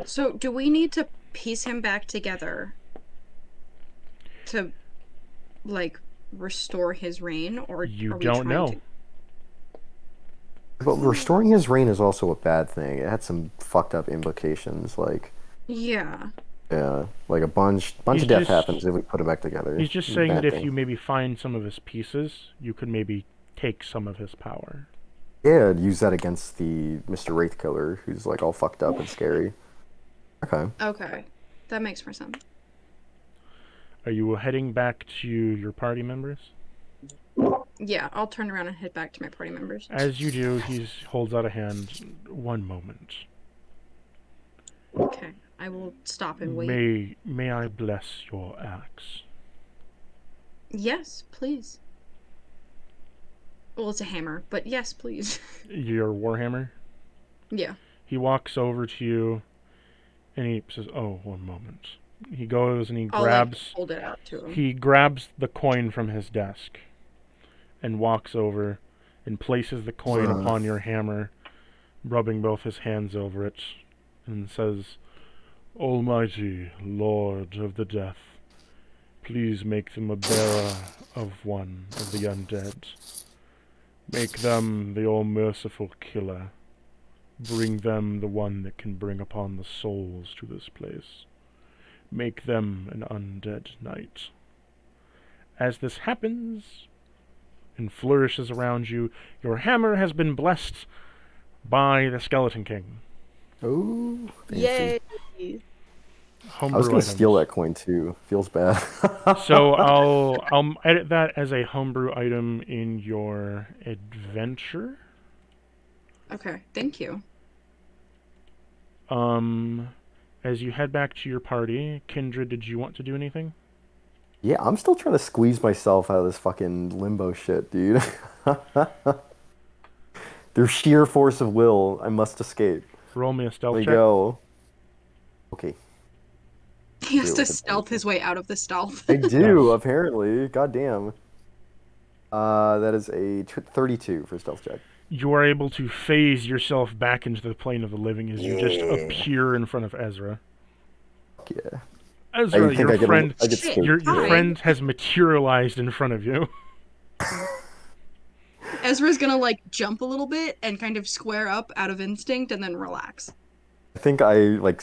So, do we need to piece him back together to, like, restore his reign, or You are we don't trying know. to? But restoring his reign is also a bad thing. It had some fucked up implications, like Yeah. like a bunch He's of death just- happens if we put him back together. He's just saying Bad that if thing. you maybe find some of his pieces, you could maybe take some of his power. Yeah, use that against the Mr. Wraith killer, who's like all fucked up and scary. Okay. Okay. That makes more sense. Are you heading back to your party members? Yeah, I'll turn around and head back to my party members. As you do, he holds out a hand. One moment. Okay. I will stop and wait. May I bless your axe? Yes, please. Well, it's a hammer, but yes, please. Your warhammer? Yeah. He walks over to you, and he says, "Oh, one moment." He goes and he I'll grabs. hold it out to him. He grabs the coin from his desk, and walks over, and places the coin upon your hammer, rubbing both his hands over it, and says, "Almighty Lord of the Death, please make them a bearer of one of the undead. Make them the all-merciful killer. Bring them the one that can bring upon the souls to this place. Make them an undead knight." As this happens, and flourishes around you, your hammer has been blessed by the Skeleton King. Oh, fancy. Yay! I was gonna steal that coin too. Feels bad. So I'll edit that as a homebrew item in your adventure. Okay, thank you. As you head back to your party, Kindred, did you want to do anything? Yeah, I'm still trying to squeeze myself out of this fucking limbo shit, dude. Through sheer force of will, I must escape. Roll me a stealth There you check. go. Okay. He has Deal to with it, stealth baby. his way out of the stealth. I do, Yes. apparently. Goddamn. That is a 32 for stealth check. You are able to phase yourself back into the plane of the living as you just Yeah. appear in front of Ezra. Fuck yeah. Ezra, I think your I get, friend, I get Shit. scared. your Hi. friend has materialized in front of you. Ezra's gonna like jump a little bit and kind of square up out of instinct and then relax. I think I like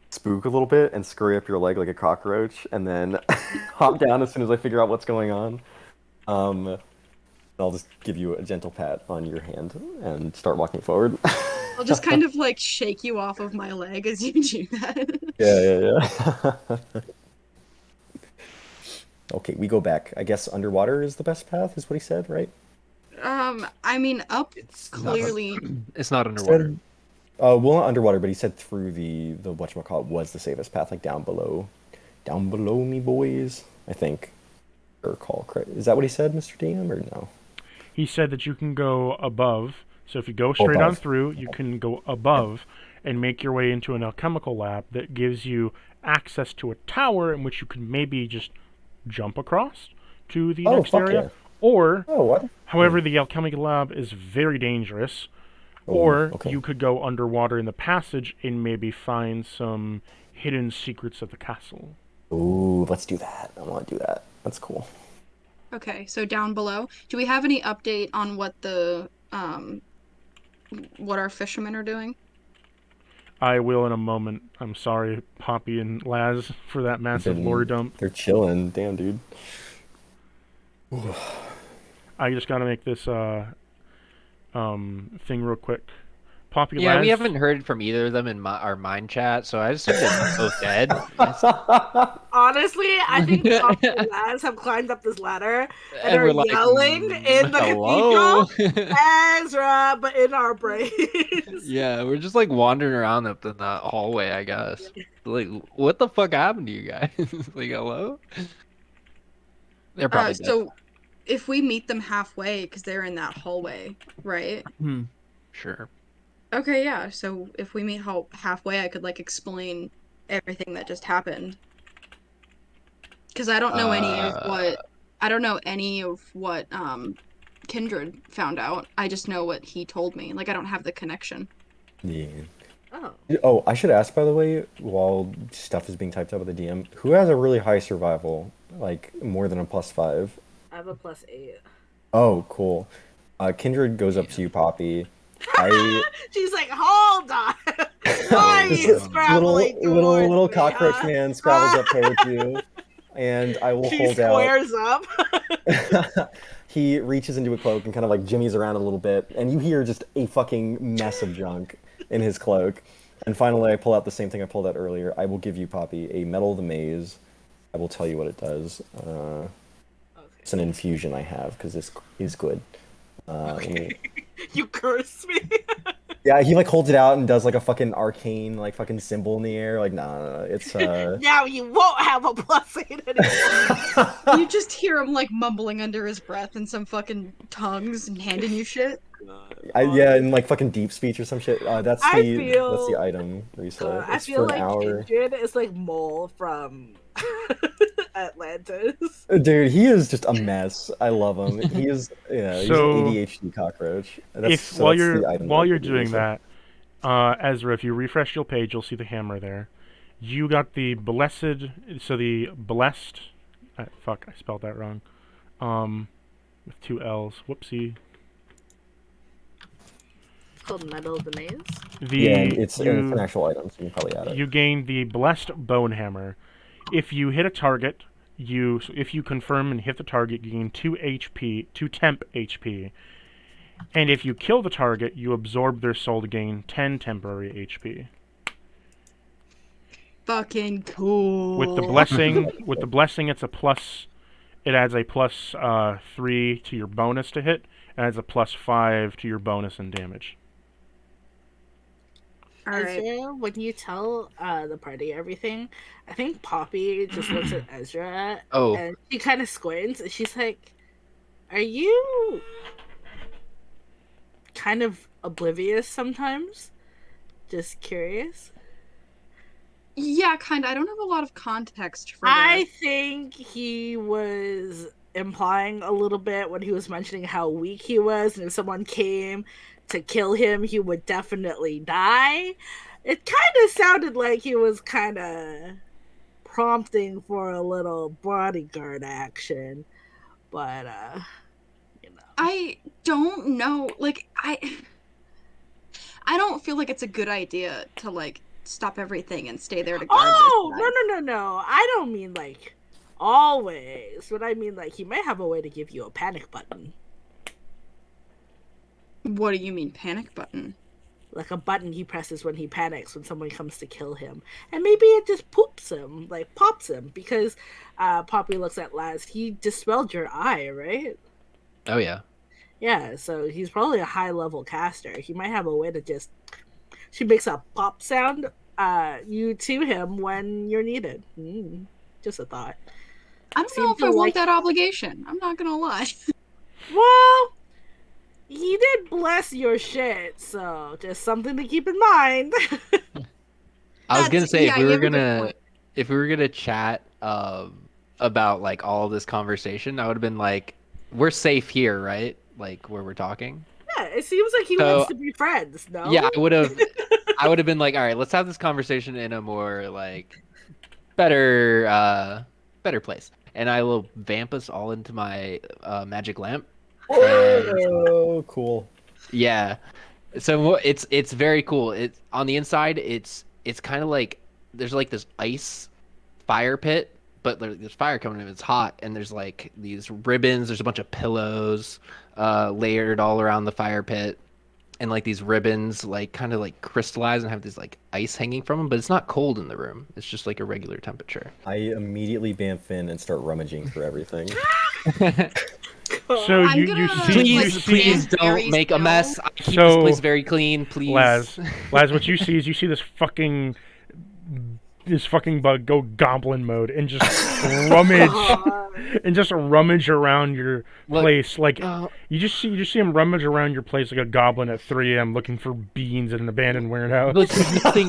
spook a little bit and scurry up your leg like a cockroach, and then hop down as soon as I figure out what's going on. I'll just give you a gentle pat on your hand and start walking forward. I'll just kind of like shake you off of my leg as you do that. Yeah. Okay, we go back. I guess underwater is the best path, is what he said, right? I mean, up It's clearly. It's not underwater. Said, well, not underwater, but he said through the whatchamacallit was the safest path, like down below me, boys. I think. Or recall correct. Is that what he said, Mr. DM, or no? He said that you can go above. So if you go straight on Above. through, you can go above and make your way into an alchemical lab that gives you access to a tower in which you can maybe just jump across to the next fuck area. yeah. Or, Oh, what? however, the alchemical lab is very dangerous. Oh, Or okay. you could go underwater in the passage and maybe find some hidden secrets of the castle. Ooh, let's do that. I want to do that. That's cool. Okay, so down below, do we have any update on what what our fishermen are doing? I will in a moment. I'm sorry, Poppy and Laz, for that massive lore dump. They're chilling. Damn, dude. I just gotta make this thing real quick. Poppy, Yeah, Laz, we haven't heard from either of them in our mind chat, so I assume they're both dead. Yes. Honestly, I think Pop and Laz have climbed up this ladder and are we're like, yelling in the hello? cathedral, Ezra, but in our brains. Yeah, we're just like wandering around up in that hallway, I guess. Like, what the fuck happened to you guys? Like, hello? They're probably dead. So if we meet them halfway, because they're in that hallway, right? Sure. Okay, yeah. So if we meet halfway, I could like explain everything that just happened. Because I don't know any of what Kindred found out. I just know what he told me. Like, I don't have the connection. Yeah. Oh. Oh, I should ask, by the way, while stuff is being typed up with the DM, who has a really high survival, like more than a +5? I have a +8. Oh, cool. Kindred goes up to you, Poppy. She's like, hold on. Why are you scrabbling towards little me, cockroach huh? man scrabbles up towards you, and I will She hold out. squares up. He reaches into a cloak and kind of like jimmies around a little bit, and you hear just a fucking mess of junk in his cloak. And finally, I pull out the same thing I pulled out earlier. I will give you, Poppy, a Metal of the Maze. I will tell you what it does. It's an infusion I have, because this is good. Let me... You curse me. Yeah, he like holds it out and does like a fucking arcane like fucking symbol in the air. Like, nah, it's Now you won't have a +8 anymore. You just hear him like mumbling under his breath in some fucking tongues and handing you shit. yeah, in like fucking deep speech or some shit. That's I the feel- item, Risa. I It's feel for like an hour. Kindred is like Mole from Atlantis. Dude, he is just a mess. I love him. He is, yeah, he's So, an ADHD cockroach. That's While the you're item while I you're give you, doing Risa. that, Ezra, if you refresh your page, you'll see the hammer there. You got the blessed. So the blessed. Fuck, I spelled that wrong. With 2 L's. Whoopsie. It's called Metal of the Maze. Yeah, and it's an actual item, so you can probably add it. You gain the blessed bone hammer. If you hit a target, if you confirm and hit the target, you gain 2 HP, 2 temp HP. And if you kill the target, you absorb their soul to gain 10 temporary HP. Fucking cool. With the blessing, it's a plus. It adds a +3 to your bonus to hit, and adds a +5 to your bonus and damage. Alright. Ezra, when you tell the party everything, I think Poppy just looks at Ezra Oh. and she kind of squints and she's like, "Are you kind of oblivious sometimes? Just curious." Yeah, kinda. I don't have a lot of context for I that. think he was implying a little bit when he was mentioning how weak he was, and if someone came to kill him, he would definitely die. It kind of sounded like he was kind of prompting for a little bodyguard action, but you know. I don't know. Like, I don't feel like it's a good idea to like stop everything and stay there to guard Oh, this guy. no. I don't mean like always. What I mean, like, he may have a way to give you a panic button. What do you mean, panic button? Like a button he presses when he panics when someone comes to kill him. And maybe it just pops him. Because Poppy looks at Laz. He dispelled your eye, right? Oh yeah. Yeah, so he's probably a high-level caster. He might have a way to just... She makes a pop sound you to him when you're needed. Just a thought. I don't know if I want that obligation. I'm not gonna lie. Well, he did bless your shit, so just something to keep in mind. I was gonna say yeah, you have a good point. if we were gonna chat about like all of this conversation, I would have been like, we're safe here, right? Like where we're talking. Yeah, it seems like he So- wants to be friends, no? Yeah, I would have been like, all right, let's have this conversation in a more like better place. And I will vamp us all into my magic lamp. Oh, cool. Yeah. So it's very cool. It's on the inside. It's kind of like there's like this ice fire pit, but there's fire coming in. It's hot, and there's like these ribbons. There's a bunch of pillows layered all around the fire pit, and like these ribbons like kind of like crystallize and have this like ice hanging from them. But it's not cold in the room. It's just like a regular temperature. I immediately bamf in and start rummaging through everything. So I'm you gonna- Please, please stand don't very make a still. mess. I keep So, this place very clean, please. Laz, what you see is you see this fucking this fucking bug go goblin mode and just rummage around your place like you just see him rummage around your place like a goblin at 3 a.m. looking for beans in an abandoned warehouse. Look,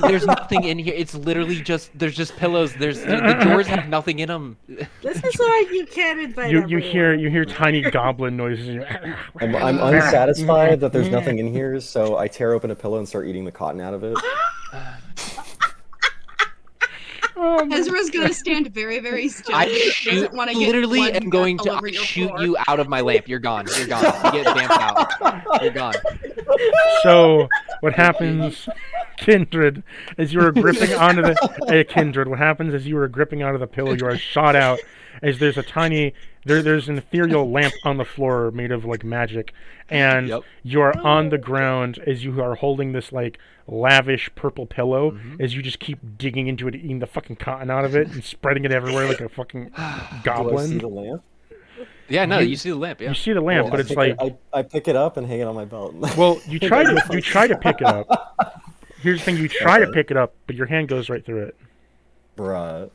there's nothing in here. It's literally there's just pillows. The drawers have nothing in them. This is why you can't invite you hear tiny goblin noises. And I'm unsatisfied that there's nothing in here, so I tear open a pillow and start eating the cotton out of it. Ezra's gonna stand very, very still. Literally am going to shoot you out of my lamp. You're gone. You're gone. You get damped out. You're gone. So what happens, Kindred, as you were gripping onto the Kindred? What happens as you were gripping onto the pillow? You are shot out as there's a tiny there's an ethereal lamp on the floor made of like magic, and you are on the ground as you are holding this like lavish purple pillow as you just keep digging into it, eating the fucking cotton out of it and spreading it everywhere like a fucking goblin. Do I see the lamp? Yeah, no, you see the lamp. Yeah, you see the lamp, but it's like I pick it up and hang it on my belt. Well, you try to pick it up. Here's the thing: you try to pick it up, but your hand goes right through it. Bruh.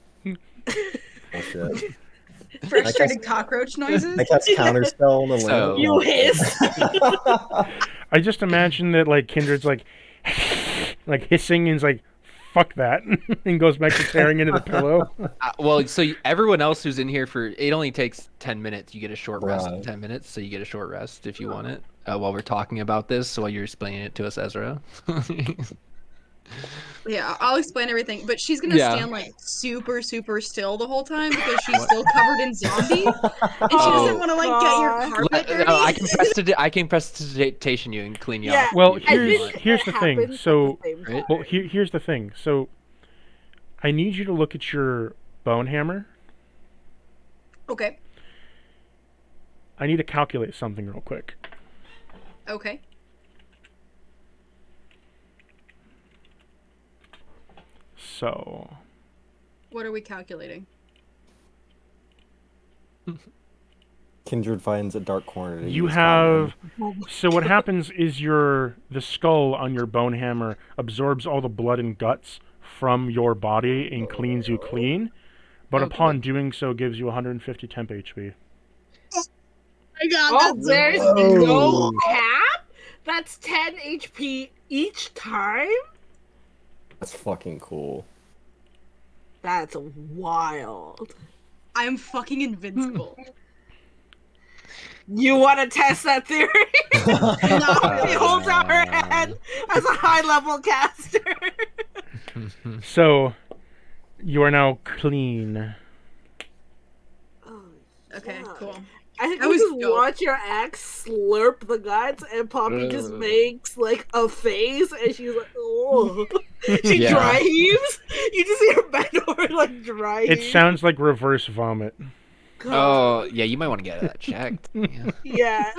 Bullshit. Frustrated cockroach noises. I cast counterspell on the lamp. You hiss. I just imagine that like Kindred's like hissing and is like, fuck that, and goes back to tearing into the pillow. Well, so everyone else who's in here it only takes 10 minutes. You get a short rest in 10 minutes, so you get a short rest if you want it while we're talking about this, so while you're explaining it to us, Ezra. Yeah, I'll explain everything, but she's gonna stand like super, super still the whole time because she's still covered in zombie, and she doesn't want to like get your carpet dirty. I can prestidigitation you and clean you up. Well, here's the thing. So, here's the thing. So, I need you to look at your bone hammer. Okay. I need to calculate something real quick. Okay. So, what are we calculating? Kindred finds a dark corner. You have. So what happens is the skull on your bone hammer absorbs all the blood and guts from your body and cleans you clean, but upon doing so gives you 150 temp HP. Oh my god, there's no cap? That's 10 HP each time? That's fucking cool. That's wild. I'm fucking invincible. You want to test that theory? No, she holds out her hand as a high-level caster. So, you are now clean. Okay, cool. I think we just watch your ex slurp the guts, and Poppy just makes like a face, and she's like, "Oh." She dry heaves. You just see her bend over like dry heave. It sounds like reverse vomit. God. Oh yeah, you might want to get that checked. Yeah.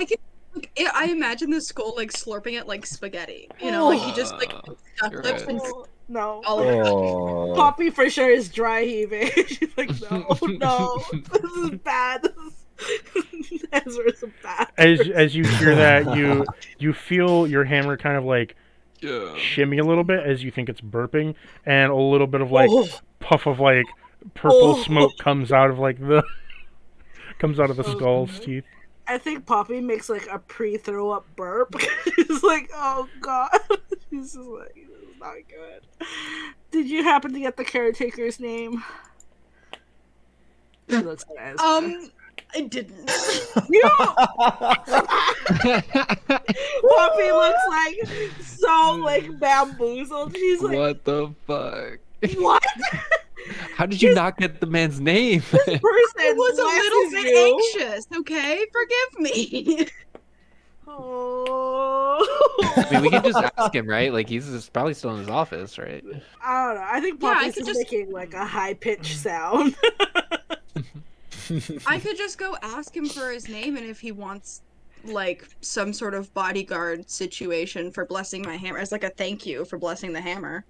I imagine the skull like slurping it like spaghetti. You know, like he just like stuff lips and no. All over. Poppy for sure is dry heaving. She's like, no, this is bad. Ezra's bad. As you hear that, you feel your hammer kind of like shimmy a little bit as you think it's burping, and a little bit of like puff of like purple smoke comes out of the skull's teeth. I think Poppy makes like a pre-throw up burp. She's like, oh god. She's just like, this is not good. Did you happen to get the caretaker's name? She looks at Ezra. I didn't. Poppy looks like so like bamboozled. She's like, what the fuck? What? How did you not get the man's name? This person was a little bit anxious. Okay, forgive me. Oh. I mean, we can just ask him, right? Like he's probably still in his office, right? I don't know. I think Poppy's just making like a high pitched sound. I could just go ask him for his name, and if he wants like some sort of bodyguard situation for blessing my hammer as like a thank you for blessing the hammer.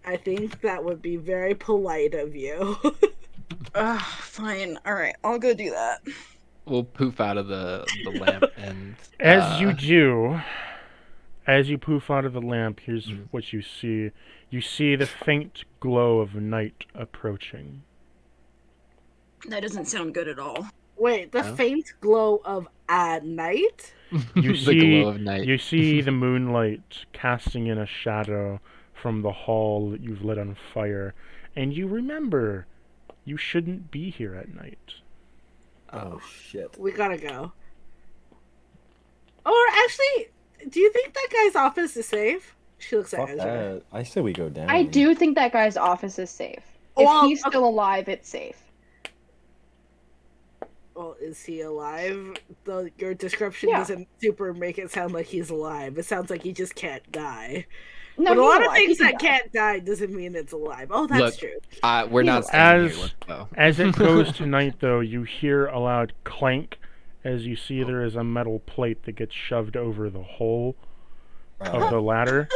I think that would be very polite of you. Fine. All right, I'll go do that. We'll poof out of the lamp, and as you do, As you poof out of the lamp, here's what you see. You see the faint glow of night approaching. That doesn't sound good at all. Wait, the faint glow of at night? You The see, glow of night. you see the moonlight casting in a shadow from the hall that you've lit on fire, and you remember you shouldn't be here at night. Oh shit. We gotta go. Or actually, do you think that guy's office is safe? She looks at Fuck Ezra. that. I say we go down. I do think that guy's office is safe. If Well, he's still alive, it's safe. Well, is he alive? Your description Yeah. doesn't super make it sound like he's alive. It sounds like he just can't die. No, But a he's lot of alive. He things can that die. can't die doesn't mean it's alive. Oh, that's Look, true. We're not staying here. Let's go. As it goes to night, though, you hear a loud clank as you see there is a metal plate that gets shoved over the hole of the ladder.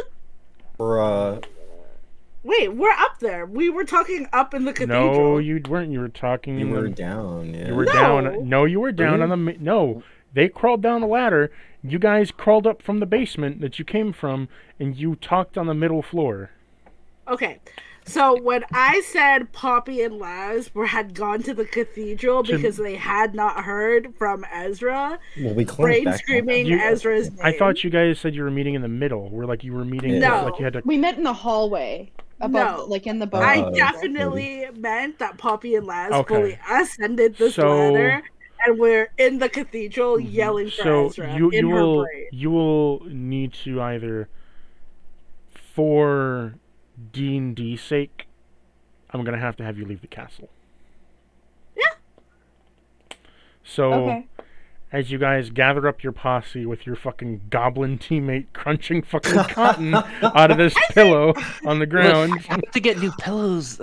Bruh. Wait, we're up there. We were talking up in the No, cathedral. you weren't. You were talking You in were the... down, yeah. You were No. down. No, you were down on the... No, they crawled down the ladder. You guys crawled up from the basement that you came from, and you talked on the middle floor. Okay, so when I said Poppy and Laz had gone to the cathedral because they had not heard from Ezra, Well, we climbed brain back screaming You- Ezra's name. I thought you guys said you were meeting in the middle, where like you were meeting, No. like you had to... We met in the hallway above, No. like in the boat. I Oh, definitely meant that Poppy and Laz Okay. fully ascended this So- ladder, and we're in the cathedral yelling for So Ezra you in her will brain. you will need to either, for D&D sake, I'm gonna have to have you leave the castle. Yeah. So Okay. as you guys gather up your posse with your fucking goblin teammate crunching fucking cotton out of this pillow on the ground, Look, I have to get new pillows.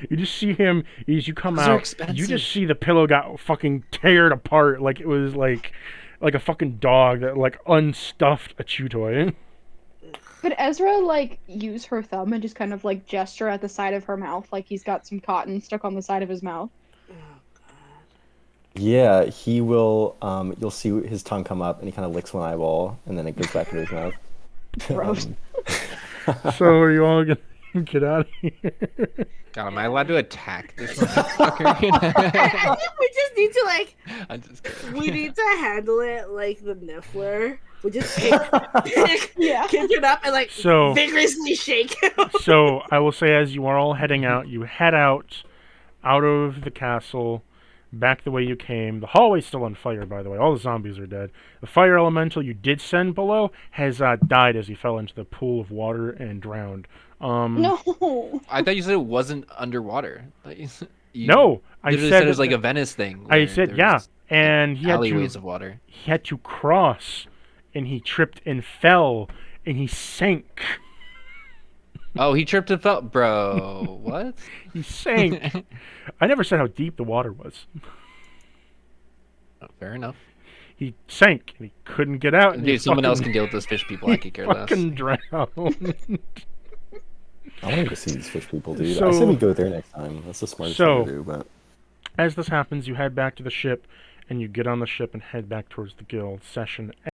you just see him as you come Those are out. You expensive. just see the pillow got fucking teared apart like it was like a fucking dog that like unstuffed a chew toy. Could Ezra like use her thumb and just kind of like gesture at the side of her mouth like he's got some cotton stuck on the side of his mouth? Yeah, he will. You'll see his tongue come up, and he kind of licks one eyeball, and then it goes back into his mouth. Gross. So are you all gonna get out of here? God, am I allowed to attack this motherfucker? I think we just need to like I'm just kidding. we need to handle it like the Niffler. We just kick Yeah. it up and like So- vigorously shake him. So I will say, as you are all heading out, you head out of the castle, back the way you came. The hallway's still on fire, by the way. All the zombies are dead. The fire elemental you did send below has died as he fell into the pool of water and drowned. No. I thought you said it wasn't underwater. No, I literally said it was that- like a Venice thing. I where said there yeah, was and he had alleyways to of water. cross, and he tripped and fell, and he sank. Oh, he tripped and fell, bro. What? He sank. I never said how deep the water was. Oh, fair enough. He sank, and he couldn't get out. And he Dude, someone else fucking- can deal with those fish people. I could care less. fucking drowned. I want to go see these fish people, dude. So- I say we go there next time. That's the smartest So- thing to do. But As this happens, you head back to the ship, and you get on the ship and head back towards the guild. Session